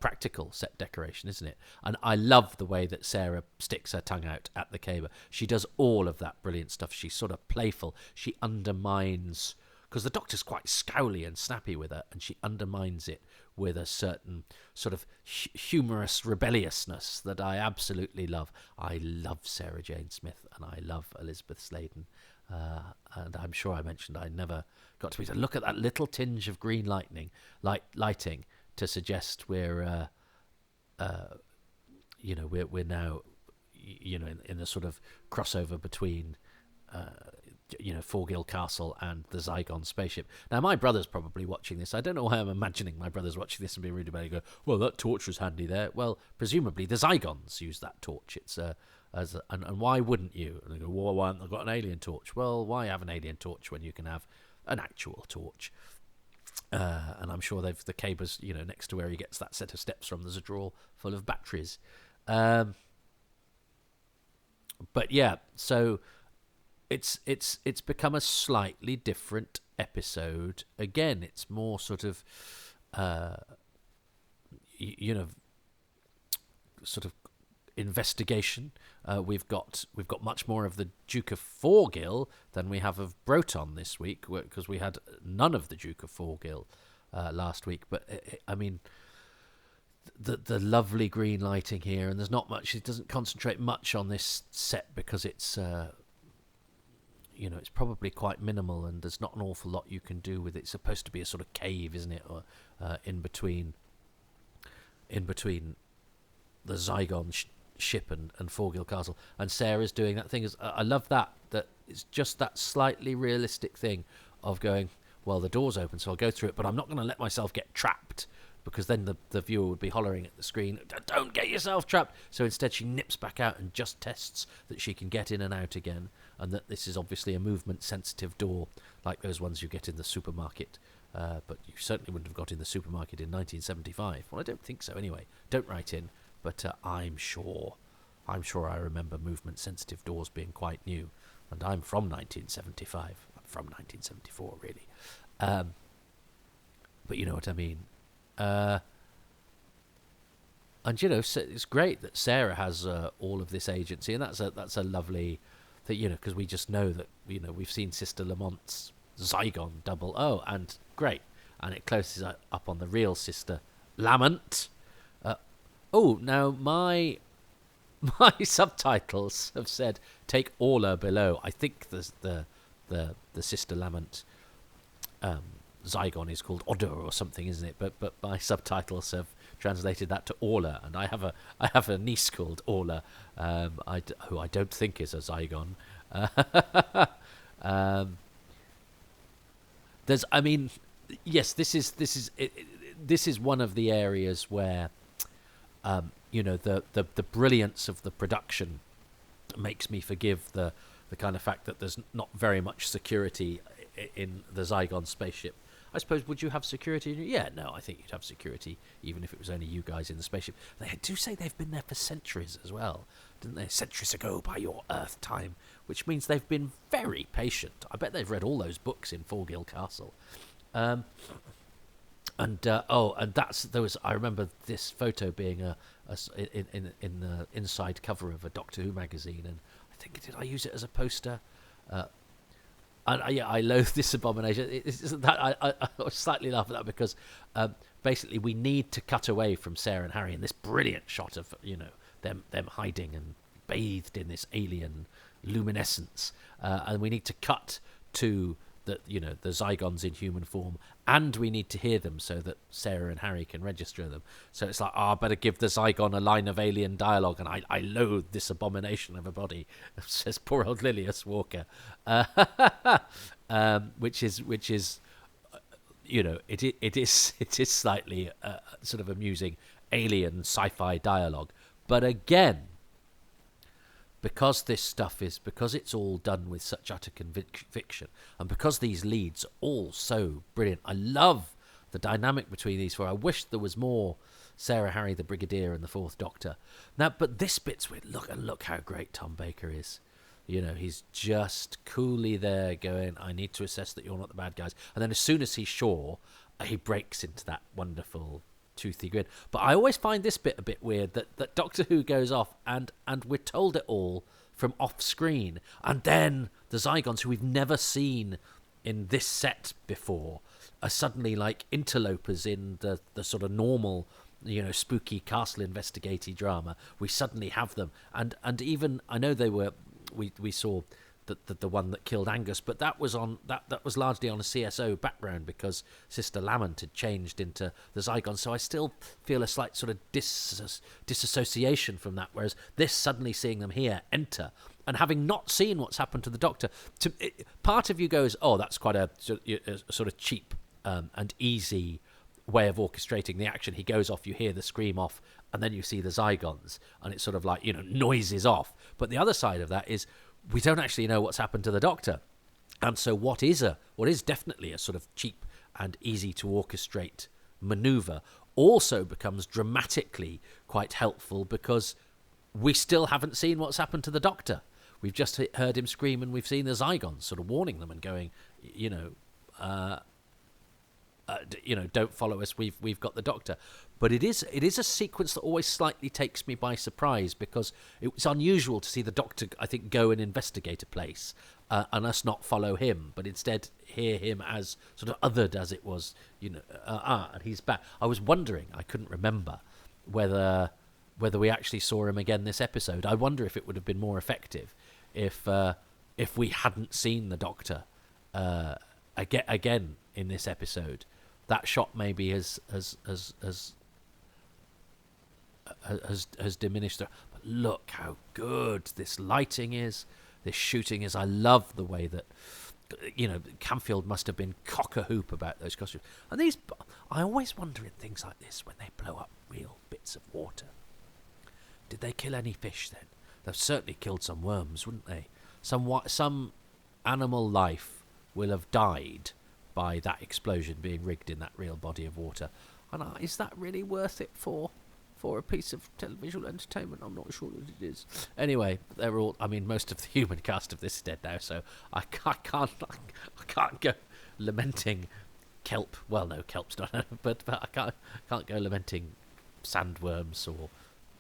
practical set decoration, isn't it? And I love the way that Sarah sticks her tongue out at the Caber. She does all of that brilliant stuff. She's sort of playful. She undermines, because the Doctor's quite scowly and snappy with her, and she undermines it with a certain sort of humorous rebelliousness that I absolutely love. I love Sarah Jane Smith, and I love Elizabeth Sladen. And I'm sure I mentioned I never got to look at that little tinge of green lighting to suggest we're now in the sort of crossover between Forgill Castle and the Zygon spaceship. Now my brother's probably watching this. I don't know why I'm imagining my brother's watching this and being rude about it. Go, well, that torch was handy there. Well, presumably the Zygons use that torch. It's and why wouldn't you? And they go, well, why haven't I got an alien torch? Well, why have an alien torch when you can have an actual torch? And I'm sure the Caber's, next to where he gets that set of steps from, there's a drawer full of batteries. But yeah, so it's become a slightly different episode. Again, it's more sort of, sort of investigation. We've got much more of the Duke of Forgill than we have of Broton this week, because we had none of the Duke of Forgill last week. But I mean, the lovely green lighting here, and there's not much. It doesn't concentrate much on this set because it's it's probably quite minimal, and there's not an awful lot you can do with it. It's supposed to be a sort of cave, isn't it, or in between in between the Zygon ship and Forgill Castle, and Sarah's doing that thing. I love that it's just that slightly realistic thing of going, well, the door's open, so I'll go through it, but I'm not going to let myself get trapped, because then the viewer would be hollering at the screen, don't get yourself trapped. So instead she nips back out and just tests that she can get in and out again, and that this is obviously a movement sensitive door like those ones you get in the supermarket, but you certainly wouldn't have got in the supermarket in 1975. Well, I don't think so anyway. Don't write in, but I'm sure I remember movement sensitive doors being quite new, and I'm from 1975. I'm from 1974 really, but you know what I mean. And so it's great that Sarah has all of this agency, and that's a lovely thing, because we just know that we've seen Sister Lamont's Zygon double. Oh, and great, and it closes up on the real Sister Lamont. Now my subtitles have said take Orla below. I think the Sister Lamont Zygon is called Odor or something, isn't it? But my subtitles have translated that to Orla, and I have a niece called Orla, who I don't think is a Zygon. Yes, this is one of the areas where the brilliance of the production makes me forgive the kind of fact that there's not very much security in the Zygon spaceship. I suppose, would you have security? Yeah, no, I think you'd have security, even if it was only you guys in the spaceship. They do say they've been there for centuries as well, didn't they? Centuries ago by your Earth time, which means they've been very patient. I bet they've read all those books in Forgill Castle. And I remember this photo being in the inside cover of a Doctor Who magazine, and I think, did I use it as a poster? I loathe this abomination. I was slightly laugh at that because basically we need to cut away from Sarah and Harry in this brilliant shot of them hiding and bathed in this alien luminescence, and we need to cut to the Zygons in human form, and we need to hear them so that Sarah and Harry can register them. So it's like, I better give the Zygon a line of alien dialogue, and I loathe this abomination of a body, says poor old Lilius Walker, which is it is slightly sort of amusing alien sci-fi dialogue, but again, because it's all done with such utter conviction, and because these leads are all so brilliant, I love the dynamic between these four. I wish there was more Sarah, Harry, the Brigadier, and the Fourth Doctor. Now, but this bit's with look how great Tom Baker is. He's just coolly there going, I need to assess that you're not the bad guys. And then as soon as he's sure, he breaks into that wonderful toothy grin. But I always find this bit a bit weird, that Doctor Who goes off and we're told it all from off screen, and then the Zygons, who we've never seen in this set before, are suddenly like interlopers in the sort of normal spooky castle investigative drama. We suddenly have them, and even I know they were we saw the one that killed Angus, but that was largely on a CSO background because Sister Lamont had changed into the Zygon. So I still feel a slight sort of disassociation from that. Whereas this, suddenly seeing them here enter and having not seen what's happened to the Doctor, part of you goes, oh, that's quite a sort of cheap and easy way of orchestrating the action. He goes off, you hear the scream off, and then you see the Zygons, and it's sort of like noises off. But the other side of that is, we don't actually know what's happened to the Doctor. And so what is definitely a sort of cheap and easy to orchestrate maneuver also becomes dramatically quite helpful, because we still haven't seen what's happened to the Doctor. We've just heard him scream, and we've seen the Zygons sort of warning them and going, don't follow us, we've got the Doctor. But it is a sequence that always slightly takes me by surprise, because it's unusual to see the Doctor, I think, go and investigate a place and us not follow him, but instead hear him as sort of othered as it was, and he's back. I was wondering, I couldn't remember whether we actually saw him again this episode. I wonder if it would have been more effective if we hadn't seen the Doctor again in this episode. That shot maybe has has diminished. But look how good this lighting is, this shooting is. I love the way that, Camfield must have been cock-a-hoop about those costumes. And these, I always wonder in things like this, when they blow up real bits of water, did they kill any fish then? They've certainly killed some worms, wouldn't they? Some animal life will have died by that explosion being rigged in that real body of water. And is that really worth it for a piece of televisual entertainment? I'm not sure that it is. Anyway, they're all. I mean, most of the human cast of this is dead now, so I can't go lamenting kelp. Well, no, kelp's not. But I can't go lamenting sandworms or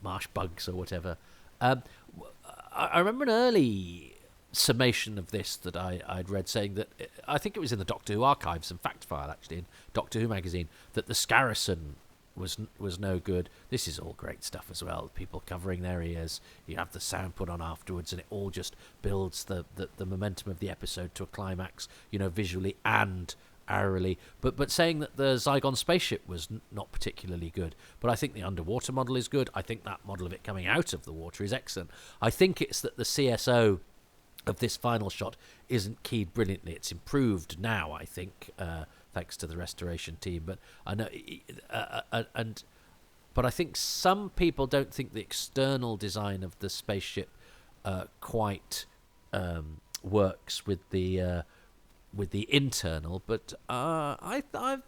marsh bugs or whatever. I remember an early summation of this that I'd read saying that, I think it was in the Doctor Who archives and fact file actually in Doctor Who magazine, that the Scarrison was no good. This is all great stuff as well. People covering their ears. You have the sound put on afterwards, and it all just builds the momentum of the episode to a climax, visually and aurally. But saying that the Zygon spaceship was not particularly good. But I think the underwater model is good. I think that model of it coming out of the water is excellent. I think it's that the CSO of this final shot isn't keyed brilliantly. It's improved now, I think, thanks to the restoration team. But I know, but I think some people don't think the external design of the spaceship quite works with the internal. But I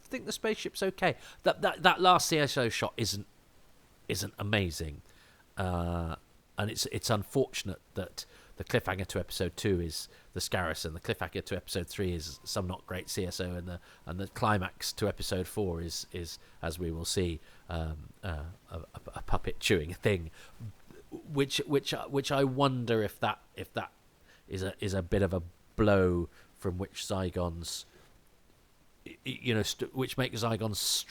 think the spaceship's okay. That last CSO shot isn't amazing, and it's unfortunate that the cliffhanger to episode 2 is the Scarrison. The cliffhanger to episode 3 is some not great CSO, and the climax to episode 4 is as we will see, a puppet chewing a thing, which I wonder if that is a bit of a blow from which Zygons, which make Zygons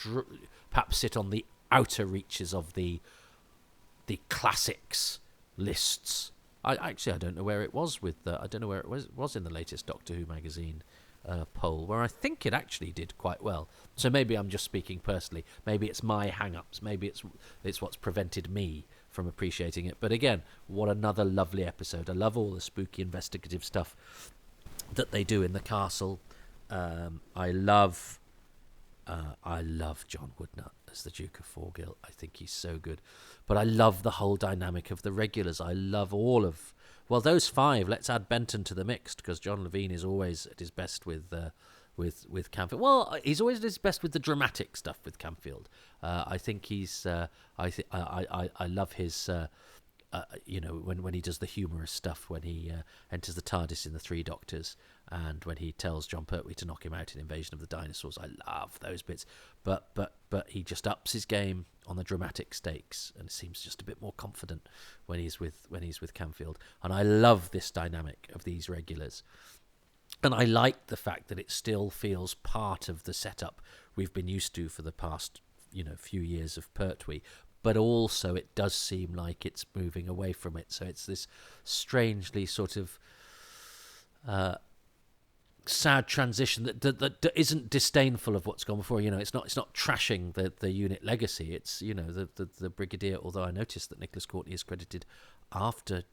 perhaps sit on the outer reaches of the classics lists. I don't know where it was I don't know where it was in the latest Doctor Who magazine poll, where I think it actually did quite well. So maybe I'm just speaking personally. Maybe it's my hang-ups. Maybe it's what's prevented me from appreciating it. But again, what another lovely episode. I love all the spooky investigative stuff that they do in the castle. I love John Woodnutt as the Duke of Forgill. I think he's so good. But I love the whole dynamic of the regulars. I love all of... Well, those 5, let's add Benton to the mix, because John Levine is always at his best with Camfield. Well, he's always at his best with the dramatic stuff with Camfield. I think he's... I love his... when he does the humorous stuff, when he enters the TARDIS in The Three Doctors, and when he tells John Pertwee to knock him out in Invasion of the Dinosaurs. I love those bits. But he just ups his game on the dramatic stakes, and seems just a bit more confident when he's with Camfield. And I love this dynamic of these regulars. And I like the fact that it still feels part of the setup we've been used to for the past, few years of Pertwee. But also it does seem like it's moving away from it. So it's this strangely sort of sad transition that isn't disdainful of what's gone before. It's not trashing the unit legacy. It's the Brigadier. Although I noticed that Nicholas Courtney is credited after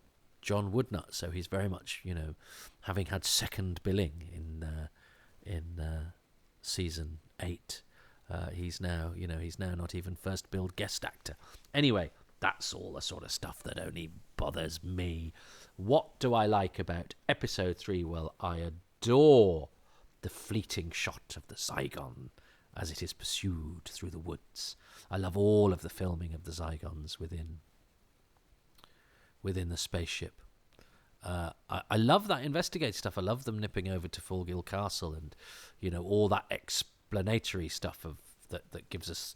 John Woodnutt, so he's very much having had second billing in season 8. He's now not even first billed guest actor. Anyway, that's all the sort of stuff that only bothers me. What do I like about episode 3? Well, I adore the fleeting shot of the Zygon as it is pursued through the woods. I love all of the filming of the Zygons within the spaceship. I love that investigative stuff. I love them nipping over to Forgill Castle and all that explanatory stuff that gives us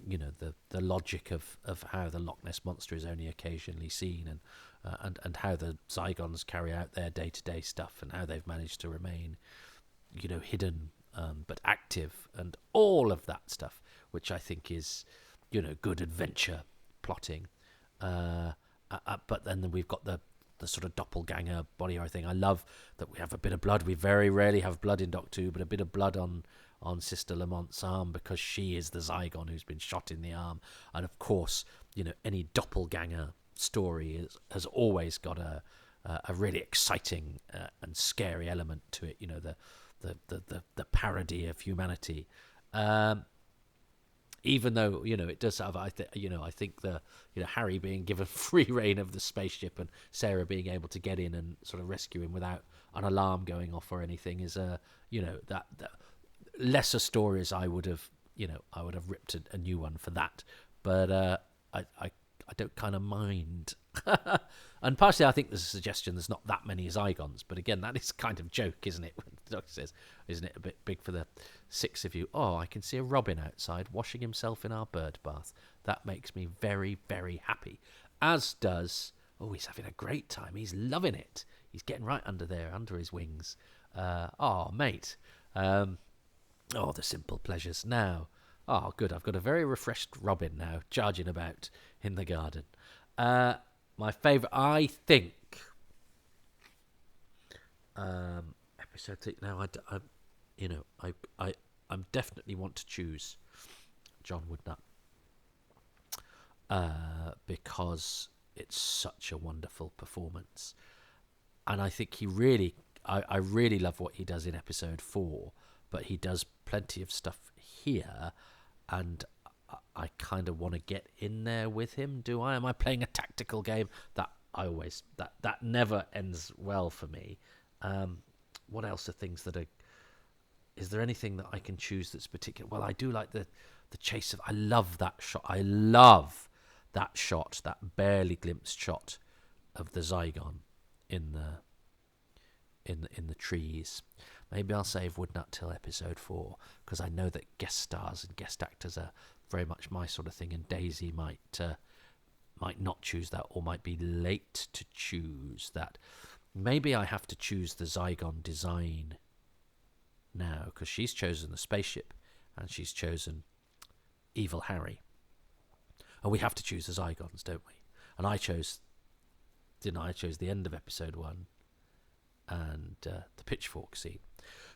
the logic of how the Loch Ness Monster is only occasionally seen, and how the Zygons carry out their day-to-day stuff, and how they've managed to remain hidden but active, and all of that stuff, which I think is good adventure plotting. But then we've got the sort of doppelganger body horror thing. I love that we have a bit of blood. We very rarely have blood in Doctor Who, but a bit of blood on on Sister Lamont's arm because she is the Zygon who's been shot in the arm. And of course, any doppelganger story has always got a really exciting and scary element to it. The parody of humanity. Even though it does have, I think the Harry being given free reign of the spaceship and Sarah being able to get in and sort of rescue him without an alarm going off or anything is that lesser stories I would have ripped a new one for that, but I don't kind of mind. And partially I think there's a suggestion there's not that many Zygons, but again, that is kind of joke, isn't it, when the doctor says, isn't it a bit big for the 6 of you? Oh, I can see a robin outside washing himself in our bird bath. That makes me very, very happy. As does, he's having a great time, he's loving it, he's getting right under his wings. Mate. The simple pleasures. Now, good, I've got a very refreshed robin now charging about in the garden. My favourite, I think, episode 3. Now, I definitely want to choose John Woodnut because it's such a wonderful performance, and I think he really, I really love what he does in episode 4, but he does plenty of stuff here, and I kind of want to get in there with him. Do I? Am I playing a tactical game? That never ends well for me. What else are things that are? Is there anything that I can choose that's particular? Well, I do like the chase of. I love that shot. I love that shot. That barely glimpsed shot of the Zygon in the trees. Maybe I'll save Woodnut till episode 4 because I know that guest stars and guest actors are very much my sort of thing, and Daisy might not choose that, or might be late to choose that. Maybe I have to choose the Zygon design now because she's chosen the spaceship and she's chosen Evil Harry, and we have to choose the Zygons, don't we? And I chose the end of episode 1 and the pitchfork scene.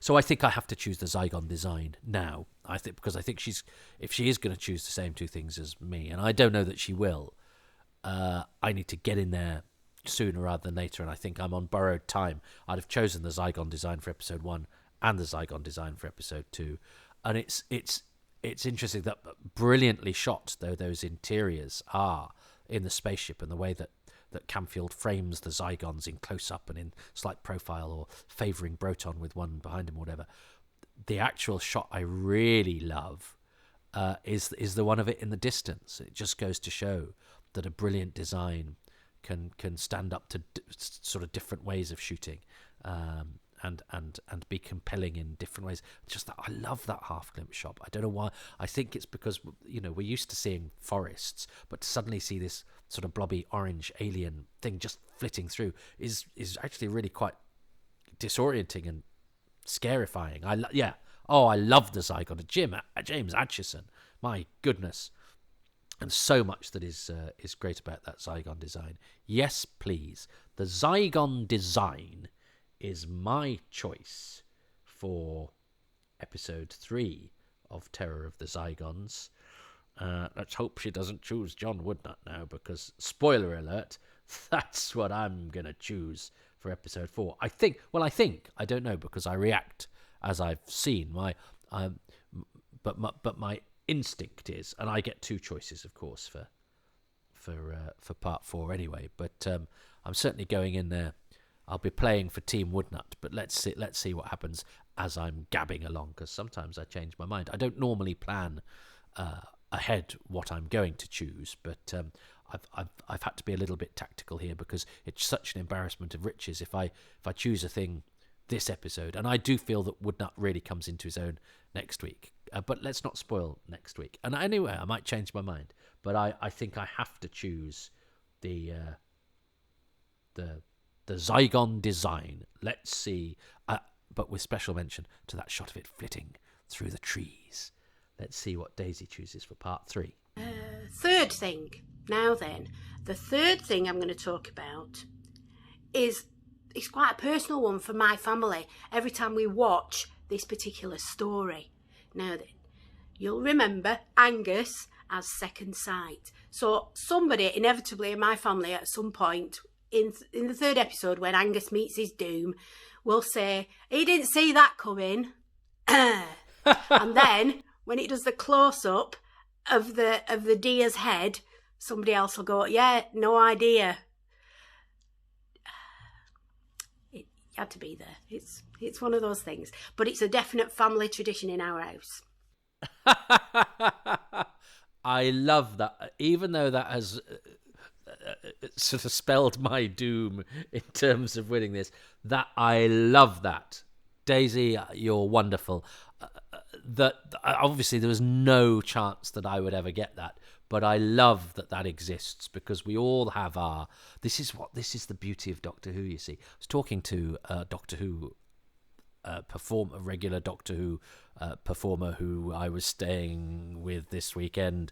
So I think I have to choose the Zygon design now. Because I think if she is going to choose the same 2 things as me, and I don't know that she will, I need to get in there sooner rather than later, and I think I'm on borrowed time. I'd have chosen the Zygon design for episode 1 and the Zygon design for episode 2, and it's interesting that brilliantly shot though those interiors are in the spaceship, and the way that Camfield frames the Zygons in close-up and in slight profile, or favouring Broton with one behind him or whatever. The actual shot I really love is the one of it in the distance. It just goes to show that a brilliant design can stand up to sort of different ways of shooting, and be compelling in different ways. Just that, I love that half glimpse shot. I don't know why. I think it's because we're used to seeing forests, but to suddenly see this sort of blobby orange alien thing just flitting through is actually really quite disorienting and scarifying. I love the Zygon. James Atchison, my goodness, and so much that is great about that Zygon design. Yes, please, the Zygon design is my choice for episode 3 of Terror of the Zygons. Let's hope she doesn't choose John Woodnut now, because, spoiler alert, that's what I'm going to choose for episode 4. I think, I don't know, because I react as I've seen. But my instinct is, and I get 2 choices, of course, for part 4 anyway, but I'm certainly going in there. I'll be playing for Team Woodnut, but let's see what happens as I'm gabbing along, because sometimes I change my mind. I don't normally plan ahead what I'm going to choose, but I've had to be a little bit tactical here, because it's such an embarrassment of riches if I choose a thing this episode, and I do feel that Woodnut really comes into his own next week. But let's not spoil next week. And anyway, I might change my mind, but I think I have to choose the Zygon design. Let's see, but with special mention to that shot of it flitting through the trees. Let's see what Daisy chooses for part 3. Third thing. Now then, the third thing I'm going to talk about is quite a personal one for my family. Every time we watch this particular story, Now then, you'll remember Angus as second sight. So somebody inevitably in my family at some point in the third episode, when Angus meets his doom, will say, he didn't see that coming. And then when it does the close-up of the deer's head, somebody else will go, yeah, no idea. It had to be there. It's one of those things. But it's a definite family tradition in our house. I love that. Even though that has sort of spelled my doom in terms of winning this, that I love that. Daisy, you're wonderful. That obviously there was no chance that I would ever get that, but I love that exists, because we all have our. This is the beauty of Doctor Who. You see, I was talking to Doctor Who a regular Doctor Who performer who I was staying with this weekend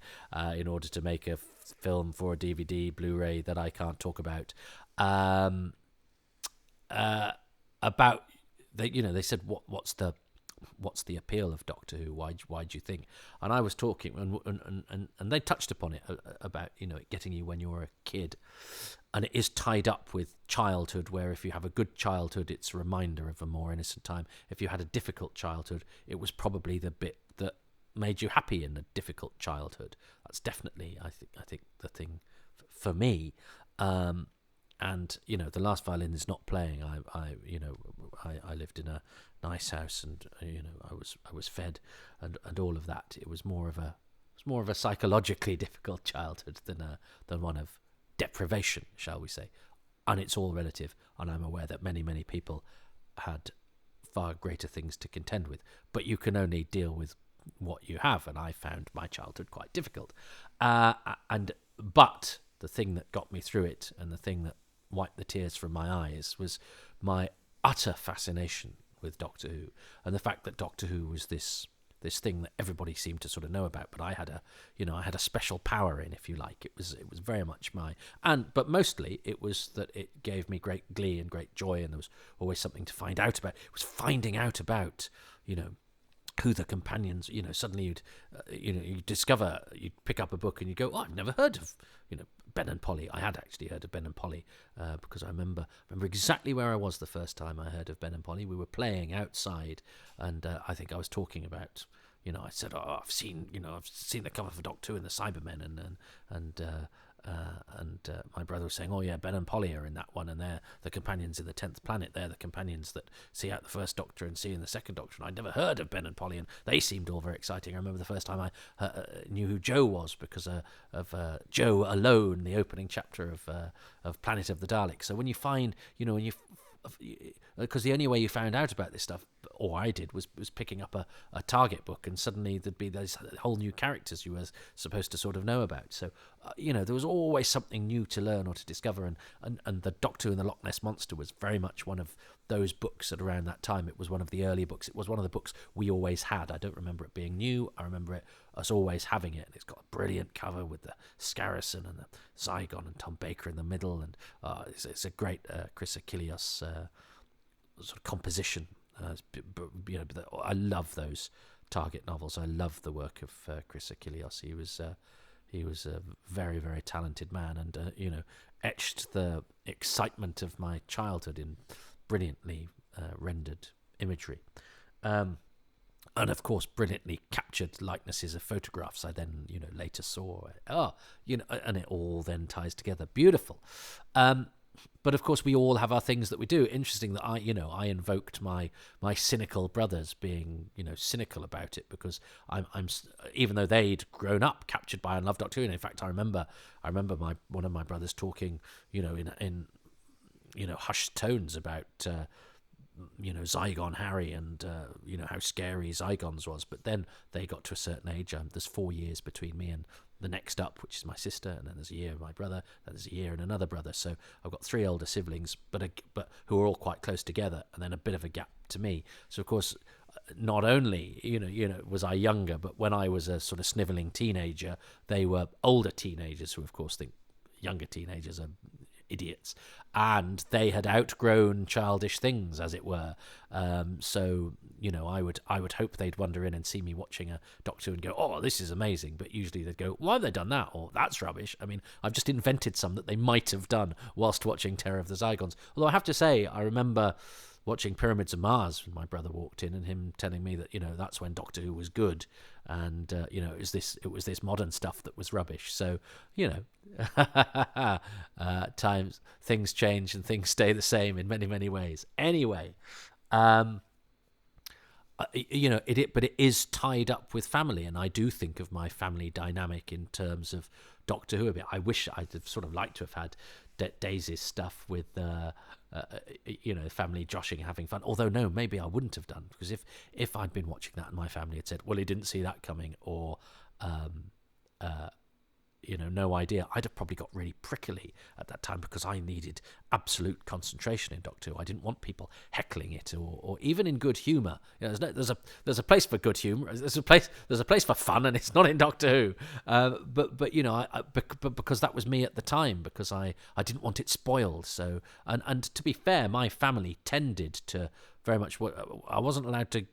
in order to make a film for a DVD Blu-ray that I can't talk about. About they said what's the appeal of Doctor Who? Why do you think? And I was talking, and they touched upon it about it getting you when you were a kid, and it is tied up with childhood. Where if you have a good childhood, it's a reminder of a more innocent time. If you had a difficult childhood, it was probably the bit that made you happy in a difficult childhood. That's definitely, I think the thing for me. And the last violin is not playing. I lived in a nice house, and I was fed, and all of that. It was more of a psychologically difficult childhood than one of deprivation, shall we say? And it's all relative. And I'm aware that many people had far greater things to contend with. But you can only deal with what you have, and I found my childhood quite difficult. But the thing that got me through it, and the thing that wiped the tears from my eyes, was my utter fascination with Doctor Who, and the fact that Doctor Who was this thing that everybody seemed to sort of know about, but I had a special power in, if you like. It was very much but mostly it was that it gave me great glee and great joy, and there was always something to find out about. It was finding out about who the companions. Suddenly you'd discover, you'd pick up a book and you go, oh, I've never heard of Ben and Polly. I had actually heard of Ben and Polly because I remember exactly where I was the first time I heard of Ben and Polly. We were playing outside, and I think I was talking about, I said, oh, I've seen the cover for Doctor Who and the Cybermen, and my brother was saying, oh yeah, Ben and Polly are in that one, and they're the companions in the 10th planet. They're the companions that see out the first Doctor and see in the second Doctor, and I'd never heard of Ben and Polly, and they seemed all very exciting. I remember the first time I knew who Joe was because of Joe Alone, the opening chapter of Planet of the Daleks. So when you find, because the only way you found out about this stuff, or I did, was picking up a Target book, and suddenly there'd be those whole new characters you were supposed to sort of know about. So, there was always something new to learn or to discover, and the Doctor and the Loch Ness Monster was very much one of those books at around that time. It was one of the early books. It was one of the books we always had. I don't remember it being new. I remember us always having it, and it's got a brilliant cover with the Scarrison and the Zygon and Tom Baker in the middle, and it's a great Chris Achilles sort of composition. I love those Target novels. I love the work of Chris Achilles. He was a very, very talented man, and etched the excitement of my childhood in brilliantly rendered imagery, and of course brilliantly captured likenesses of photographs I then later saw. And it all then ties together. Beautiful. But of course, we all have our things that we do. Interesting that I invoked my cynical brothers being cynical about it, because I'm even though they'd grown up captured by and loved Doctor Who. And in fact, I remember one of my brothers talking in hushed tones about Zygon Harry and how scary Zygons was. But then they got to a certain age. There's 4 years between me and the next up, which is my sister, and then there's a year of my brother, then there's a year and another brother. So I've got 3 older siblings, but who are all quite close together, and then a bit of a gap to me. So of course, not only was I younger, but when I was a sort of snivelling teenager, they were older teenagers who, of course, think younger teenagers are idiots, and they had outgrown childish things, as it were. So I would hope they'd wander in and see me watching a Doctor Who and go, "Oh, this is amazing," but usually they'd go, "Why have they done that?" or "That's rubbish." I mean, I've just invented some that they might have done whilst watching Terror of the Zygons. Although I have to say, I remember watching Pyramids of Mars when my brother walked in, and him telling me that that's when Doctor Who was good, and it was this modern stuff that was rubbish. So things change and things stay the same in many, many ways. Anyway, but it is tied up with family, and I do think of my family dynamic in terms of Doctor Who a bit. I wish I'd have sort of liked to have had Daisy's stuff with family joshing, having fun. Although no, maybe I wouldn't have done, because if I'd been watching that and my family had said, "Well, he didn't see that coming," or no idea, I'd have probably got really prickly at that time, because I needed absolute concentration in Doctor Who. I didn't want people heckling it, or even in good humour. There's a place for good humour. There's a place for fun, and it's not in Doctor Who. But because that was me at the time, because I didn't want it spoiled. So and to be fair, my family tended to very much. I wasn't allowed to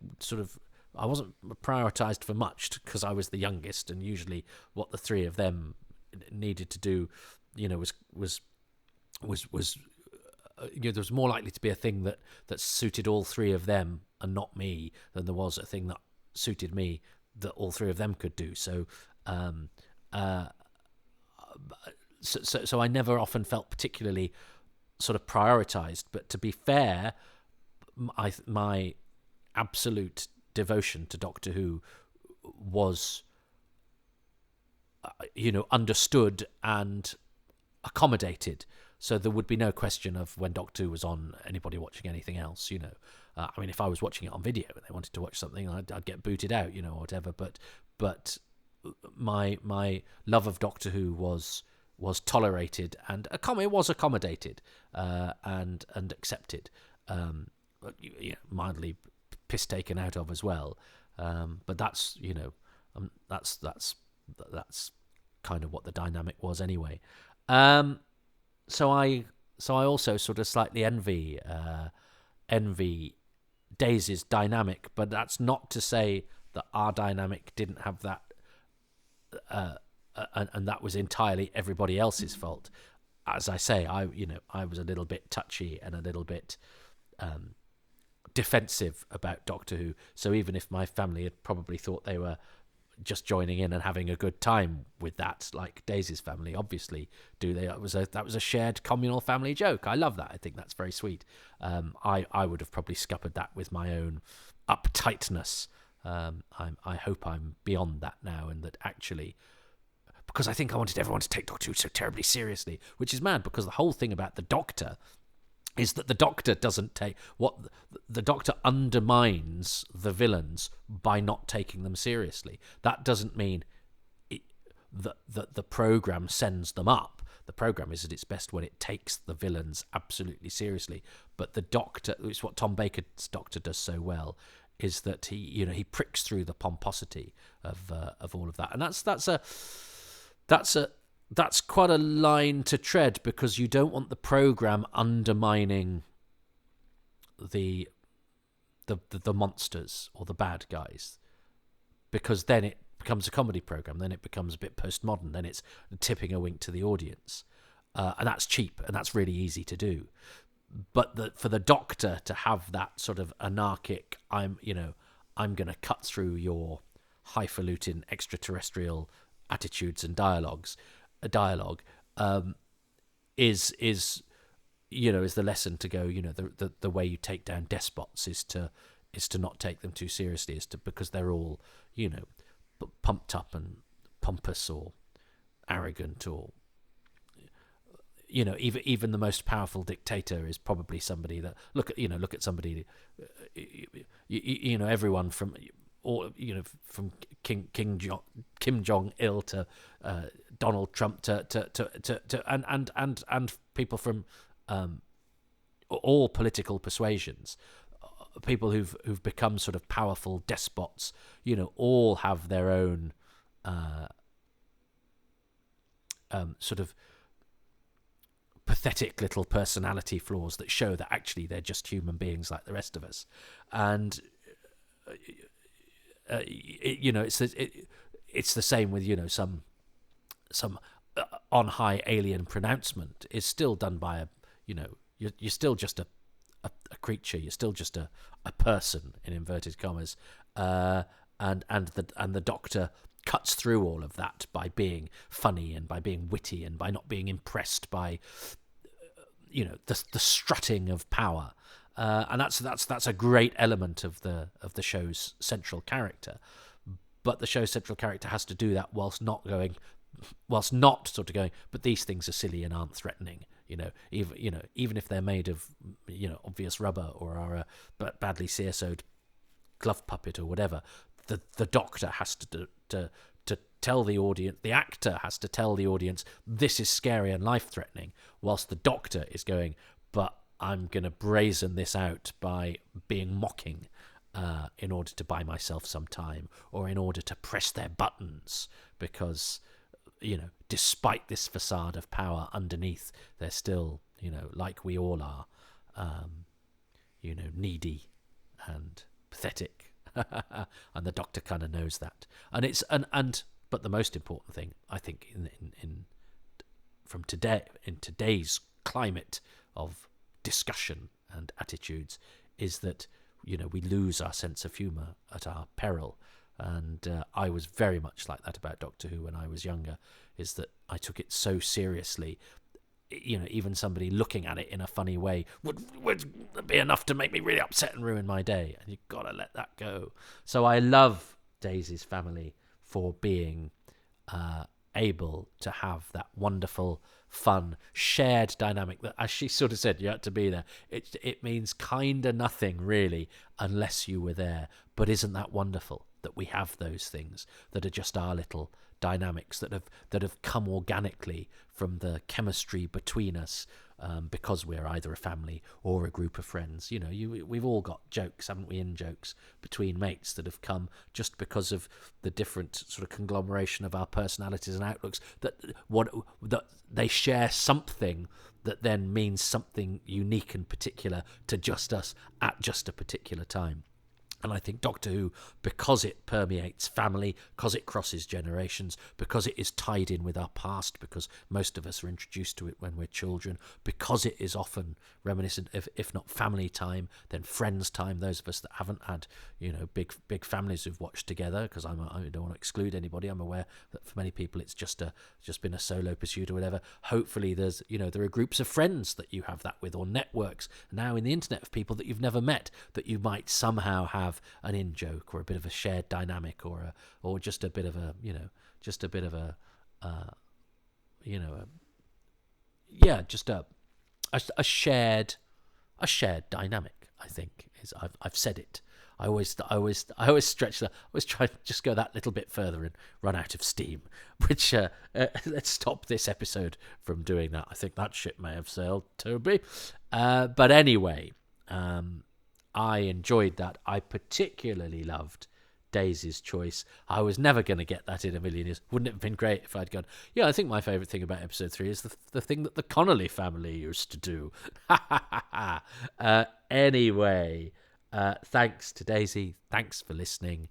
I wasn't prioritised for much, because I was the youngest, and usually what the three of them needed to do, was there was more likely to be a thing that suited all three of them and not me, than there was a thing that suited me that all three of them could do. So so I never often felt particularly sort of prioritised. But to be fair, my absolute devotion to Doctor Who was understood and accommodated, so there would be no question of, when Doctor Who was on, anybody watching anything else. I mean, if I was watching it on video and they wanted to watch something, I'd get booted out, or whatever. But my love of Doctor Who was tolerated, and it was accommodated and accepted, mildly piss taken out of as well. But that's that's kind of what the dynamic was anyway. So I also sort of slightly envy Daisy's dynamic, but that's not to say that our dynamic didn't have that, and that was entirely everybody else's fault. As I say, I was a little bit touchy and a little bit defensive about Doctor Who. So even if my family had probably thought they were just joining in and having a good time with that, like Daisy's family obviously do, that was a shared communal family joke. I love that. I think that's very sweet. I would have probably scuppered that with my own uptightness. I hope I'm beyond that now, and that actually, because I think I wanted everyone to take Doctor Who so terribly seriously, which is mad, because the whole thing about the Doctor is that the Doctor doesn't take the Doctor undermines the villains by not taking them seriously. That doesn't mean that the program sends them up. The program is at its best when it takes the villains absolutely seriously. But the Doctor, it's what Tom Baker's Doctor does so well, is that he pricks through the pomposity of all of that, and that's quite a line to tread, because you don't want the program undermining the monsters or the bad guys, because then it becomes a comedy program, then it becomes a bit postmodern, then it's tipping a wink to the audience, and that's cheap, and that's really easy to do. But for the Doctor to have that sort of anarchic, I'm going to cut through your highfalutin extraterrestrial attitudes and dialogue is the lesson to go. The way you take down despots is to not take them too seriously, because they're all pumped up and pompous or arrogant, or even the most powerful dictator is probably somebody that look at somebody, everyone from Kim Jong Il to Donald Trump to and people from all political persuasions, people who've become sort of powerful despots, all have their own sort of pathetic little personality flaws that show that actually they're just human beings like the rest of us. And it's the same with some on high alien pronouncement is still done by you're still just a creature, you're still just a person in inverted commas, and the Doctor cuts through all of that by being funny and by being witty and by not being impressed by the strutting of power, and that's a great element of the show's central character. But the show's central character has to do that whilst not sort of going, but these things are silly and aren't threatening. Even if they're made of obvious rubber or are a badly CSO'd glove puppet or whatever, the Doctor has to tell the audience, the actor has to tell the audience, this is scary and life-threatening, whilst the Doctor is going, but I'm going to brazen this out by being mocking in order to buy myself some time, or in order to press their buttons, because despite this facade of power underneath, they're still, like we all are, needy and pathetic. And the Doctor kind of knows that. But the most important thing, I think, in today's climate of discussion and attitudes, is that we lose our sense of humour at our peril. And I was very much like that about Doctor Who when I was younger, is that I took it so seriously. Even somebody looking at it in a funny way would be enough to make me really upset and ruin my day, and you've got to let that go. So I love Daisy's family for being able to have that wonderful, fun, shared dynamic that, as she sort of said, you had to be there. It means kind of nothing, really, unless you were there. But isn't that wonderful that we have those things that are just our little dynamics that have come organically from the chemistry between us, because we're either a family or a group of friends. We've all got jokes, haven't we, in jokes between mates that have come just because of the different sort of conglomeration of our personalities and outlooks, that they share something that then means something unique and particular to just us at just a particular time. And I think Doctor Who, because it permeates family, because it crosses generations, because it is tied in with our past, because most of us are introduced to it when we're children, because it is often reminiscent of, if not family time, then friends time. Those of us that haven't had, big families who've watched together, because I don't want to exclude anybody. I'm aware that for many people it's just been a solo pursuit or whatever. Hopefully there's, there are groups of friends that you have that with, or networks now in the internet of people that you've never met that you might somehow have an in-joke or a bit of a shared dynamic, or just a bit of a shared dynamic. I think is I've said it. I always stretch that. I always try to just go that little bit further and run out of steam. Which let's stop this episode from doing that. I think that ship may have sailed, Toby. But anyway. I enjoyed that. I particularly loved Daisy's choice. I was never going to get that in a million years. Wouldn't it have been great if I'd gone, I think my favourite thing about episode 3 is the thing that the Connolly family used to do. Anyway, thanks to Daisy. Thanks for listening.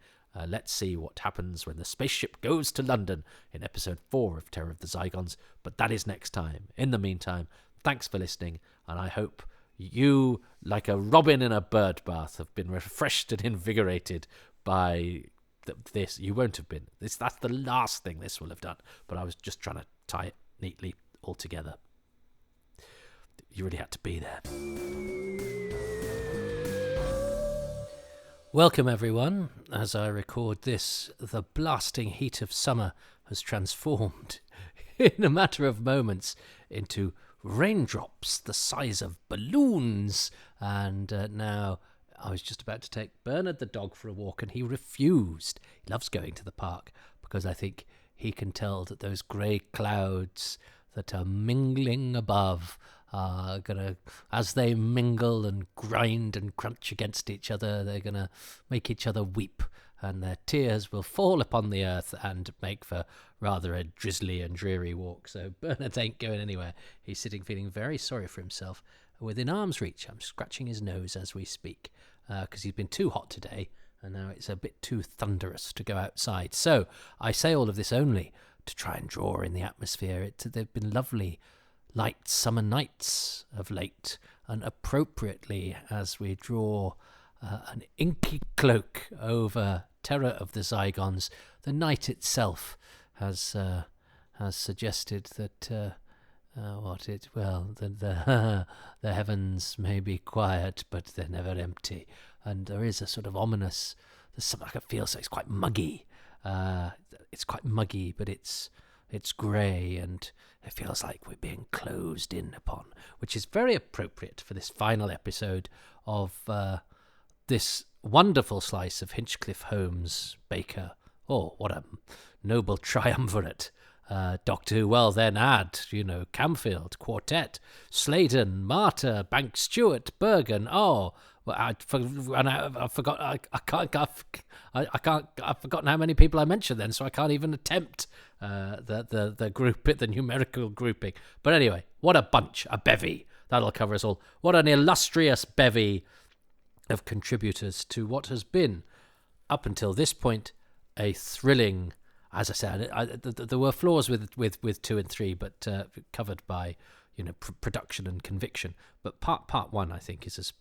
Let's see what happens when the spaceship goes to London in episode 4 of Terror of the Zygons. But that is next time. In the meantime, thanks for listening, and I hope you, like a robin in a bird bath, have been refreshed and invigorated by this. You won't have been. That's the last thing this will have done. But I was just trying to tie it neatly all together. You really had to be there. Welcome, everyone. As I record this, the blasting heat of summer has transformed in a matter of moments into raindrops the size of balloons, and now I was just about to take Bernard the dog for a walk, and he refused. He loves going to the park because I think he can tell that those grey clouds that are mingling above are gonna, as they mingle and grind and crunch against each other, they're gonna make each other weep, and their tears will fall upon the earth and make for rather a drizzly and dreary walk. So Bernard ain't going anywhere. He's sitting feeling very sorry for himself within arm's reach. I'm scratching his nose as we speak because he's been too hot today, and now it's a bit too thunderous to go outside. So I say all of this only to try and draw in the atmosphere. They've been lovely light summer nights of late, and appropriately, as we draw an inky cloak over terror of the Zygons, the night itself has suggested that the heavens may be quiet, but they're never empty, and there is a sort of ominous. There's something I feel so it's quite muggy. It's quite muggy, but it's grey, and it feels like we're being closed in upon, which is very appropriate for this final episode of this wonderful slice of Hinchcliffe Holmes Baker. Oh, what a noble triumvirate. Doctor Who, well then add, Camfield, Quartet, Sladen, Martyr, Banks Stewart, Bergen. Oh, well, I've forgotten how many people I mentioned then, so I can't even attempt the group, the numerical grouping. But anyway, what a bunch, a bevy. That'll cover us all. What an illustrious bevy of contributors to what has been, up until this point, a thrilling. As I said, there were flaws with 2 and 3, but covered by production and conviction. But part 1, I think, has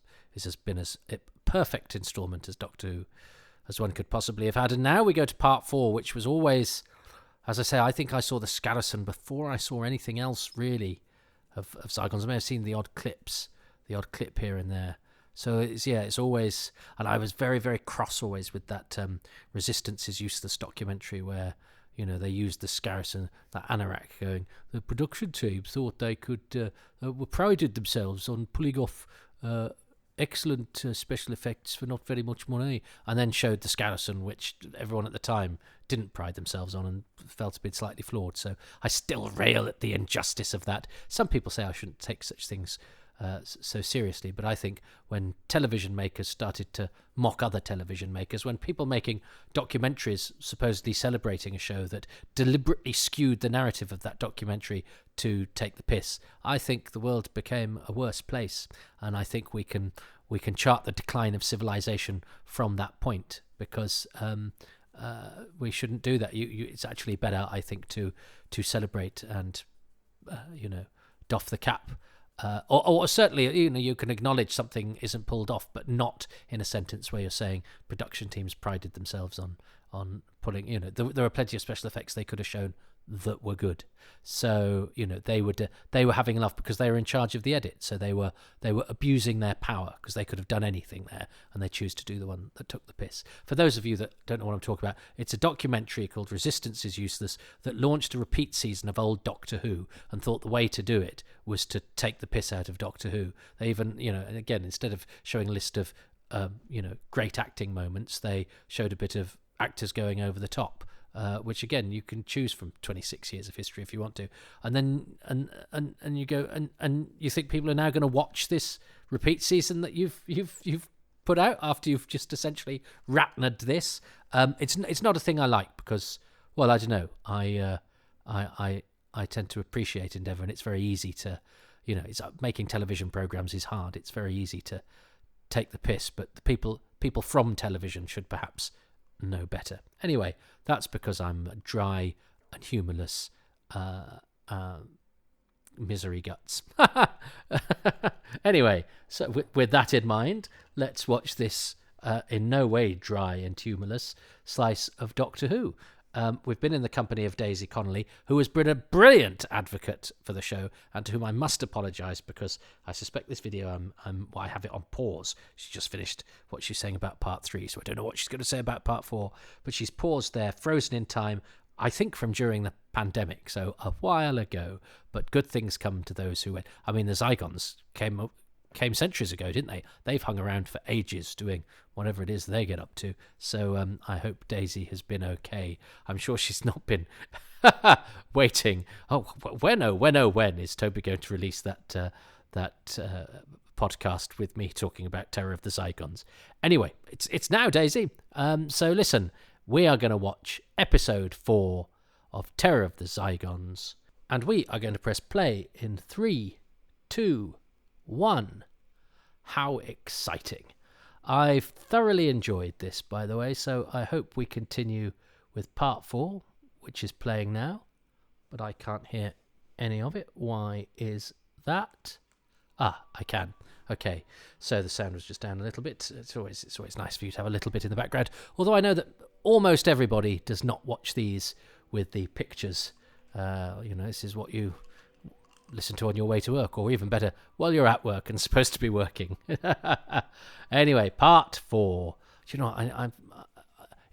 been as a perfect instalment as Doctor Who as one could possibly have had. And now we go to part 4, which was always, as I say, I think I saw the Scarrison before I saw anything else really of Zygons. I may have seen the odd clip here and there. So it's always, and I was very, very cross always with that Resistance is Useless documentary where, they used the Scarrison, that anorak going, the production team thought they could, prided themselves on pulling off excellent special effects for not very much money, and then showed the Scarrison, which everyone at the time didn't pride themselves on and felt to be slightly flawed. So I still rail at the injustice of that. Some people say I shouldn't take such things so seriously, but I think when television makers started to mock other television makers, when people making documentaries supposedly celebrating a show that deliberately skewed the narrative of that documentary to take the piss, I think the world became a worse place, and I think we can chart the decline of civilization from that point, because we shouldn't do that. It's actually better, I think, to celebrate and doff the cap. Or certainly, you can acknowledge something isn't pulled off, but not in a sentence where you're saying production teams prided themselves on pulling. There are plenty of special effects they could have shown that were good. So they were having enough because they were in charge of the edit. So they were abusing their power because they could have done anything there, and they choose to do the one that took the piss. For those of you that don't know what I'm talking about, it's a documentary called Resistance is Useless that launched a repeat season of old Doctor Who and thought the way to do it was to take the piss out of Doctor Who. They even, and again, instead of showing a list of great acting moments, they showed a bit of actors going over the top. Which again you can choose from 26 years of history if you want to, and then and you go and you think people are now going to watch this repeat season that you've put out after you've just essentially ratnered this. It's not a thing I like because, well, I don't know, I tend to appreciate Endeavour, and it's very easy to, it's making television programs is hard. It's very easy to take the piss, but the people from television should perhaps know better. Anyway, that's because I'm dry and humourless misery guts. Anyway, so with that in mind, let's watch this in no way dry and humourless slice of Doctor Who. We've been in the company of Daisy Connolly, who has been a brilliant advocate for the show, and to whom I must apologise because I suspect this video I have it on pause. She's just finished what she's saying about part 3, so I don't know what she's going to say about part 4, but she's paused there, frozen in time, I think from during the pandemic, so a while ago. But good things come to those who went. I mean, the Zygons came centuries ago, didn't they? They've hung around for ages doing whatever it is they get up to. So I hope Daisy has been okay. I'm sure she's not been waiting. Oh, when is Toby going to release that podcast with me talking about Terror of the Zygons. Anyway, it's now, Daisy. So listen, we are going to watch episode 4 of Terror of the Zygons, and we are going to press play in 3, 2, 1. How exciting. I've thoroughly enjoyed this, by the way, so I hope we continue with part 4, which is playing now, but I can't hear any of it. Why is that? Ah, I can. Okay, so the sound was just down a little bit. It's always nice for you to have a little bit in the background, although I know that almost everybody does not watch these with the pictures. This is what you listen to on your way to work, or even better, while you're at work and supposed to be working. Anyway, part 4. Do you know, I'm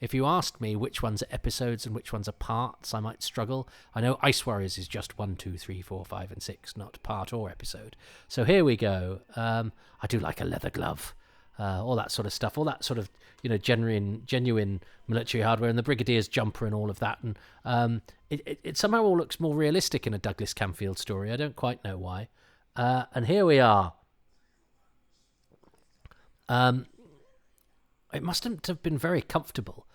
if you asked me which ones are episodes and which ones are parts, I might struggle. I know Ice Warriors is just 1, 2, 3, 4, 5, and 6, not part or episode. So here we go. I do like a leather glove, all that sort of stuff, all that sort of, genuine military hardware, and the Brigadier's jumper and all of that. And it somehow all looks more realistic in a Douglas Camfield story. I don't quite know why. And here we are. It mustn't have been very comfortable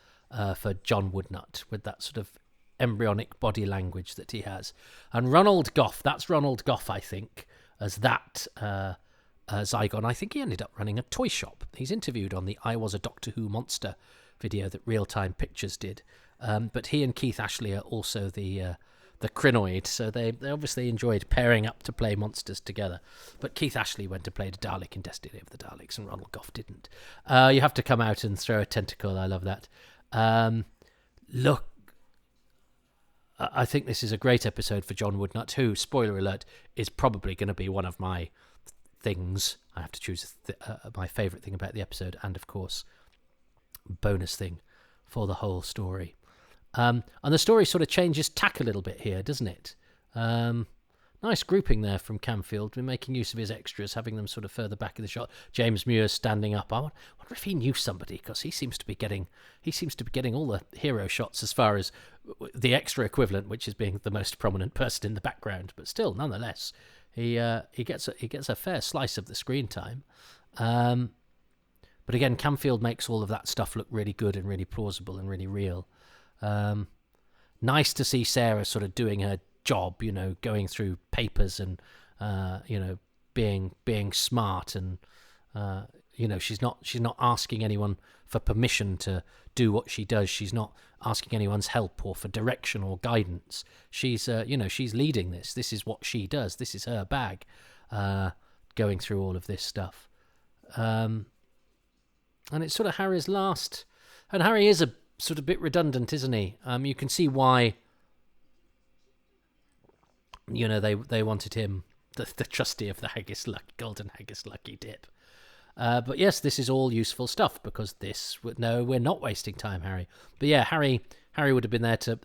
for John Woodnutt with that sort of embryonic body language that he has. And Ronald Goff, that's Ronald Goff, I think, as that Zygon. I think he ended up running a toy shop. He's interviewed on the I Was a Doctor Who Monster video that Real Time Pictures did. But he and Keith Ashley are also the Crinoid, so they obviously enjoyed pairing up to play monsters together. But Keith Ashley went to play the Dalek in Destiny of the Daleks, and Ronald Goff didn't. You have to come out and throw a tentacle. I love that. Look, I think this is a great episode for John Woodnutt, who, spoiler alert, is probably going to be one of my things. I have to choose my favourite thing about the episode, and of course, bonus thing for the whole story. And the story sort of changes tack a little bit here, doesn't it? Nice grouping there from Camfield. We're making use of his extras, having them sort of further back in the shot. James Muir standing up. I wonder if he knew somebody, because he seems to be getting all the hero shots as far as the extra equivalent, which is being the most prominent person in the background. But still, nonetheless, he gets a fair slice of the screen time. But again, Camfield makes all of that stuff look really good and really plausible and really real. Nice to see Sarah sort of doing her job, going through papers and being smart, and she's not asking anyone for permission to do what she does. She's not asking anyone's help or for direction or guidance. She's she's leading this. This is what she does. This is her bag, going through all of this stuff. And it's sort of Harry's last, and Harry is a sort of bit redundant, isn't he? You can see why, they wanted him, the trustee of the Golden Haggis Lucky Dip. But yes, this is all useful stuff, because we're not wasting time, Harry. But yeah, Harry would have been there to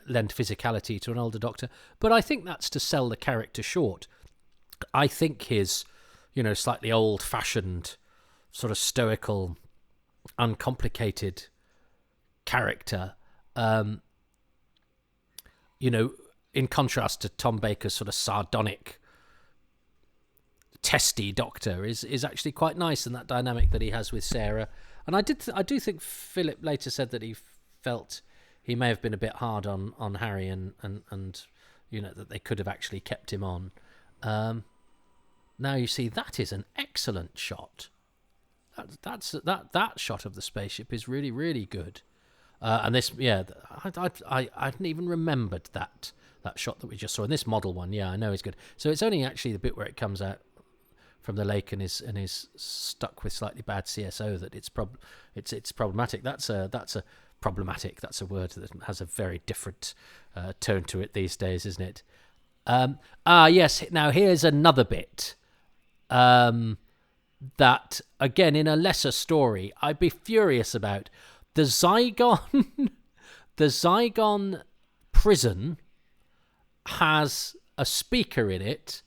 lend physicality to an older Doctor, but I think that's to sell the character short. I think his, slightly old-fashioned, sort of stoical, uncomplicated character, in contrast to Tom Baker's sort of sardonic, testy Doctor, is actually quite nice, and that dynamic that he has with Sarah. And I do think Philip later said that he felt he may have been a bit hard on Harry, and that they could have actually kept him on. Now you see, that is an excellent shot. That shot of the spaceship is really, really good. And this, I hadn't even remembered that shot that we just saw. And this model one, I know is good. So it's only actually the bit where it comes out from the lake and is stuck with slightly bad CSO that it's problematic. That's a problematic. That's a word that has a very different tone to it these days, isn't it? Yes. Now here's another bit. That, again, in a lesser story, I'd be furious about. The Zygon prison has a speaker in it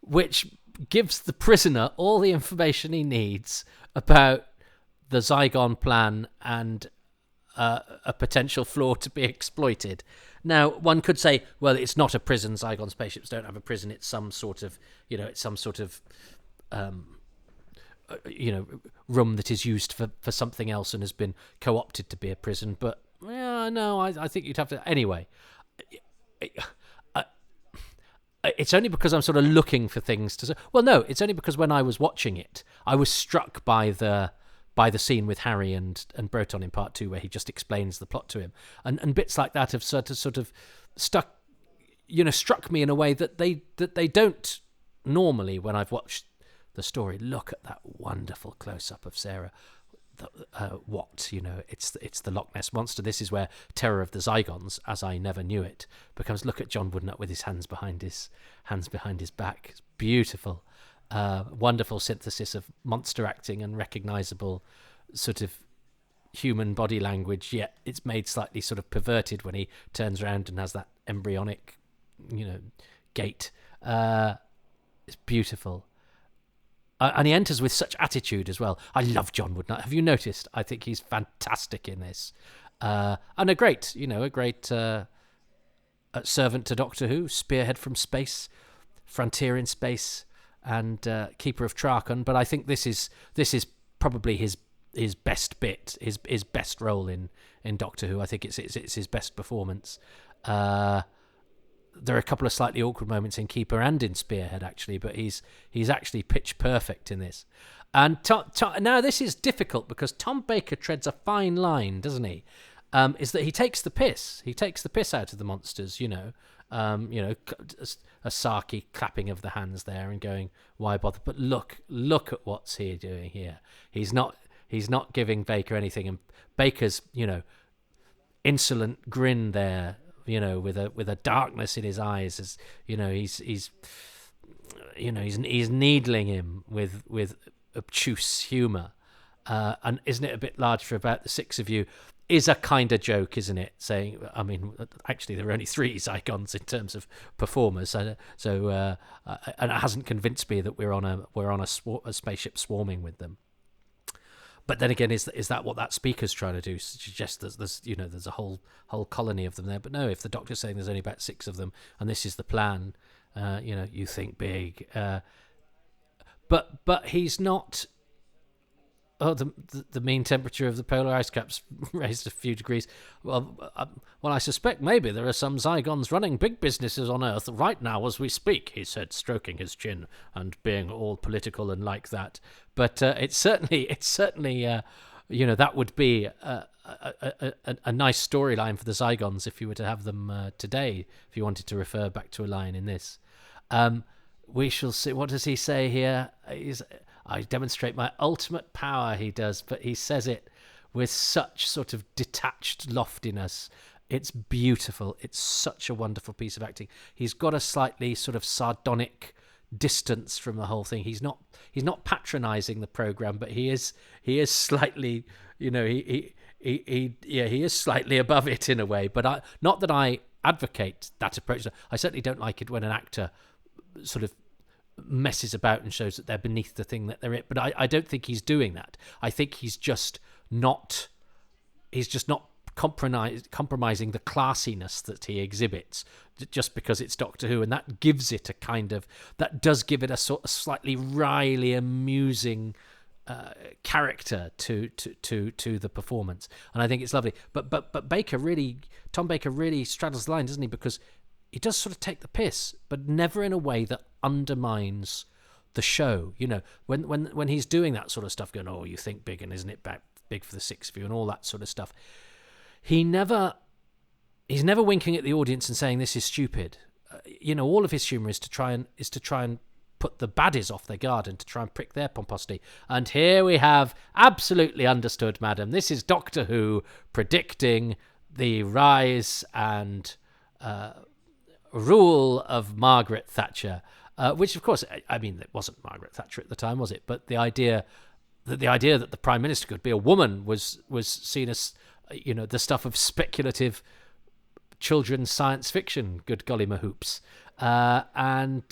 which gives the prisoner all the information he needs about the Zygon plan and a potential flaw to be exploited. Now, one could say, well, it's not a prison. Zygon spaceships don't have a prison. It's some sort of, room that is used for something else and has been co-opted to be a prison. But yeah, no, I think you'd have to anyway. It's only because I'm sort of looking for things to say. Well, no, it's only because when I was watching it, I was struck by the scene with Harry and Broton in part 2, where he just explains the plot to him, and bits like that have sort of struck me in a way that they don't normally when I've watched the story. Look at that wonderful close up of Sarah. It's the Loch Ness monster. This is where Terror of the Zygons, as I never knew it, becomes. Look at John Woodnutt with his hands behind his back. It's beautiful, wonderful synthesis of monster acting and recognizable sort of human body language. Yet it's made slightly sort of perverted when he turns around and has that embryonic, gait. It's beautiful. And he enters with such attitude as well. I love John Woodnutt. Have you noticed? I think he's fantastic in this. And a great servant to Doctor Who, spearhead from space, frontier in space, and keeper of Traken. But I think this is probably his best bit, his best role in Doctor Who. I think it's his best performance. There are a couple of slightly awkward moments in Keeper and in Spearhead, actually, but he's actually pitch perfect in this. And now this is difficult because Tom Baker treads a fine line, doesn't he? Is that he takes the piss. He takes the piss out of the monsters, a sarky clapping of the hands there and going, why bother? But look at what's he doing here. He's not giving Baker anything, and Baker's, insolent grin there, with a darkness in his eyes, as he's needling him with obtuse humour, and isn't it a bit large for about the six of you? Is a kind of joke, isn't it? Saying, I mean, actually there are only 3 Zygons in terms of performers, and it hasn't convinced me that we're on a spaceship swarming with them. But then again, is that what that speaker's trying to do? Suggest that there's a whole colony of them there. But no, if the Doctor's saying there's only about 6 of them, and this is the plan, you think big. But he's not. Oh, the mean temperature of the polar ice caps raised a few degrees. Well, I suspect maybe there are some Zygons running big businesses on Earth right now as we speak, he said, stroking his chin and being all political and like that. But it's certainly that would be a nice storyline for the Zygons if you were to have them today, if you wanted to refer back to a line in this. We shall see. What does he say here? I demonstrate my ultimate power, he does, but he says it with such sort of detached loftiness. It's beautiful. It's such a wonderful piece of acting. He's got a slightly sort of sardonic distance from the whole thing. He's not patronizing the program, but he is slightly, he is slightly above it in a way. But not that I advocate that approach. I certainly don't like it when an actor sort of messes about and shows that they're beneath the thing that they're in. But I don't think he's doing that. I think he's just not compromising the classiness that he exhibits just because it's Doctor Who, and that gives it that does give it a sort of slightly wryly amusing character to the performance, and I think it's lovely. But Tom Baker really straddles the line, doesn't he? Because he does sort of take the piss, but never in a way that undermines the show. When he's doing that sort of stuff, going, "Oh, you think big, and isn't it big for the 6 of you," and all that sort of stuff. He's never winking at the audience and saying this is stupid. All of his humour is to try and put the baddies off their guard and to try and prick their pomposity. And here we have, absolutely understood, madam. This is Doctor Who predicting the rise and rule of Margaret Thatcher, which of course, I mean, it wasn't Margaret Thatcher at the time, was it? But the idea that the Prime Minister could be a woman was seen as, the stuff of speculative children's science fiction, good golly mahoops. And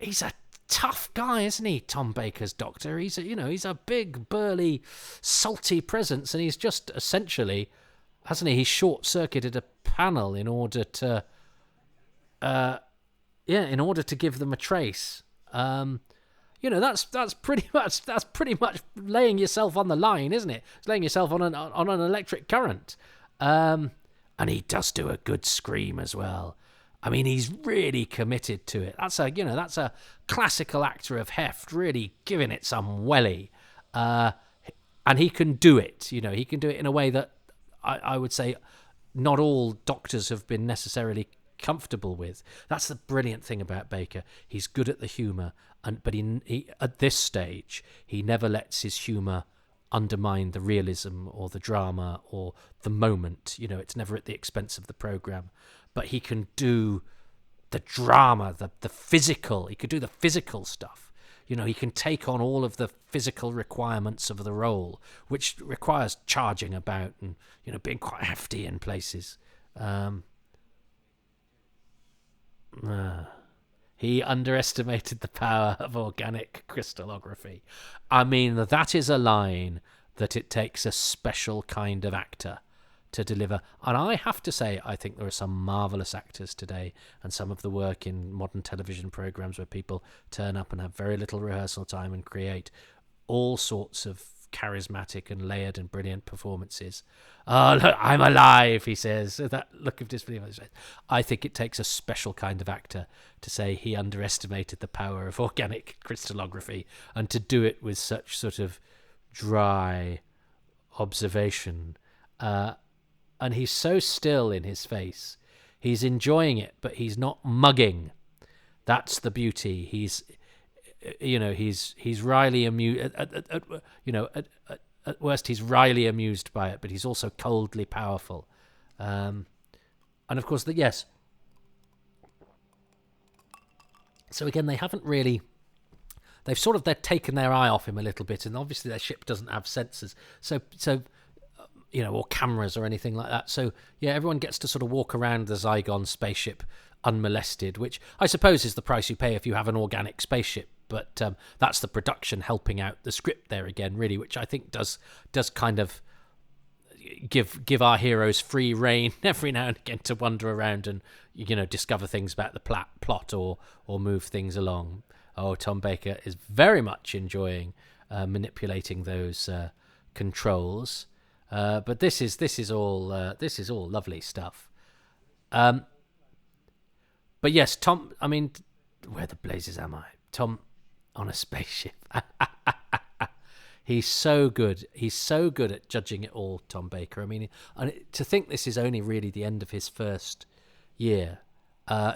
he's a tough guy, isn't he, Tom Baker's Doctor? He's a big, burly, salty presence, and he's just essentially, hasn't he? He short-circuited a panel in order to give them a trace. that's pretty much laying yourself on the line, isn't it? It's laying yourself on an electric current. And he does do a good scream as well. I mean, he's really committed to it. That's a classical actor of heft, really giving it some welly. And he can do it. He can do it in a way that I would say not all doctors have been necessarily comfortable with. That's the brilliant thing about Baker. He's good at the humour, but he at this stage he never lets his humour undermine the realism or the drama or the moment. It's never at the expense of the programme. But he can do the drama, the physical. He could do the physical stuff. He can take on all of the physical requirements of the role, which requires charging about and, being quite hefty in places. He underestimated the power of organic crystallography. I mean, that is a line that it takes a special kind of actor to deliver. And I have to say, I think there are some marvellous actors today, and some of the work in modern television programmes where people turn up and have very little rehearsal time and create all sorts of charismatic and layered and brilliant performances. Oh, look, I'm alive, he says. That look of disbelief on his face. I think it takes a special kind of actor to say he underestimated the power of organic crystallography, and to do it with such sort of dry observation. And he's so still in his face. He's enjoying it, but he's not mugging. That's the beauty. He's wryly amused. At worst, he's wryly amused by it, but he's also coldly powerful. And of course, yes. So again, they haven't really. They've taken their eye off him a little bit, and obviously their ship doesn't have sensors. So. Or cameras or anything like that. So, yeah, everyone gets to sort of walk around the Zygon spaceship unmolested, which I suppose is the price you pay if you have an organic spaceship. But that's the production helping out the script there again, really, which I think does kind of give our heroes free rein every now and again to wander around and, discover things about the plot or move things along. Oh, Tom Baker is very much enjoying manipulating those controls. But this is all lovely stuff. But yes, Tom. I mean, where the blazes am I? Tom on a spaceship. He's so good. He's so good at judging it all, Tom Baker. I mean, to think this is only really the end of his first year.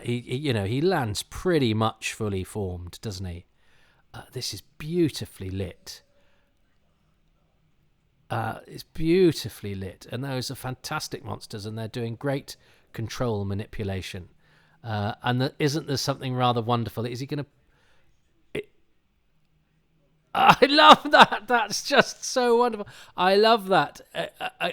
He lands pretty much fully formed, doesn't he? This is beautifully lit. It's beautifully lit, and those are fantastic monsters, and they're doing great control manipulation. And isn't there something rather wonderful? Is he going to... I love that. That's just so wonderful. I love that.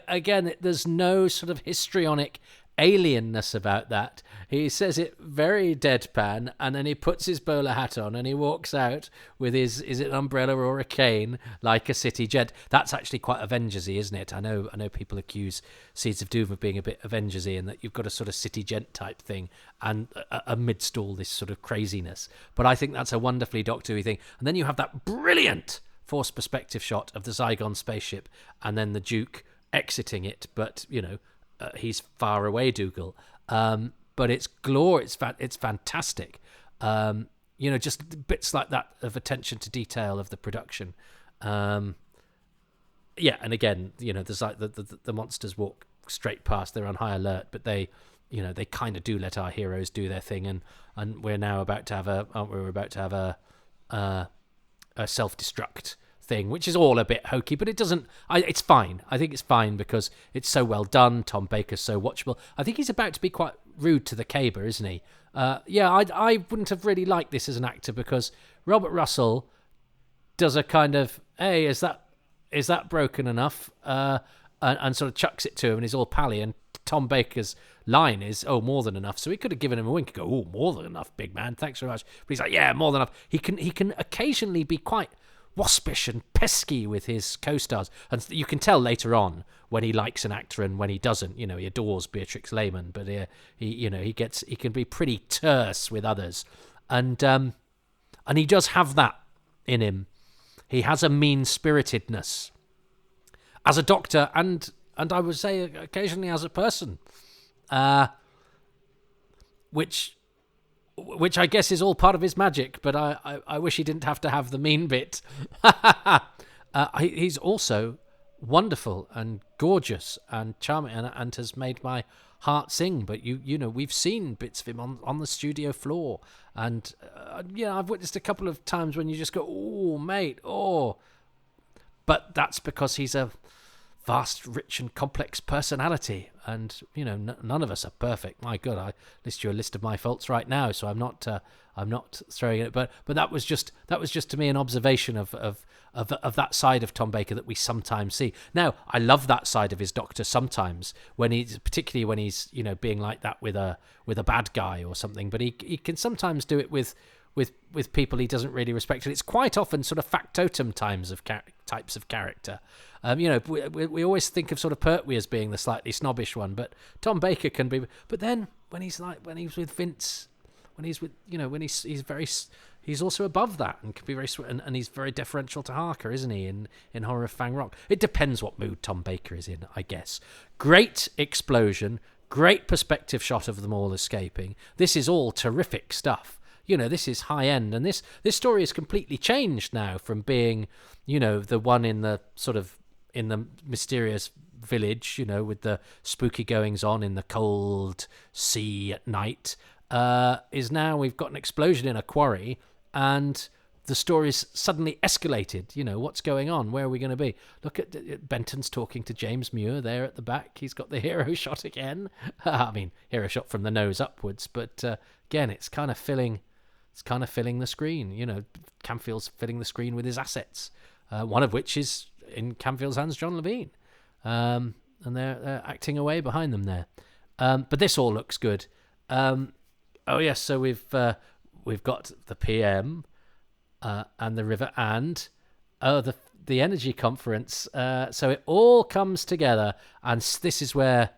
Again, there's no sort of histrionic alienness about that. He says it very deadpan, and then he puts his bowler hat on and he walks out with is it an umbrella or a cane, like a city gent. That's actually quite Avengers-y, isn't it? I know people accuse Seeds of Doom of being a bit Avengers-y, and that you've got a sort of city gent type thing and amidst all this sort of craziness. But I think that's a wonderfully Doctor Who thing. And then you have that brilliant forced perspective shot of the Zygon spaceship and then the Duke exiting it, but he's far away, Dougal. But it's glorious. It's fantastic. Just bits like that of attention to detail of the production. And again, there's like the monsters walk straight past. They're on high alert, but they kind of do let our heroes do their thing. And we're now about to have a self-destruct thing, which is all a bit hokey, but it's fine. I think it's fine because it's so well done. Tom Baker's so watchable. I think he's about to be quite rude to the caber, isn't he? I wouldn't have really liked this as an actor, because Robert Russell does a kind of, hey, is that broken enough? And sort of chucks it to him, and he's all pally, and Tom Baker's line is, oh, more than enough. So he could have given him a wink and go, oh, more than enough, big man, thanks very much. But he's like, yeah, more than enough. He can occasionally be quite waspish and pesky with his co-stars, and you can tell later on when he likes an actor and when he doesn't. He adores Beatrix Lehman, but he can be pretty terse with others, and he does have that in him. He has a mean-spiritedness as a doctor, and I would say occasionally as a person, which I guess is all part of his magic. But I wish he didn't have to have the mean bit. He's also wonderful and gorgeous and charming, and has made my heart sing. But you know, we've seen bits of him on the studio floor, and I've witnessed a couple of times when you just go, oh mate, oh. But that's because he's a vast, rich and complex personality, and none of us are perfect. My God, I list you a list of my faults right now, so I'm not throwing it. But that was just to me an observation of that side of Tom Baker that we sometimes see. Now, I love that side of his Doctor sometimes, particularly when he's being like that with a bad guy or something. But he can sometimes do it with people he doesn't really respect, and it's quite often sort of factotum types of character. We always think of sort of Pertwee as being the slightly snobbish one, but Tom Baker can be. But then when he's with Vince, when he's with he's also above that and can be very and he's very deferential to Harker, isn't he? In Horror of Fang Rock, it depends what mood Tom Baker is in, I guess. Great explosion, great perspective shot of them all escaping. This is all terrific stuff. This is high end, and this story is completely changed now from being, the one in the mysterious village, with the spooky goings on in the cold sea at night, is now we've got an explosion in a quarry, and the story's suddenly escalated. What's going on? Where are we going to be? Look at Benton's talking to James Muir there at the back. He's got the hero shot again. I mean, hero shot from the nose upwards, but again, it's kind of filling the screen. Camfield's filling the screen with his assets, one of which is in Camfield's hands, John Levine, and they're acting away behind them there. But this all looks good. Oh yes, so we've got the PM and the river and the energy conference. So it all comes together, and this is where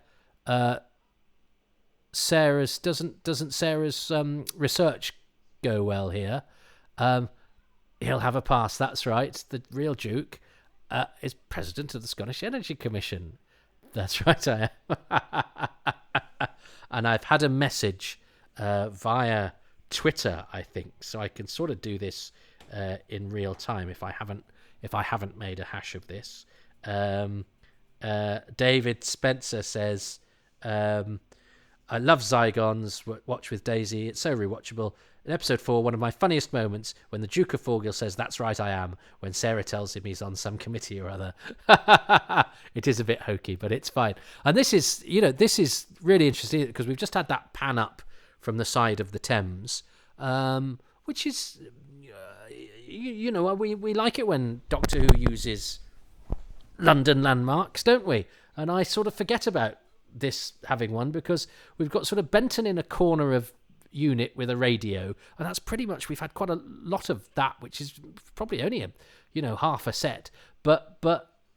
Sarah's doesn't Sarah's research go well here. He'll have a pass, that's right. The real Duke is president of the Scottish Energy Commission. That's right, I am. And I've had a message via Twitter, I think, so I can sort of do this in real time if I haven't made a hash of this. David Spencer says, I love Zygons, watch with Daisy, it's so rewatchable. In episode 4, one of my funniest moments when the Duke of Forgill says, "That's right, I am," when Sarah tells him he's on some committee or other. It is a bit hokey, but it's fine. And this is really interesting because we've just had that pan up from the side of the Thames, which is, we like it when Doctor Who uses London landmarks, don't we? And I sort of forget about this having one because we've got sort of Benton in a corner of unit with a radio, and that's pretty much, we've had quite a lot of that, which is probably only half a set, but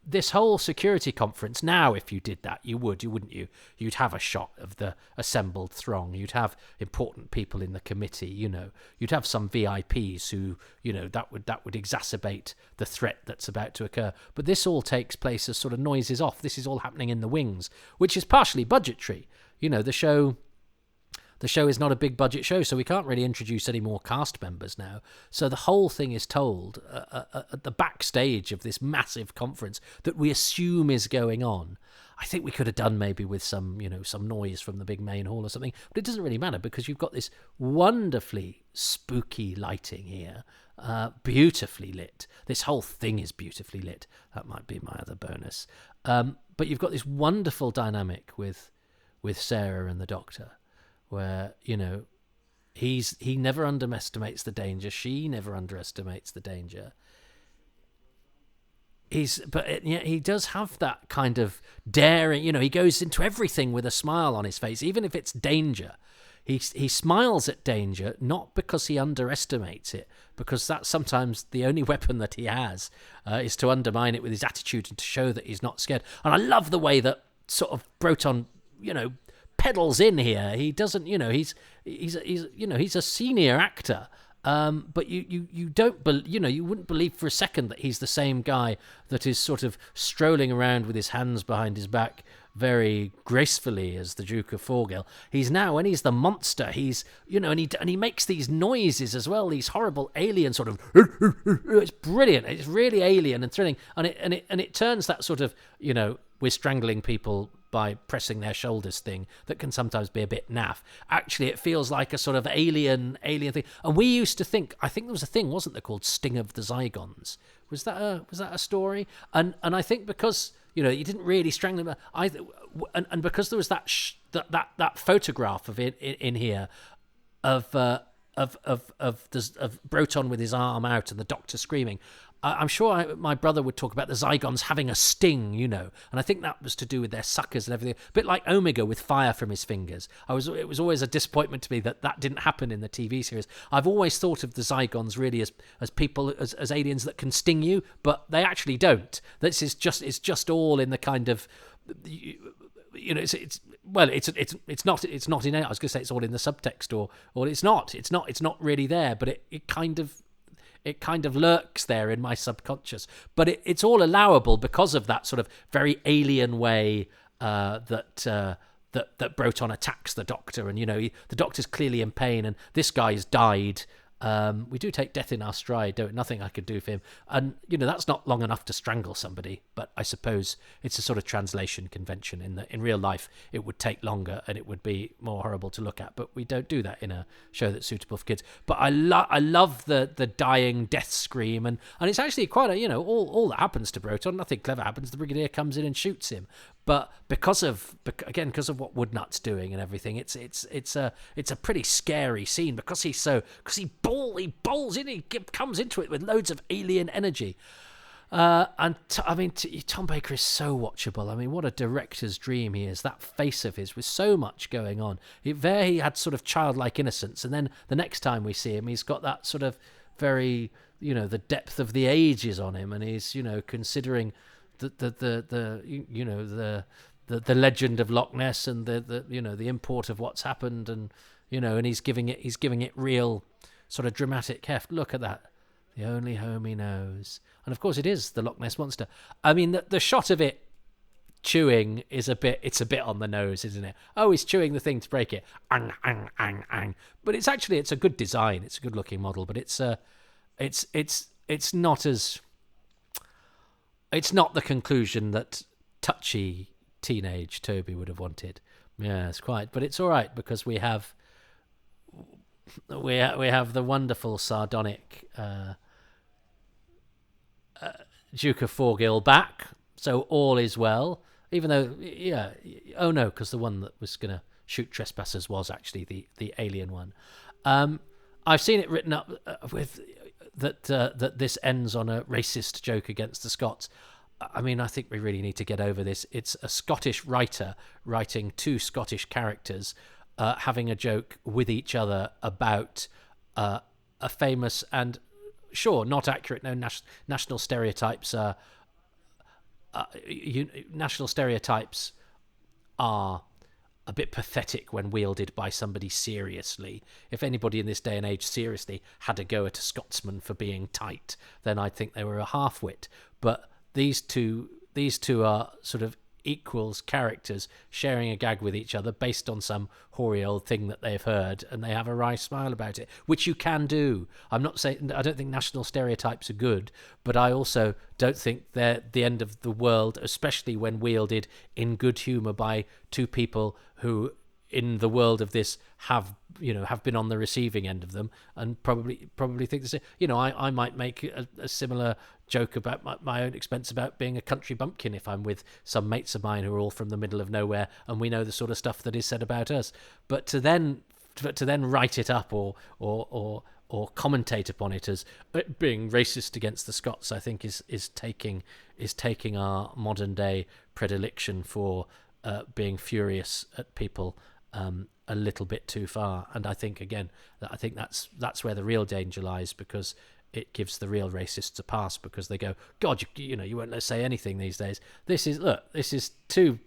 this whole security conference now, if you did that, you'd have a shot of the assembled throng, you'd have important people in the committee, you'd have some VIPs who that would exacerbate the threat that's about to occur. But this all takes place as sort of noises off. This is all happening in the wings, which is partially budgetary. The show is not a big budget show, so we can't really introduce any more cast members now. So the whole thing is told at the backstage of this massive conference that we assume is going on. I think we could have done maybe with some noise from the big main hall or something, but it doesn't really matter because you've got this wonderfully spooky lighting here, beautifully lit. This whole thing is beautifully lit. That might be my other bonus. But you've got this wonderful dynamic with Sarah and the Doctor, where he never underestimates the danger, she never underestimates the danger. He does have that kind of daring, he goes into everything with a smile on his face, even if it's danger. He smiles at danger, not because he underestimates it, because that's sometimes the only weapon that he has, is to undermine it with his attitude and to show that he's not scared. And I love the way that sort of Broton, pedals in here. He doesn't, he's a senior actor, But you don't you wouldn't believe for a second that he's the same guy that is sort of strolling around with his hands behind his back very gracefully as the Duke of Forgill. He's now, when he's the monster, he's and he makes these noises as well, these horrible alien sort of it's brilliant. It's really alien and thrilling, and it turns that sort of we're strangling people by pressing their shoulders thing that can sometimes be a bit naff. Actually, it feels like a sort of alien thing. And we used to think, I think there was a thing, wasn't there, called Sting of the Zygons? Was that a story? And I think because you didn't really strangle them, and because there was that photograph of it in here of Broton with his arm out and the doctor screaming. I'm sure my brother would talk about the Zygons having a sting, and I think that was to do with their suckers and everything. A bit like Omega with fire from his fingers. It was always a disappointment to me that didn't happen in the TV series. I've always thought of the Zygons really as people, as aliens that can sting you, but they actually don't. It's just all in the kind of, it's not in it. I was going to say it's all in the subtext, or it's not really there, but it kind of lurks there in my subconscious. But it's all allowable because of that sort of very alien way that Broton attacks the Doctor. And, the Doctor's clearly in pain, and this guy's died. We do take death in our stride, nothing I could do for him. And, that's not long enough to strangle somebody. But I suppose it's a sort of translation convention. In real life, it would take longer and it would be more horrible to look at. But we don't do that in a show that's suitable for kids. But I love the dying death scream. And it's actually quite all that happens to Broton, nothing clever happens. The Brigadier comes in and shoots him. But because of what Woodnut's doing and everything, it's a pretty scary scene because he bowls in, he comes into it with loads of alien energy. Tom Baker is so watchable. I mean, what a director's dream he is. That face of his with so much going on. He had sort of childlike innocence, and then the next time we see him, he's got that sort of very, the depth of the ages on him, and he's, considering the legend of Loch Ness and the import of what's happened, and and he's giving it real sort of dramatic heft. Look at that. The only home he knows. And of course it is the Loch Ness Monster. I mean, the shot of it chewing is a bit on the nose, isn't it? Oh, he's chewing the thing to break it. Ang, ang, ang, ang. But it's a good design. It's a good looking model, but it's not the conclusion that touchy teenage Toby would have wanted. Yeah, it's quite, but it's all right because we have the wonderful sardonic Duke of Forgill back, so all is well. Even though, because the one that was going to shoot trespassers was actually the alien one. I've seen it written up with that this ends on a racist joke against the Scots. I mean, I think we really need to get over this. It's a Scottish writer writing two Scottish characters having a joke with each other about a famous and, sure, not accurate. No, national stereotypes are national stereotypes are a bit pathetic when wielded by somebody seriously. If anybody in this day and age seriously had a go at a Scotsman for being tight, then I'd think they were a half-wit. But these two are sort of equals characters sharing a gag with each other based on some hoary old thing that they've heard, and they have a wry smile about it, which you can do. I'm not saying, I don't think national stereotypes are good, but I also don't think they're the end of the world, especially when wielded in good humour by two people who, in the world of this, have been on the receiving end of them, and probably think the same. I might make a similar joke about my own expense about being a country bumpkin if I'm with some mates of mine who are all from the middle of nowhere, and we know the sort of stuff that is said about us. But to then write it up or commentate upon it as being racist against the Scots, I think is taking our modern day predilection for being furious at people a little bit too far. And I think that's where the real danger lies, because it gives the real racists a pass, because they go, God, you won't let us say anything these days. This is two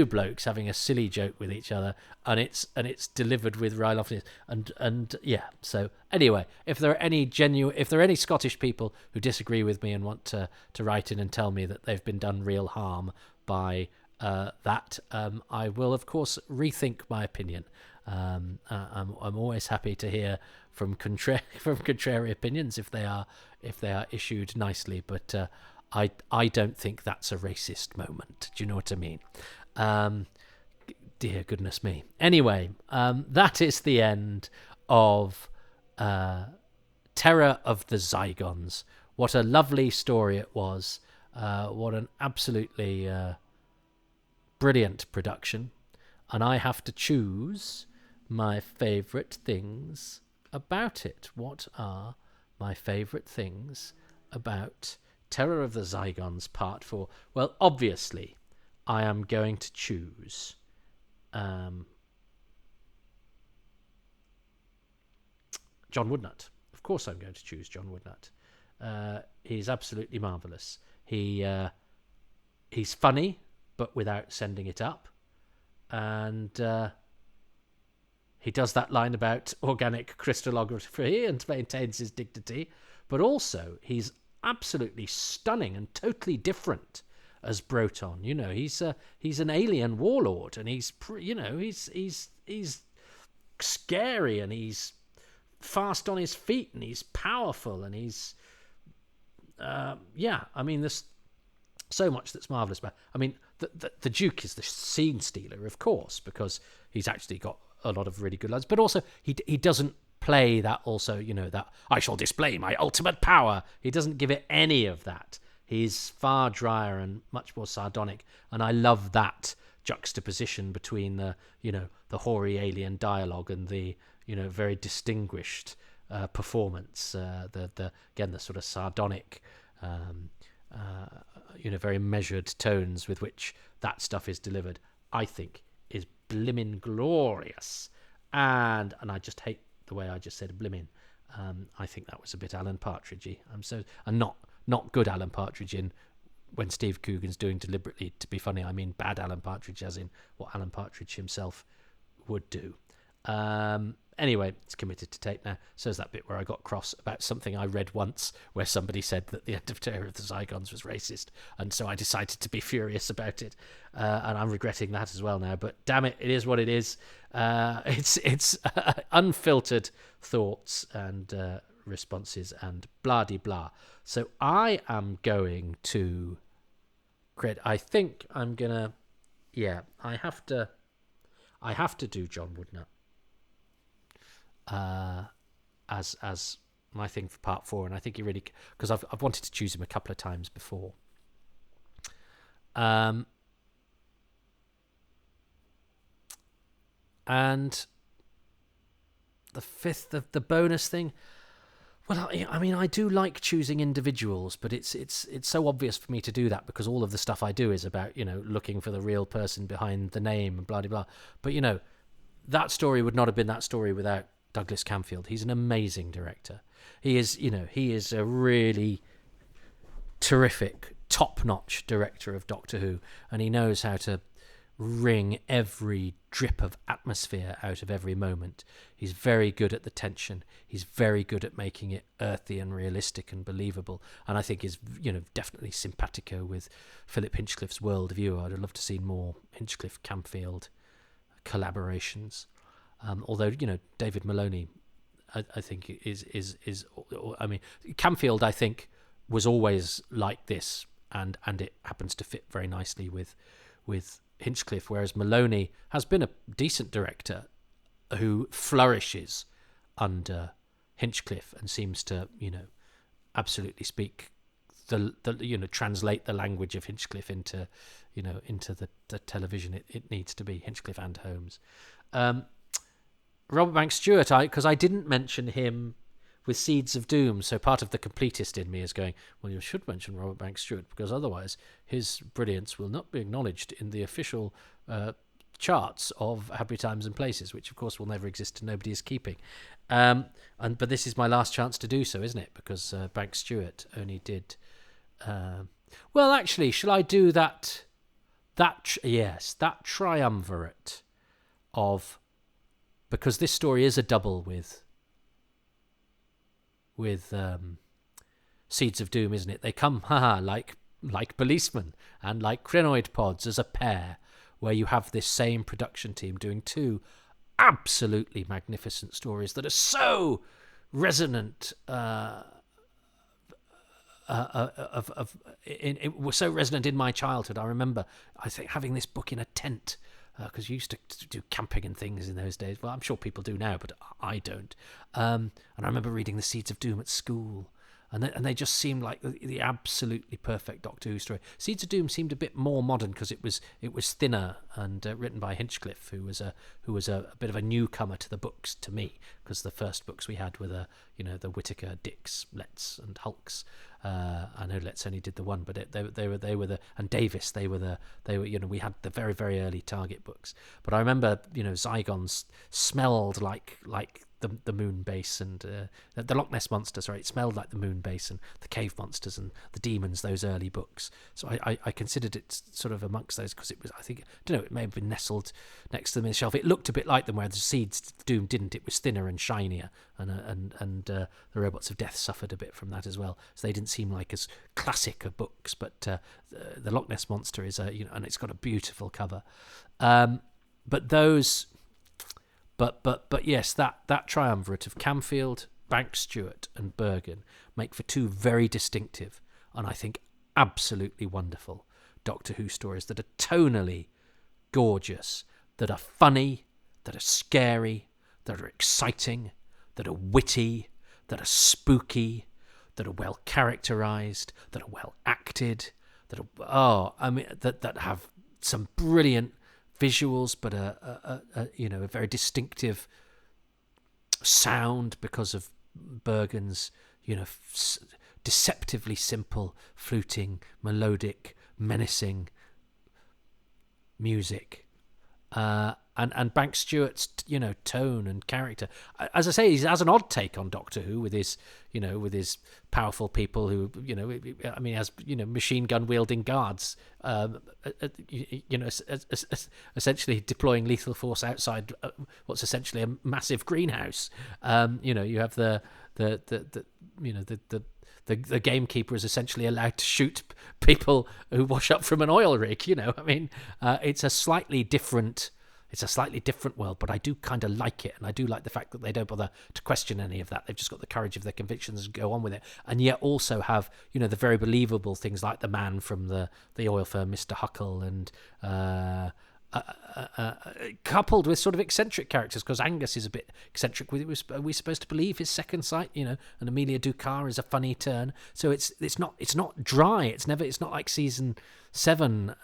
blokes having a silly joke with each other, and it's delivered with right loftiness, and yeah. So anyway, if there are any Scottish people who disagree with me and want to write in and tell me that they've been done real harm by that, I will of course rethink my opinion. I'm always happy to hear from contrary opinions if they are issued nicely, but I don't think that's a racist moment. Do you know what I mean? Dear goodness me. Anyway, that is the end of Terror of the Zygons. What a lovely story it was. What an absolutely brilliant production. And I have to choose my favourite things about it. What are my favourite things about Terror of the Zygons Part 4? Well, obviously, I am going to choose John Woodnutt. Of course I'm going to choose John Woodnutt. He's absolutely marvellous. He's funny, but without sending it up. And he does that line about organic crystallography and maintains his dignity, but also he's absolutely stunning and totally different as Broton. He's an alien warlord, and he's scary, and he's fast on his feet, and he's powerful, and he's there's so much that's marvellous about. I mean, the Duke is the scene stealer, of course, because he's actually got a lot of really good lines, but also he doesn't play that also, that I shall display my ultimate power. He doesn't give it any of that. He's far drier and much more sardonic, and I love that juxtaposition between the hoary alien dialogue and the very distinguished performance. The sort of sardonic, very measured tones with which that stuff is delivered, I think is blimmin' glorious. And I just hate the way I just said blimmin'. I think that was a bit Alan Partridgey. Not good Alan Partridge in when Steve Coogan's doing deliberately to be funny. I mean bad Alan Partridge, as in what Alan Partridge himself would do. Anyway, it's committed to tape now. So is that bit where I got cross about something I read once, where somebody said that the end of Terror of the Zygons was racist, and so I decided to be furious about it, and I'm regretting that as well now. But damn it, it is what it is. It's unfiltered thoughts and responses and blah de blah. So I am going to I think I'm gonna. Yeah, I have to do John Woodnutt as my thing for part 4, and I think he really, because I've wanted to choose him a couple of times before. And the fifth, the bonus thing. Well, I mean, I do like choosing individuals, but it's so obvious for me to do that because all of the stuff I do is about, looking for the real person behind the name and blah, blah, blah. But, that story would not have been that story without Douglas Camfield. He's an amazing director. He is a really terrific, top-notch director of Doctor Who, and he knows how to wring every drip of atmosphere out of every moment. He's very good at the tension. He's very good at making it earthy and realistic and believable. And I think is, definitely simpatico with Philip Hinchcliffe's worldview. I'd love to see more Hinchcliffe-Camfield collaborations. Although, David Maloney, I think is I mean, Camfield, I think, was always like this, and it happens to fit very nicely with Hinchcliffe, whereas Maloney has been a decent director who flourishes under Hinchcliffe and seems to, absolutely speak translate the language of Hinchcliffe into the television it needs to be, Hinchcliffe and Holmes. Robert Banks Stewart, because I didn't mention him with Seeds of Doom, so part of the completist in me is going, well, you should mention Robert Banks Stewart, because otherwise his brilliance will not be acknowledged in the official charts of Happy Times and Places, which of course will never exist and nobody is keeping. But this is my last chance to do so, isn't it? Because Banks Stewart only did. Well, actually, shall I do that? That triumvirate of, because this story is a double with Seeds of Doom, isn't it? They come, like policemen and like crinoid pods as a pair, where you have this same production team doing two absolutely magnificent stories that are so resonant. It was so resonant in my childhood. I remember, I think, having this book in a tent, because you used to do camping and things in those days. Well, I'm sure people do now, but I don't. And I remember reading The Seeds of Doom at school, and they just seemed like the absolutely perfect Doctor Who story. Seeds of Doom seemed a bit more modern because it was thinner and written by Hinchcliffe, who was a bit of a newcomer to the books to me, because the first books we had were the Whittaker, Dicks, Letts, and Hulks. I know Letts only did the one, but they were the, and Davis, they were we had the very, very early Target books. But I remember Zygons smelled like the moon base, and the Loch Ness monster, sorry, it smelled like the moon base and the cave monsters and the demons, those early books. So I considered it sort of amongst those, because it was, I think, I don't know, it may have been nestled next to them in the shelf. It looked a bit like them, where the Seeds of Doom didn't. It was thinner and shinier, and the Robots of Death suffered a bit from that as well. So they didn't seem like as classic of books, but the Loch Ness monster is and it's got a beautiful cover. But those. But yes, that triumvirate of Camfield, Banks Stewart, and Bergen make for two very distinctive and I think absolutely wonderful Doctor Who stories that are tonally gorgeous, that are funny, that are scary, that are exciting, that are witty, that are spooky, that are well characterized, that are well acted, that have some brilliant visuals, but a very distinctive sound because of Bergen's deceptively simple, fluting, melodic, menacing music, and Banks Stewart's tone and character. As I say, he has an odd take on Doctor Who with his powerful people who has machine gun wielding guards, essentially deploying lethal force outside what's essentially a massive greenhouse. You have the gamekeeper is essentially allowed to shoot people who wash up from an oil rig. It's a slightly different world, but I do kind of like it, and I do like the fact that they don't bother to question any of that. They've just got the courage of their convictions and go on with it, and yet also have the very believable things like the man from the oil firm, Mr. Huckle, and coupled with sort of eccentric characters, because Angus is a bit eccentric. Are we supposed to believe his second sight? And Amelia Ducar is a funny turn. So it's not dry. It's not like season 7,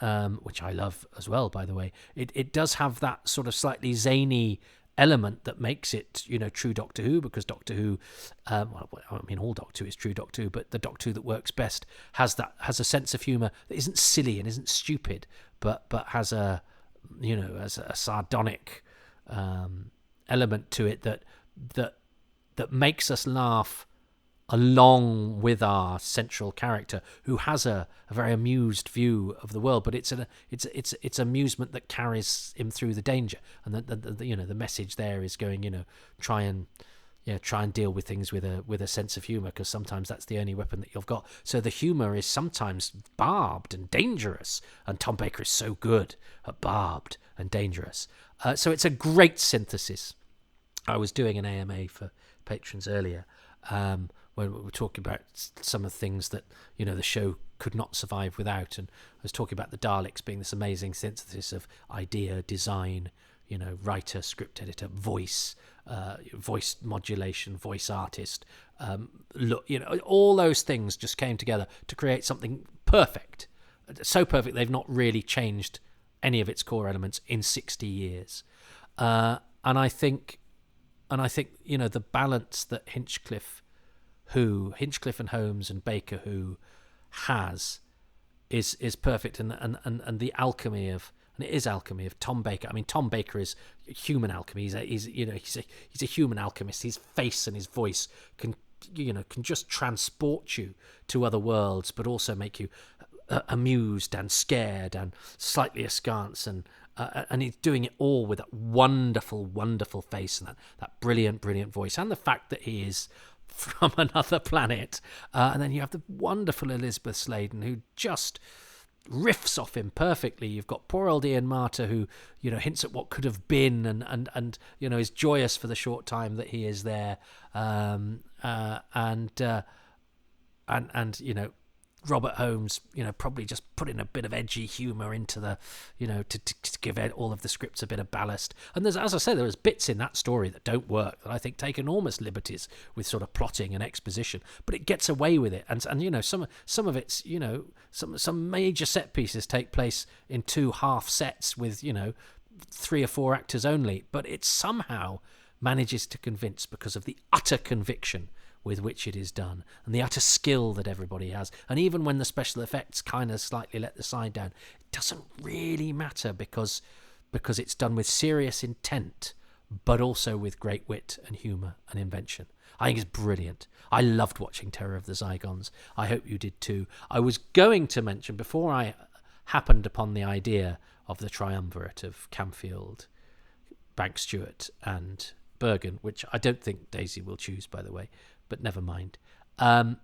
which I love as well, by the way. It does have that sort of slightly zany element that makes it true Doctor Who, because Doctor Who, all Doctor Who is true Doctor Who, but the Doctor Who that works best has a sense of humour that isn't silly and isn't stupid, but has a sardonic element to it that makes us laugh along with our central character, who has a very amused view of the world, but it's amusement that carries him through the danger, and the message there is going try and deal with things with a sense of humour, because sometimes that's the only weapon that you've got. So the humour is sometimes barbed and dangerous, and Tom Baker is so good at barbed and dangerous. So it's a great synthesis. I was doing an AMA for patrons earlier, when we were talking about some of the things that the show could not survive without, and I was talking about the Daleks being this amazing synthesis of idea, design, writer, script editor, voice modulation, voice artist, all those things just came together to create something perfect. So perfect they've not really changed any of its core elements in 60 years. And I think the balance that Hinchcliffe and Holmes and Baker Who has is perfect, and the alchemy of and it is alchemy of Tom Baker. I mean, Tom Baker is human alchemy. He's a human alchemist. His face and his voice can just transport you to other worlds, but also make you amused and scared and slightly askance, and he's doing it all with that wonderful, wonderful face and that brilliant, brilliant voice, and the fact that he is from another planet. And then you have the wonderful Elizabeth Sladen, who just riffs off him perfectly. You've got poor old Ian Marter, who hints at what could have been, and is joyous for the short time that he is there, and Robert Holmes, probably just putting a bit of edgy humour into the, to give all of the scripts a bit of ballast. And there's, as I say, there's bits in that story that don't work, that I think take enormous liberties with sort of plotting and exposition, but it gets away with it. And some of it's, some major set pieces take place in 2 half sets with, 3 or 4 actors only, but it somehow manages to convince because of the utter conviction with which it is done, and the utter skill that everybody has. And even when the special effects kind of slightly let the side down, it doesn't really matter because it's done with serious intent, but also with great wit and humour and invention. I think it's brilliant. I loved watching Terror of the Zygons. I hope you did too. I was going to mention, before I happened upon the idea of the triumvirate of Camfield, Bank Stewart and Bergen, which I don't think Daisy will choose, by the way, but never mind. I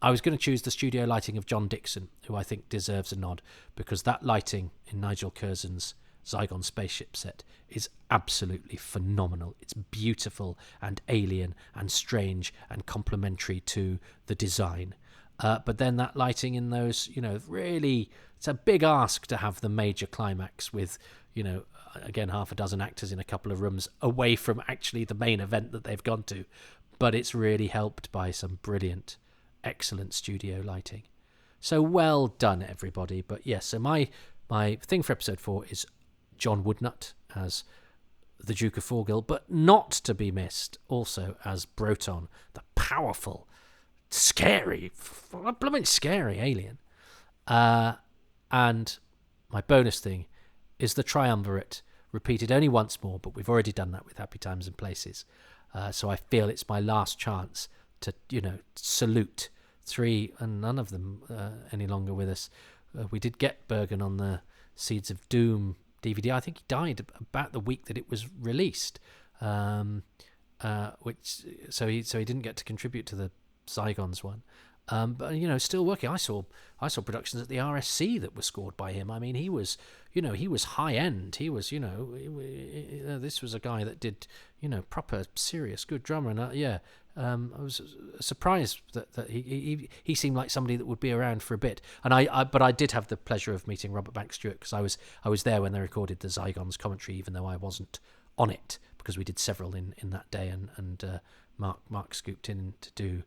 was going to choose the studio lighting of John Dixon, who I think deserves a nod, because that lighting in Nigel Curzon's Zygon spaceship set is absolutely phenomenal. It's beautiful and alien and strange and complementary to the design. But then that lighting in those, really, it's a big ask to have the major climax with, again, half a dozen actors in a couple of rooms away from actually the main event that they've gone to. But it's really helped by some brilliant, excellent studio lighting. So well done, everybody. But yes, so my thing for episode 4 is John Woodnutt as the Duke of Forgill, but not to be missed also as Broton, the powerful, scary, blooming scary alien. And my bonus thing is the triumvirate, repeated only once more, but we've already done that with Happy Times and Places. So I feel it's my last chance to, salute 3, and none of them any longer with us. We did get Bergen on the Seeds of Doom DVD. I think he died about the week that it was released, which so he didn't get to contribute to the Zygons one. But still working. I saw productions at the RSC that were scored by him. I mean, he was high end. He was, this was a guy that did, proper, serious, good drummer. And I was surprised that he seemed like somebody that would be around for a bit. And but I did have the pleasure of meeting Robert Bank Stewart, because I was there when they recorded the Zygons commentary, even though I wasn't on it, because we did several in that day, and Mark scooped in to do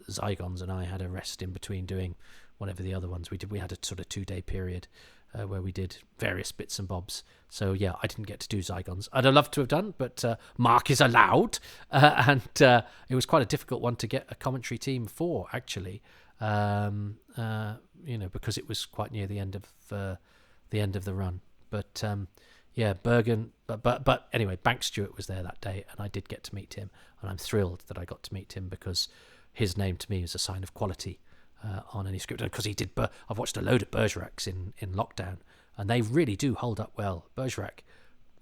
Zygons, and I had a rest in between doing whatever the other ones we did. We had a sort of 2-day period where we did various bits and bobs. So yeah, I didn't get to do Zygons. I'd have loved to have done, but Mark is allowed, and it was quite a difficult one to get a commentary team for, actually, because it was quite near the end of the run. But yeah, Bergen. But anyway, Bank Stewart was there that day, and I did get to meet him, and I'm thrilled that I got to meet him, because his name to me is a sign of quality on any script. Because he did, I've watched a load of Bergeracs in lockdown, and they really do hold up well. Bergerac,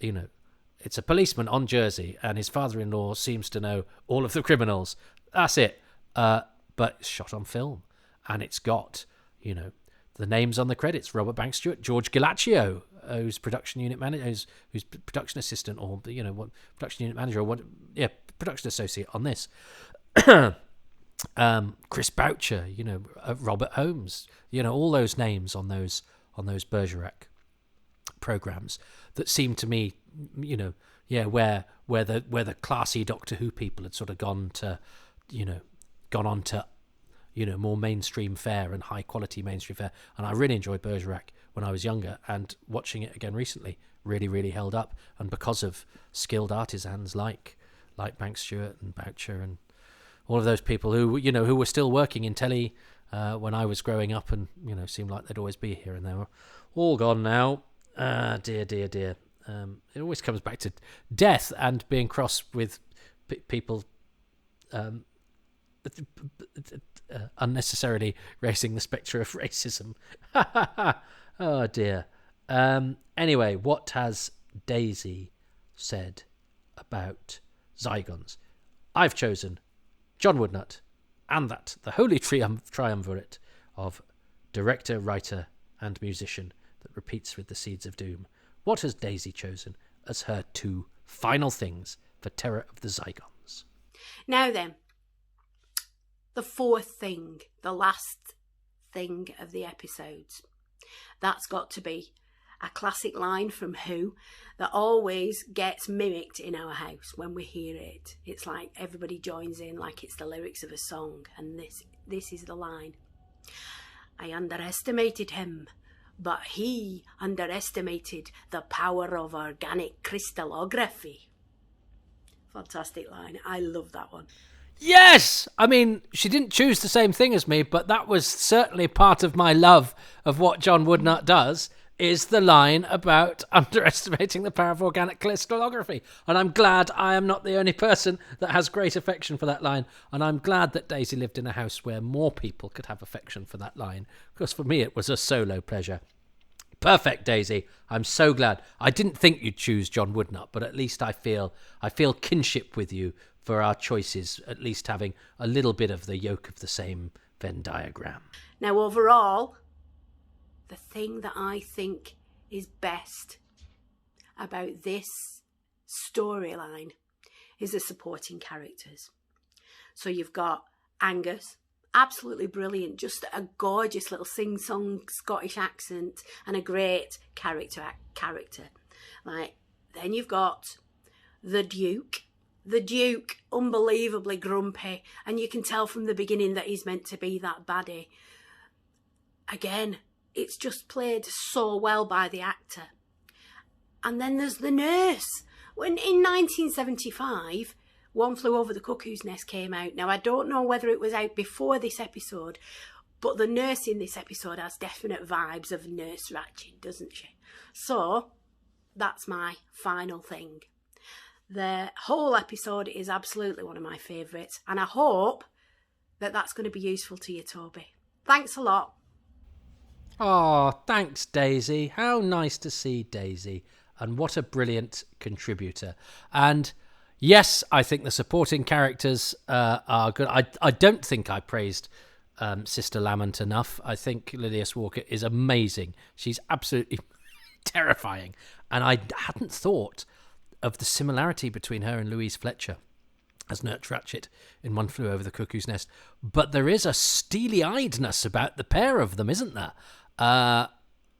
it's a policeman on Jersey, and his father-in-law seems to know all of the criminals. That's it. But it's shot on film, and it's got, the names on the credits: Robert Bank Stewart, George Gilaccio, who's production unit manager, who's production assistant, or production unit manager, or production associate on this. Chris Boucher, Robert Holmes, all those names on those Bergerac programs that seemed to me, where the classy Doctor Who people had sort of gone on to more mainstream fare and high quality mainstream fare. And I really enjoyed Bergerac when I was younger, and watching it again recently really, really held up. And because of skilled artisans like Bank Stewart and Boucher and all of those people who were still working in telly when I was growing up, and seemed like they'd always be here, and they were all gone now. Dear, dear, dear. It always comes back to death and being cross with people unnecessarily raising the spectre of racism. Oh, dear. Anyway, what has Daisy said about Zygons? I've chosen John Woodnutt, and that the holy triumvirate of director, writer, and musician that repeats with the seeds of doom. What has Daisy chosen as her 2 final things for Terror of the Zygons? Now then, the 4th thing, the last thing of the episodes. That's got to be a classic line from Who that always gets mimicked in our house when we hear it. It's like everybody joins in like it's the lyrics of a song, and this is the line. I underestimated him, but he underestimated the power of organic crystallography. Fantastic line. I love that one. Yes! I mean, she didn't choose the same thing as me, but that was certainly part of my love of what John Woodnutt does, is the line about underestimating the power of organic crystallography. And I'm glad I am not the only person that has great affection for that line. And I'm glad that Daisy lived in a house where more people could have affection for that line, because for me it was a solo pleasure. Perfect, Daisy. I'm so glad. I didn't think you'd choose John Woodnutt, but at least I feel kinship with you for our choices, at least having a little bit of the yoke of the same Venn diagram. Now, overall, the thing that I think is best about this storyline is the supporting characters. So you've got Angus, absolutely brilliant, just a gorgeous little sing-song Scottish accent and a great character. Like, then you've got the Duke, unbelievably grumpy, and you can tell from the beginning that he's meant to be that baddie. Again, it's just played so well by the actor. And then there's the nurse. When in 1975, One Flew Over the Cuckoo's Nest came out. Now, I don't know whether it was out before this episode, but the nurse in this episode has definite vibes of Nurse Ratched, doesn't she? So, that's my final thing. The whole episode is absolutely one of my favourites, and I hope that that's going to be useful to you, Toby. Thanks a lot. Oh, thanks, Daisy. How nice to see Daisy, and what a brilliant contributor. And yes, I think the supporting characters are good. I don't think I praised Sister Lamont enough. I think Lilias Walker is amazing. She's absolutely terrifying, and I hadn't thought of the similarity between her and Louise Fletcher as Nurse Ratched in One Flew Over the Cuckoo's Nest. But there is a steely-eyedness about the pair of them, isn't there?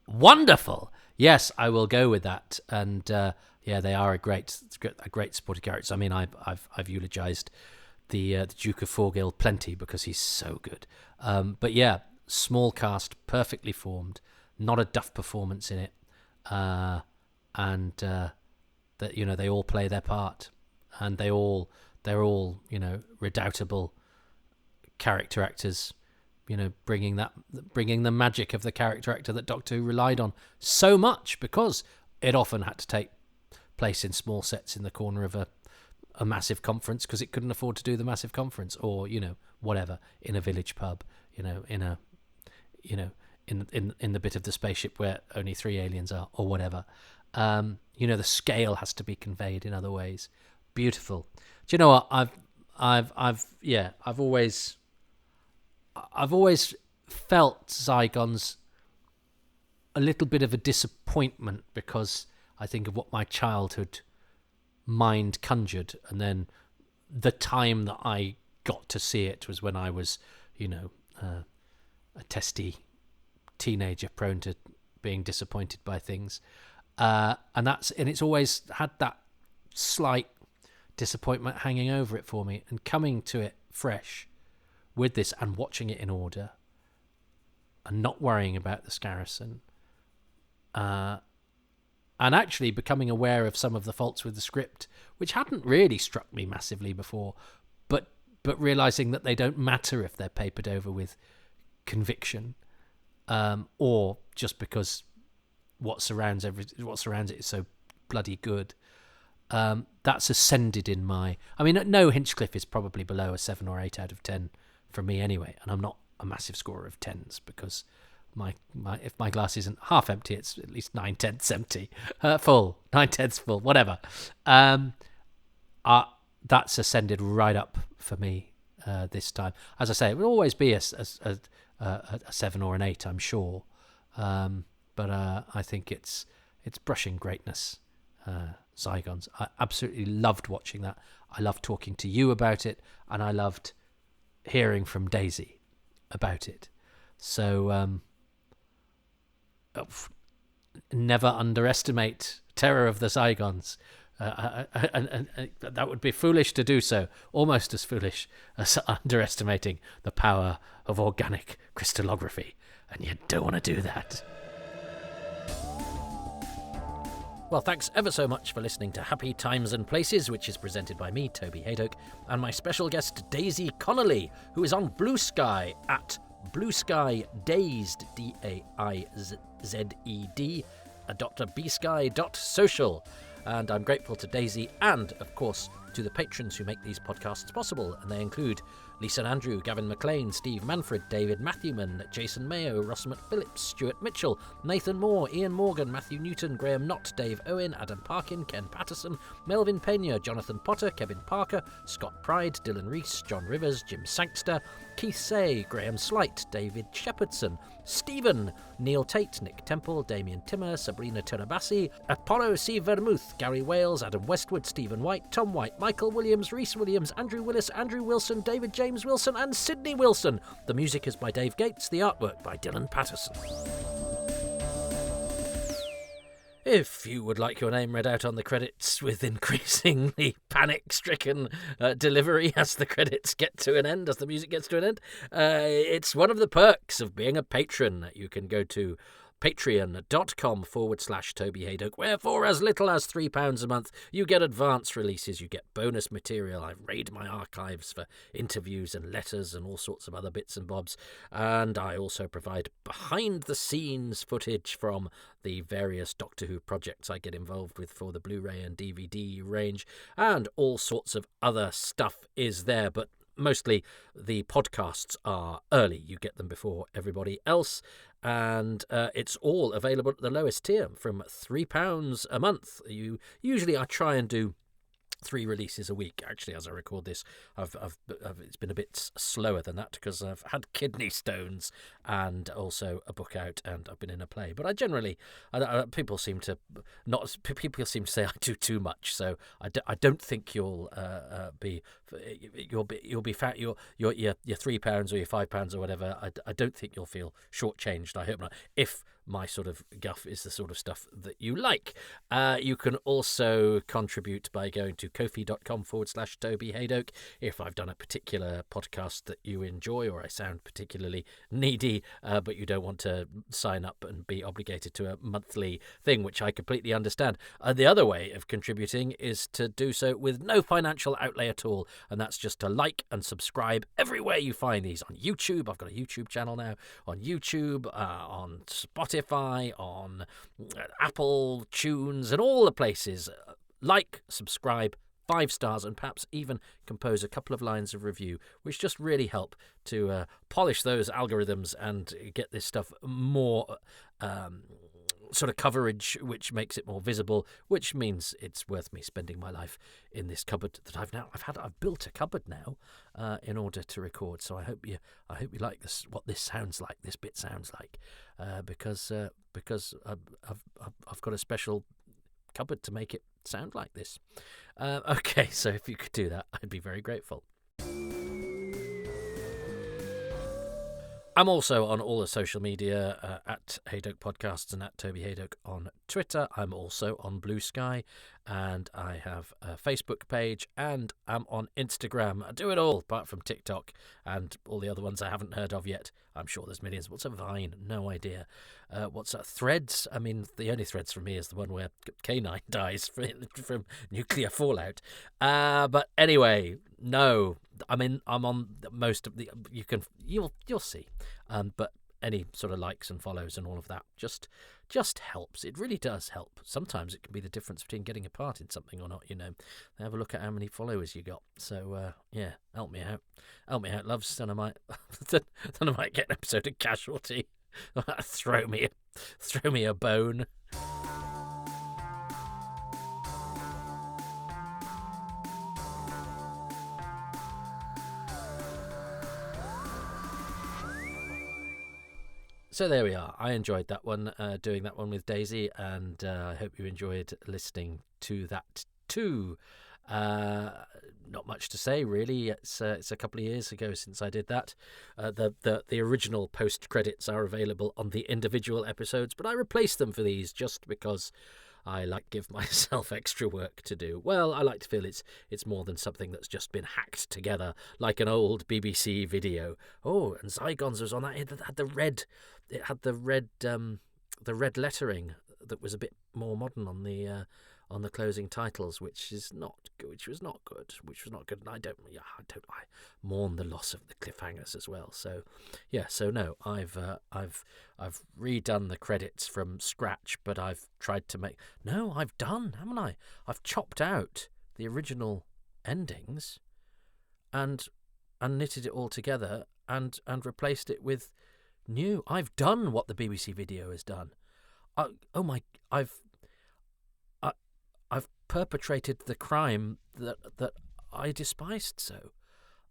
Wonderful. Yes, I will go with that. And yeah, they are a great supporting character. I mean, I've eulogized the Duke of Forgill plenty because he's so good. But yeah, small cast, perfectly formed, not a duff performance in it, and that, you know, they all play their part, and they're all redoubtable character actors, bringing the magic of the character actor that Doctor Who relied on so much, because it often had to take place in small sets in the corner of a massive conference because it couldn't afford to do the massive conference, or whatever, in a village pub, in the bit of the spaceship where only 3 aliens are, or whatever. The scale has to be conveyed in other ways. Beautiful. Do you know what? I've always felt Zygons a little bit of a disappointment, because I think of what my childhood mind conjured, and then the time that I got to see it was when I was, a testy teenager prone to being disappointed by things. And it's always had that slight disappointment hanging over it for me, and coming to it fresh with this and watching it in order and not worrying about the Scarrison, and actually becoming aware of some of the faults with the script, which hadn't really struck me massively before, but realizing that they don't matter if they're papered over with conviction, or just because what surrounds it is so bloody good. That's ascended in my... I mean, no, Hinchcliffe is probably below a 7 or 8 out of 10 for me anyway, and I'm not a massive scorer of 10s because if my glass isn't half empty, it's at least 9/10 empty, full, 9/10 full, whatever. That's ascended right up for me this time. As I say, it will always be a 7 or an 8, I'm sure, but I think it's brushing greatness. Zygons. I absolutely loved watching that. I loved talking to you about it, and I loved hearing from Daisy about it. So never underestimate terror of the Zygons. And that would be foolish to do so, almost as foolish as underestimating the power of organic crystallography, and you don't want to do that. Well, thanks ever so much for listening to Happy Times and Places, which is presented by me, Toby Haydock, and my special guest, Daisy Connolly, who is on Blue Sky at Blue Sky Dazed, DAIZED, .bsky.social. And I'm grateful to Daisy and, of course, to the patrons who make these podcasts possible, and they include Lisa and Andrew, Gavin McLean, Steve Manfred, David Matthewman, Jason Mayo, Ross McPhillips, Stuart Mitchell, Nathan Moore, Ian Morgan, Matthew Newton, Graham Knott, Dave Owen, Adam Parkin, Ken Patterson, Melvin Pena, Jonathan Potter, Kevin Parker, Scott Pride, Dylan Rees, John Rivers, Jim Sankster, Keith Say, Graham Slight, David Shepherdson, Stephen, Neil Tate, Nick Temple, Damien Timmer, Sabrina Tonabassi, Apollo C. Vermouth, Gary Wales, Adam Westwood, Stephen White, Tom White, Michael Williams, Reese Williams, Andrew Willis, Andrew Wilson, David James Wilson, and Sydney Wilson. The music is by Dave Gates, the artwork by Dylan Patterson. If you would like your name read out on the credits with increasingly panic-stricken delivery as the credits get to an end, as the music gets to an end, it's one of the perks of being a patron. You can go to patreon.com/Toby Haydock, where for as little as £3 a month, you get advance releases, you get bonus material. I raid my archives for interviews and letters and all sorts of other bits and bobs. And I also provide behind-the-scenes footage from the various Doctor Who projects I get involved with for the Blu-ray and DVD range, and all sorts of other stuff is there, but mostly the podcasts are early. You get them before everybody else, and it's all available at the lowest tier from £3 a month. I try and do 3 releases a week. Actually, as I record this, it's been a bit slower than that because I've had kidney stones and also a book out, and I've been in a play. But I generally, people seem to say I do too much. So I don't think you'll be fat. Your £3 or your £5 or whatever. I don't think you'll feel shortchanged. I hope not. If my sort of guff is the sort of stuff that you like. You can also contribute by going to ko-fi.com/Toby Haydock. If I've done a particular podcast that you enjoy, or I sound particularly needy, but you don't want to sign up and be obligated to a monthly thing, which I completely understand. The other way of contributing is to do so with no financial outlay at all, and that's just to like and subscribe everywhere you find these. On YouTube, I've got a YouTube channel now, on YouTube, on Spotify, on Apple Tunes, and all the places. Like, subscribe, 5 stars, and perhaps even compose a couple of lines of review, which just really help to polish those algorithms and get this stuff more sort of coverage, which makes it more visible, which means it's worth me spending my life in this cupboard that I've built a cupboard now in order to record. So I hope you like this, what this sounds like, this bit sounds like, because I've got a special cupboard to make it sound like this. Okay, so if you could do that, I'd be very grateful. I'm also on all the social media at Haydock Podcasts and at Toby Haydock on Twitter. I'm also on Blue Sky, and I have a Facebook page, and I'm on Instagram. I do it all, apart from TikTok and all the other ones I haven't heard of yet. I'm sure there's millions. What's a Vine? No idea. What's a Threads? I mean, the only Threads from me is the one where K9 dies from nuclear fallout. But anyway, no. I mean, I'm on most of the. You'll see. But any sort of likes and follows and all of that just helps. It really does help. Sometimes it can be the difference between getting a part in something or not, you know. Have a look at how many followers you got. So yeah, help me out, loves. Then I might get an episode of Casualty. throw me a bone. So there we are. I enjoyed that one, doing that one with Daisy, and I hope you enjoyed listening to that too. Not much to say, really. It's a couple of years ago since I did that. The original post credits are available on the individual episodes, but I replaced them for these just because I like give myself extra work to do. Well, I like to feel it's more than something that's just been hacked together like an old BBC video. Oh, and Zygons was on that. It had the red lettering that was a bit more modern on the closing titles, which was not good. And I mourn the loss of the cliffhangers as well. So yeah, so no, I've redone the credits from scratch, but I've tried to make I've done, haven't I? I've chopped out the original endings and knitted it all together and replaced it with new. I've done what the BBC video has done. I've perpetrated the crime that I despised so.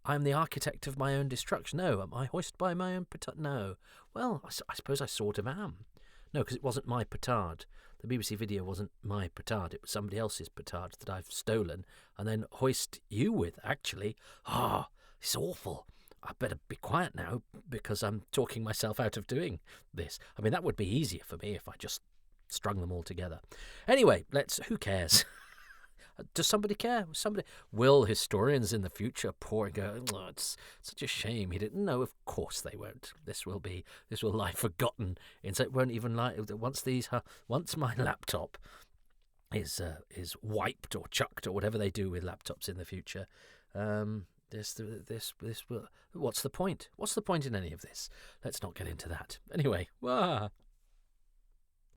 I'm the architect of my own destruction. No, am I hoisted by my own petard? No. Well, I suppose I sort of am. No, because it wasn't my petard. The BBC video wasn't my petard. It was somebody else's petard that I've stolen and then hoist you with, actually. It's awful. I better be quiet now because I'm talking myself out of doing this. I mean, that would be easier for me if I just strung them all together. Anyway, who cares? Does somebody care? Will historians in the future pour and go, oh, it's such a shame he didn't? No, of course they won't. This will lie forgotten. It won't even lie once my laptop is wiped or chucked or whatever they do with laptops in the future. This will. What's the point? What's the point in any of this? Let's not get into that. Anyway,